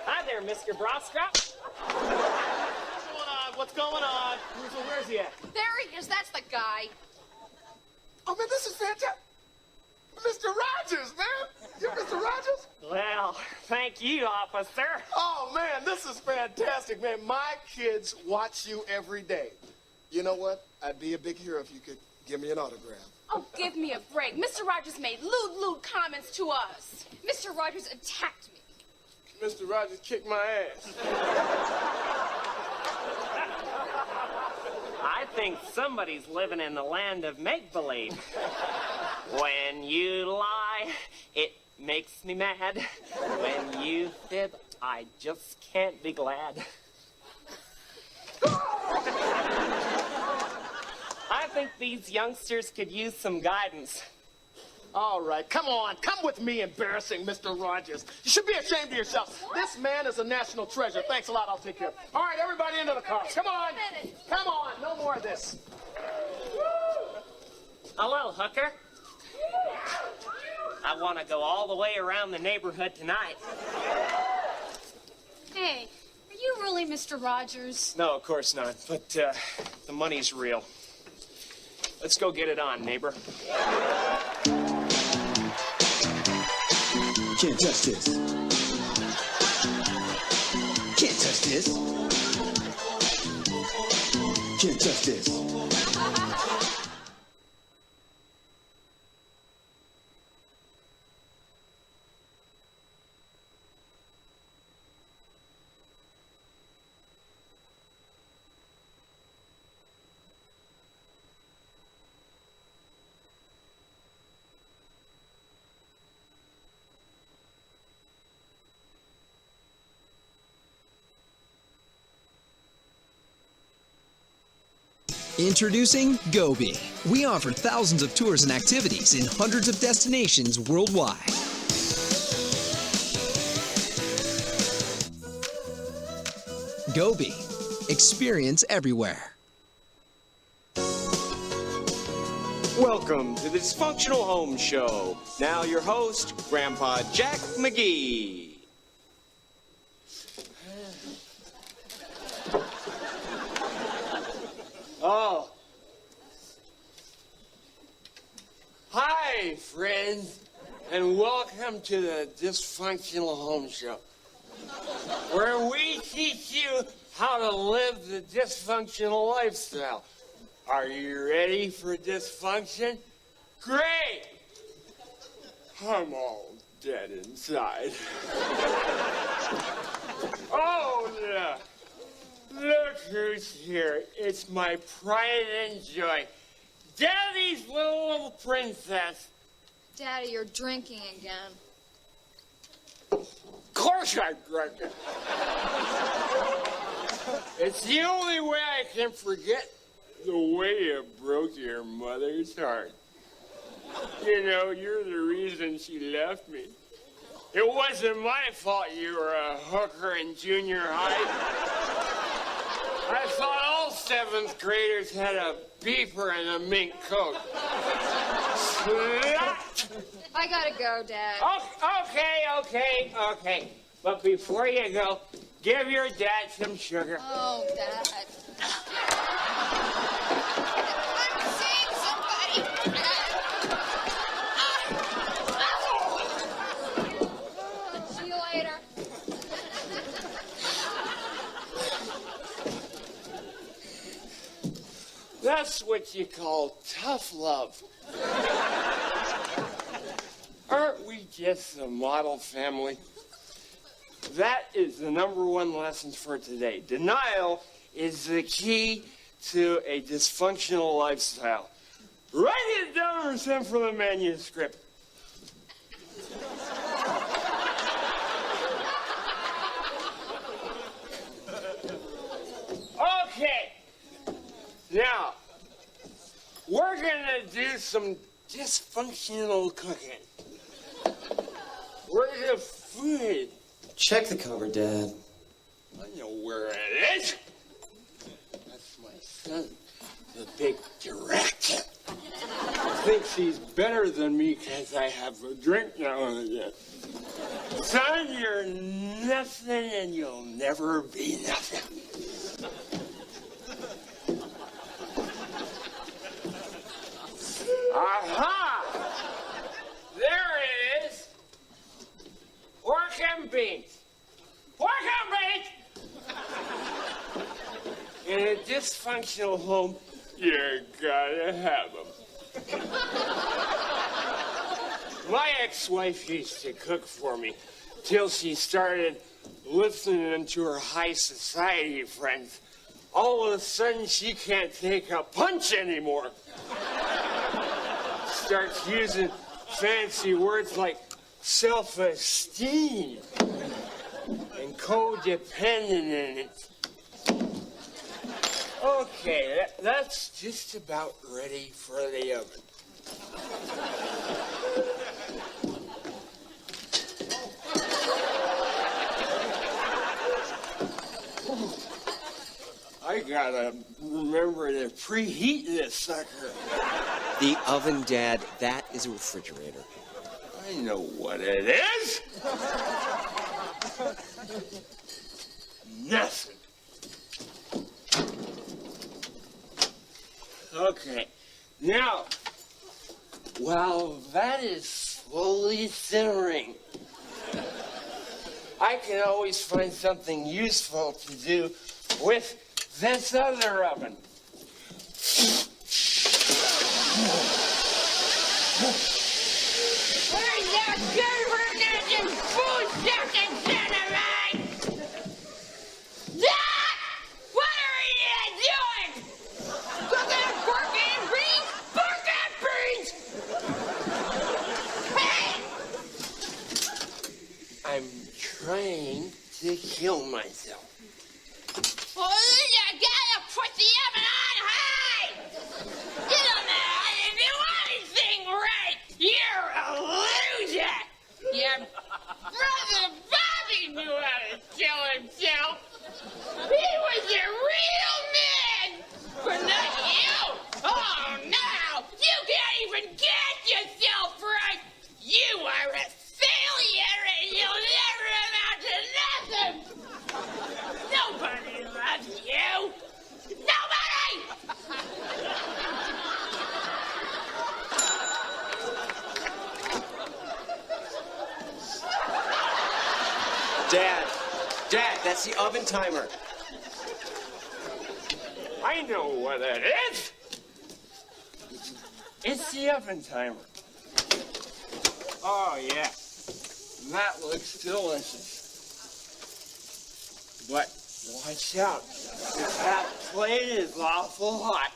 Hi there, Mr. Brostrop. What's going on? Where's he at? There he is. That's the guy. Oh, man, this is fantastic. Mr. Rogers, man. You're Mr. Rogers? Well, thank you, officer. Oh, man, this is fantastic, man. My kids watch you every day. You know what? I'd be a big hero if you could give me an autograph. Oh, give me a break. Mr. Rogers made lewd comments to us. Mr. Rogers attacked me. Mr. Rogers kicked my ass. I think somebody's living in the land of make-believe. When you lie, it makes me mad. When you fib, I just can't be glad. I think these youngsters could use some guidance. All right, come on. Come with me, embarrassing Mr. Rogers. You should be ashamed of yourself. This man is a national treasure. Thanks a lot. I'll take care of it. All right, everybody into the cars. Come on. Come on. No more of this. Hello, hooker. I want to go all the way around the neighborhood tonight. Hey, are you really Mr. Rogers? No, of course not. But the money's real. Let's go get it on, neighbor. Can't touch this. Can't touch this. Can't touch this. Introducing Gobi. We offer thousands of tours and activities in hundreds of destinations worldwide. Gobi. Experience everywhere. Welcome to the Dysfunctional Home Show. Now your host, Grandpa Jack McGee. Oh. Hi, friends, and welcome to the Dysfunctional Home Show, where we teach you how to live the dysfunctional lifestyle. Are you ready for dysfunction? Great! I'm all dead inside. Oh, no. Look who's here. It's my pride and joy. Daddy's little princess. Daddy, you're drinking again. Of course I'm drinking. It's the only way I can forget the way you broke your mother's heart. You know, you're the reason she left me. It wasn't my fault you were a hooker in junior high. I thought all 7th graders had a beeper and a mink coat. Slut! I gotta go, Dad. Okay. But before you go, give your dad some sugar. Oh, Dad. I'm seeing somebody. That's what you call tough love. Aren't we just a model family? That is the #1 lesson for today. Denial is the key to a dysfunctional lifestyle. Write it down or send for the manuscript. Okay. Now, we're gonna do some dysfunctional cooking. Where's the food? Check the cupboard, Dad. I know where it is. That's my son, the big director. Thinks he's better than me because I have a drink now and again. Son, you're nothing and you'll never be nothing. Aha! There it is. Pork and beans. Pork and beans! In a dysfunctional home, you gotta have them. My ex-wife used to cook for me till she started listening to her high society friends. All of a sudden, she can't take a punch anymore. Starts using fancy words like self-esteem and codependent. Okay, that's just about ready for the oven. I gotta remember to preheat this sucker. The oven, Dad, that is a refrigerator. I know what it is. Nothing. Okay, now, while that is slowly simmering, I can always find something useful to do with this other oven. I'm trying to kill myself. Oh, you gotta put the oven on high! You don't know how to do anything right! You're a loser! Your brother Bobby knew how to kill himself! He was a real man! But not you! Oh, no! You can't even get yourself right! You are a failure and you'll never amount to nothing! Nobody loves you! Nobody! Dad, that's the oven timer. I know what it is. It's the oven timer. Oh, yeah. That looks delicious. But watch out, because that plate is awful hot.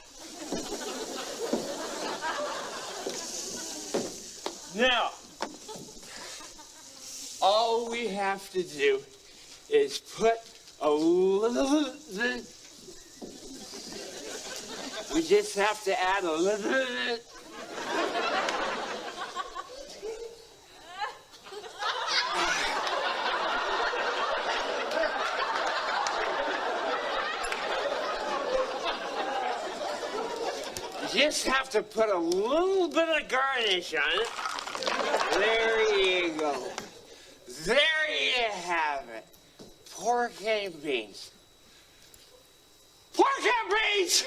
Now, all we have to do is put a little bit. We just have to add a little bit. You just have to put a little bit of garnish on it. There you go. There you have it. Pork and beans. Pork and beans!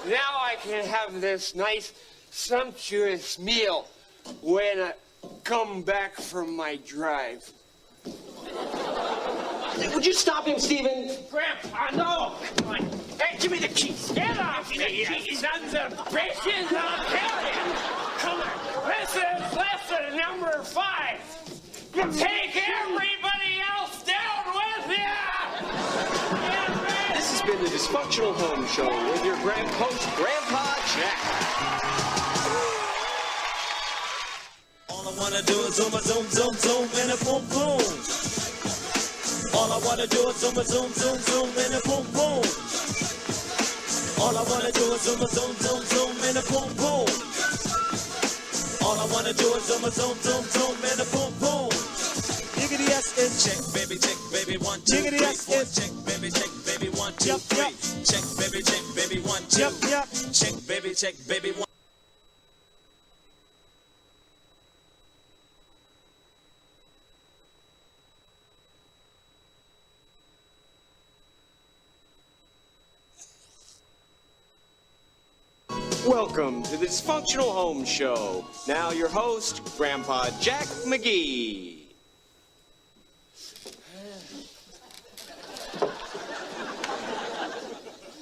Now I can have this nice, sumptuous meal when I come back from my drive. Would you stop him, Stephen? Grandpa, no! Come on. Hey, give me the keys. Get off me, you sons of bitches, I'll kill you. Come on. This is lesson number 5. Take everybody else down with you. This has been the Dysfunctional Home Show with your grand host, Grandpa Jack. All I wanna do is zoom, zoom, zoom, zoom, and a boom, boom. All I wanna do is zoom, zoom, zoom, zoom, and a boom, boom. All I wanna do is zoom, zoom, zoom, zoom, and a boom, boom. All I wanna do is zoom, zoom, zoom, zoom, and a boom, boom. Jiggity yes and check, baby, 1, 2, 3, 4. Check, baby, 1, 2, 3. Check, baby, 1, 2. Check, baby, 1. Welcome to the Dysfunctional Home Show. Now your host, Grandpa Jack McGee.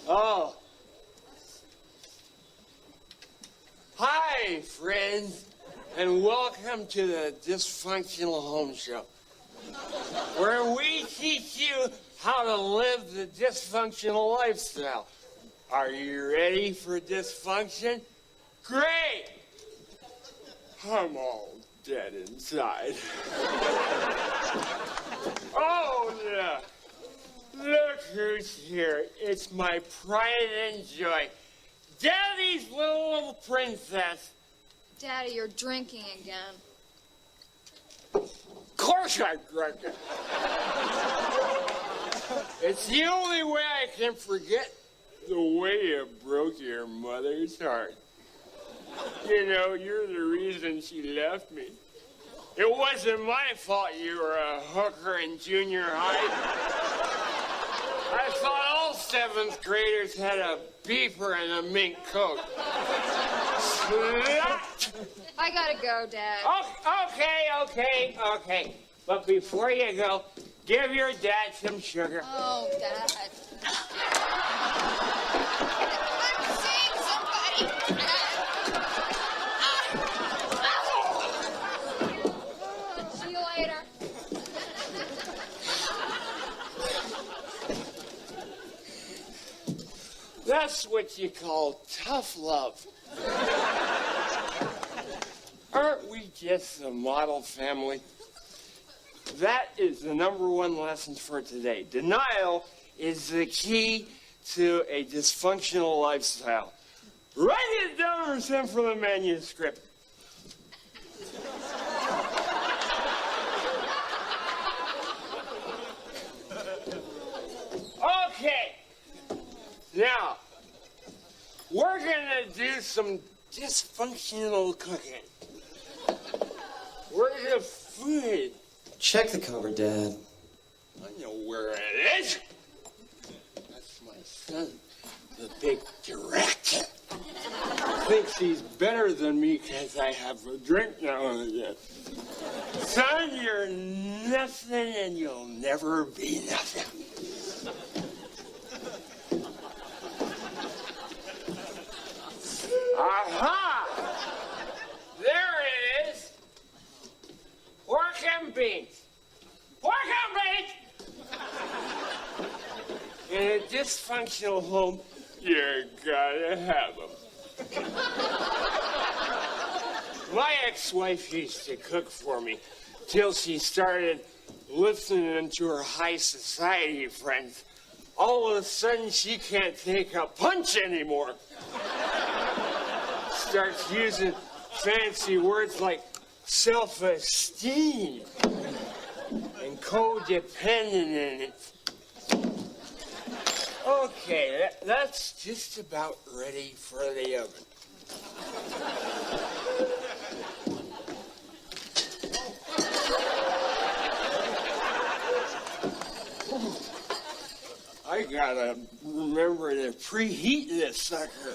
Oh. Hi, friends, and welcome to the Dysfunctional Home Show, where we teach you how to live the dysfunctional lifestyle. Are you ready for dysfunction? Great! I'm all dead inside. Oh, no. Look who's here. It's my pride and joy. Daddy's little princess. Daddy, you're drinking again. Of course I'm drinking. It's the only way I can forget the way you broke your mother's heart. You know, you're the reason she left me. It wasn't my fault you were a hooker in junior high. I thought all 7th graders had a beeper and a mink coat. Slut! I gotta go, Dad. Oh, okay. But before you go, give your dad some sugar. Oh, Dad. I'm seeing somebody. See you later. That's what you call tough love. Aren't we just the model family? That is the #1 lesson for today. Denial is the key to a dysfunctional lifestyle. Write it down or send for the manuscript. Okay. Now, we're gonna do some dysfunctional cooking. Where's the food? Check the cupboard, Dad. I know where it is. That's my son, the big director. Thinks he's better than me because I have a drink now and again. Son, you're nothing and you'll never be nothing. Aha! There it is. Pork and beans. Pork and beans! In a dysfunctional home, you gotta have them. My ex-wife used to cook for me till she started listening to her high society friends. All of a sudden, she can't take a punch anymore. Starts using fancy words like self-esteem and codependent in it. Okay, that's just about ready for the oven. I gotta remember to preheat this sucker.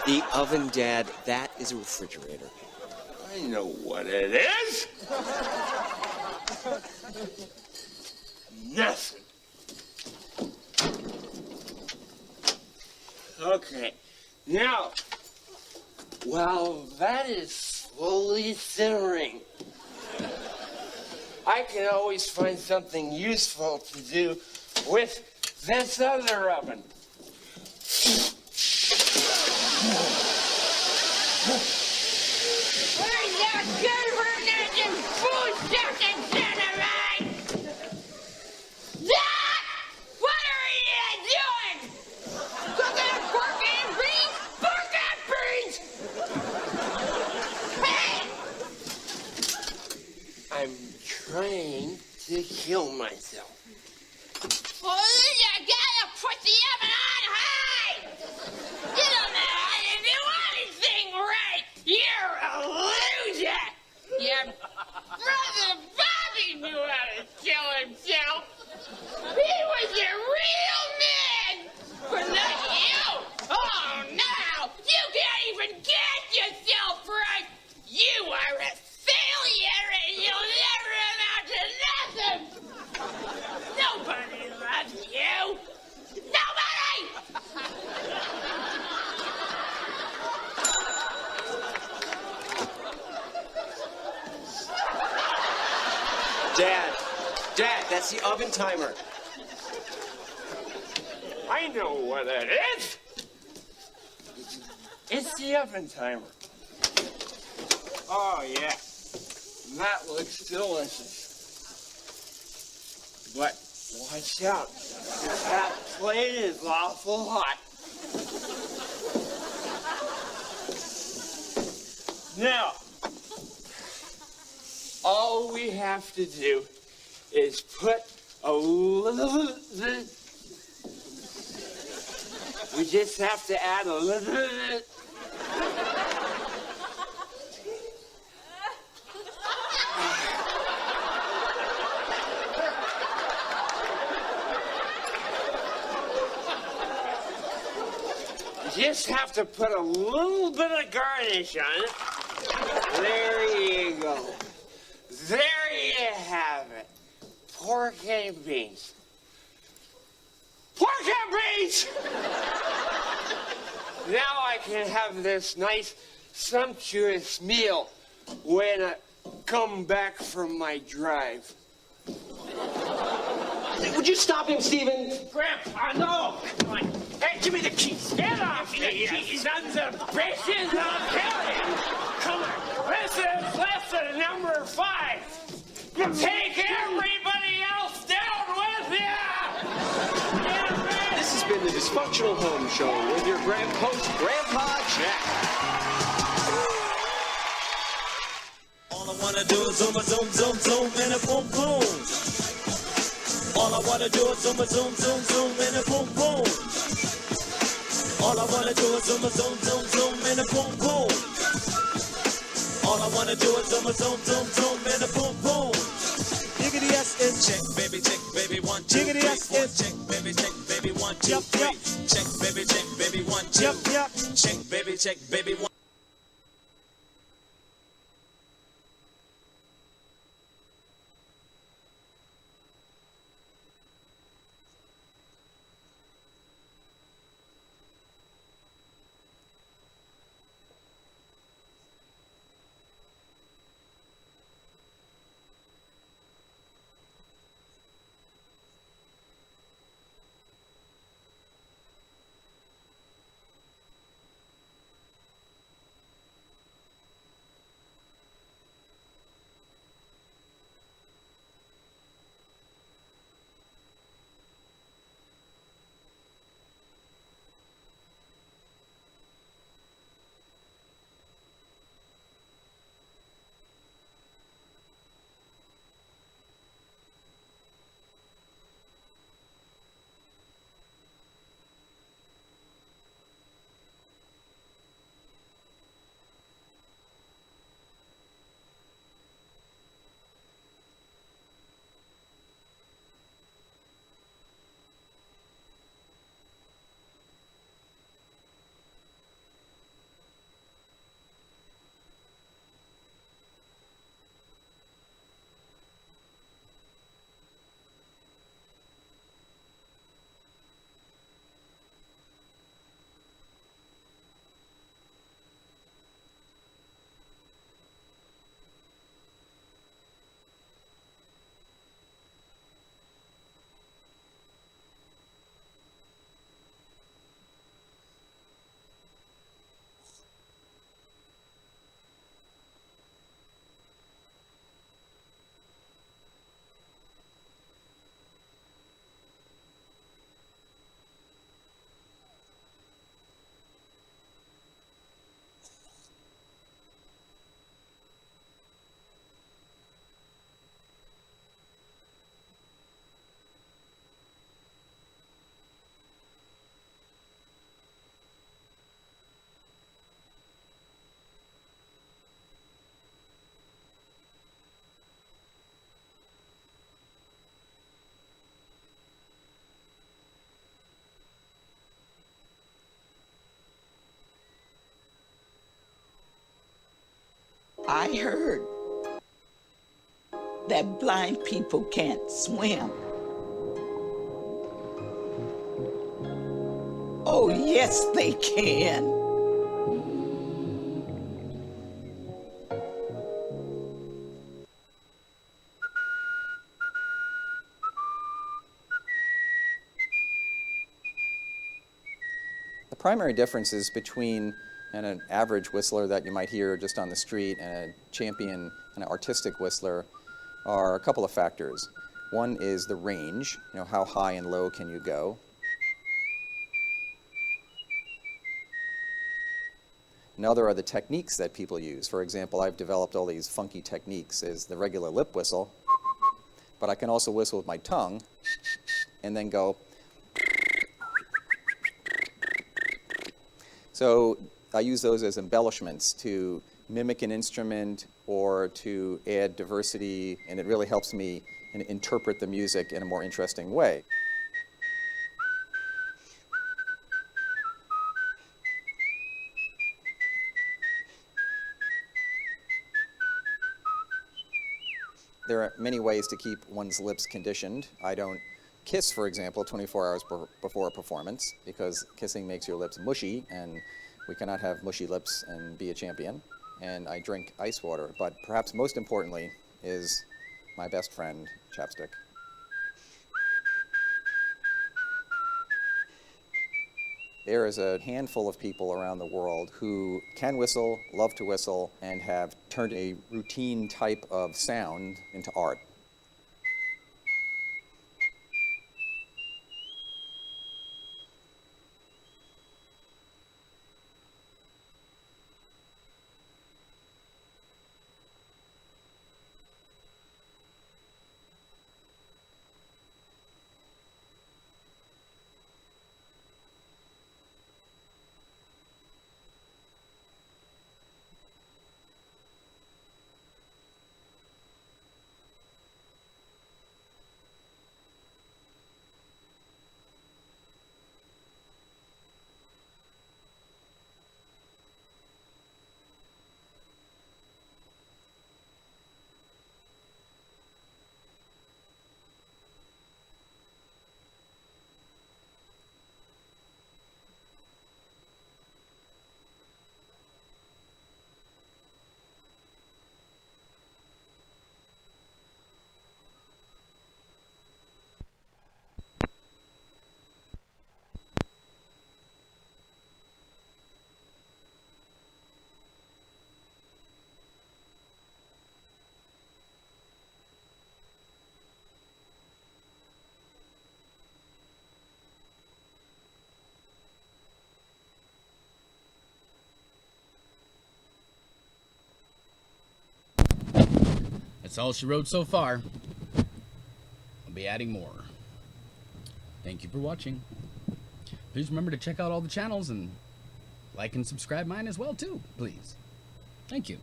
The oven, Dad, that is a refrigerator. I know what it is. Nothing. Okay. Now, while that is slowly simmering, I can always find something useful to do with this other oven. Where's that good for food stuff instead of mine? Dad! What are you doing? Cooking pork and beans? Pork and beans! Hey! I'm trying to kill myself. Well, you gotta put the oven on high! You don't know how to do anything right! You're a loser! Your brother Bobby knew how to kill himself! He was a real man! But not you! Oh, no! You can't even get yourself right! You are a failure and you'll never amount to nothing! Nobody loves you! Nobody! Dad, that's the oven timer. I know what that is! It's the oven timer. Oh, yeah. That looks delicious. But watch out. That plate is awful hot. Now, all we have to do is put a little bit. We just have to add a little bit. Just have to put a little bit of garnish on it. There you go. There you have it. Pork and beans. Pork and beans! Now I can have this nice, sumptuous meal when I come back from my drive. Would you stop him, Stephen? Grandpa, no! Come on. Hey, give me the keys. Get off the keys. Sons of bitches, I'll kill you. Come on. This is lesson number 5. Take everybody else down with you! This has been the Dysfunctional Home Show with your host, Grandpa Jack. All I wanna do is zoom, zoom, zoom, zoom, and a boom, boom. All I wanna do is zoom, zoom, zoom, zoom, and a boom, boom. All I wanna do is zoom, zoom, zoom, zoom, and a boom, boom. All I wanna do is zoom, zoom, zoom, zoom, and a boom, boom. Jiggity yes is check, baby, 1, 2, 3, 4. Check, baby, 1, 2, 3. Check, baby, 1, 2. Check, baby, 1. I heard that blind people can't swim. Oh, yes, they can. The primary differences between an average whistler that you might hear just on the street and a champion, an artistic whistler, are a couple of factors. One is the range, how high and low can you go? Another are the techniques that people use. For example, I've developed all these funky techniques as the regular lip whistle, but I can also whistle with my tongue and then go. So I use those as embellishments to mimic an instrument or to add diversity, and it really helps me interpret the music in a more interesting way. There are many ways to keep one's lips conditioned. I don't kiss, for example, 24 hours before a performance because kissing makes your lips mushy, and we cannot have mushy lips and be a champion. And I drink ice water, but perhaps most importantly is my best friend, chapstick. There is a handful of people around the world who can whistle, love to whistle, and have turned a routine type of sound into art. That's all she wrote so far. I'll be adding more. Thank you for watching. Please remember to check out all the channels and like and subscribe mine as well too, please. Thank you.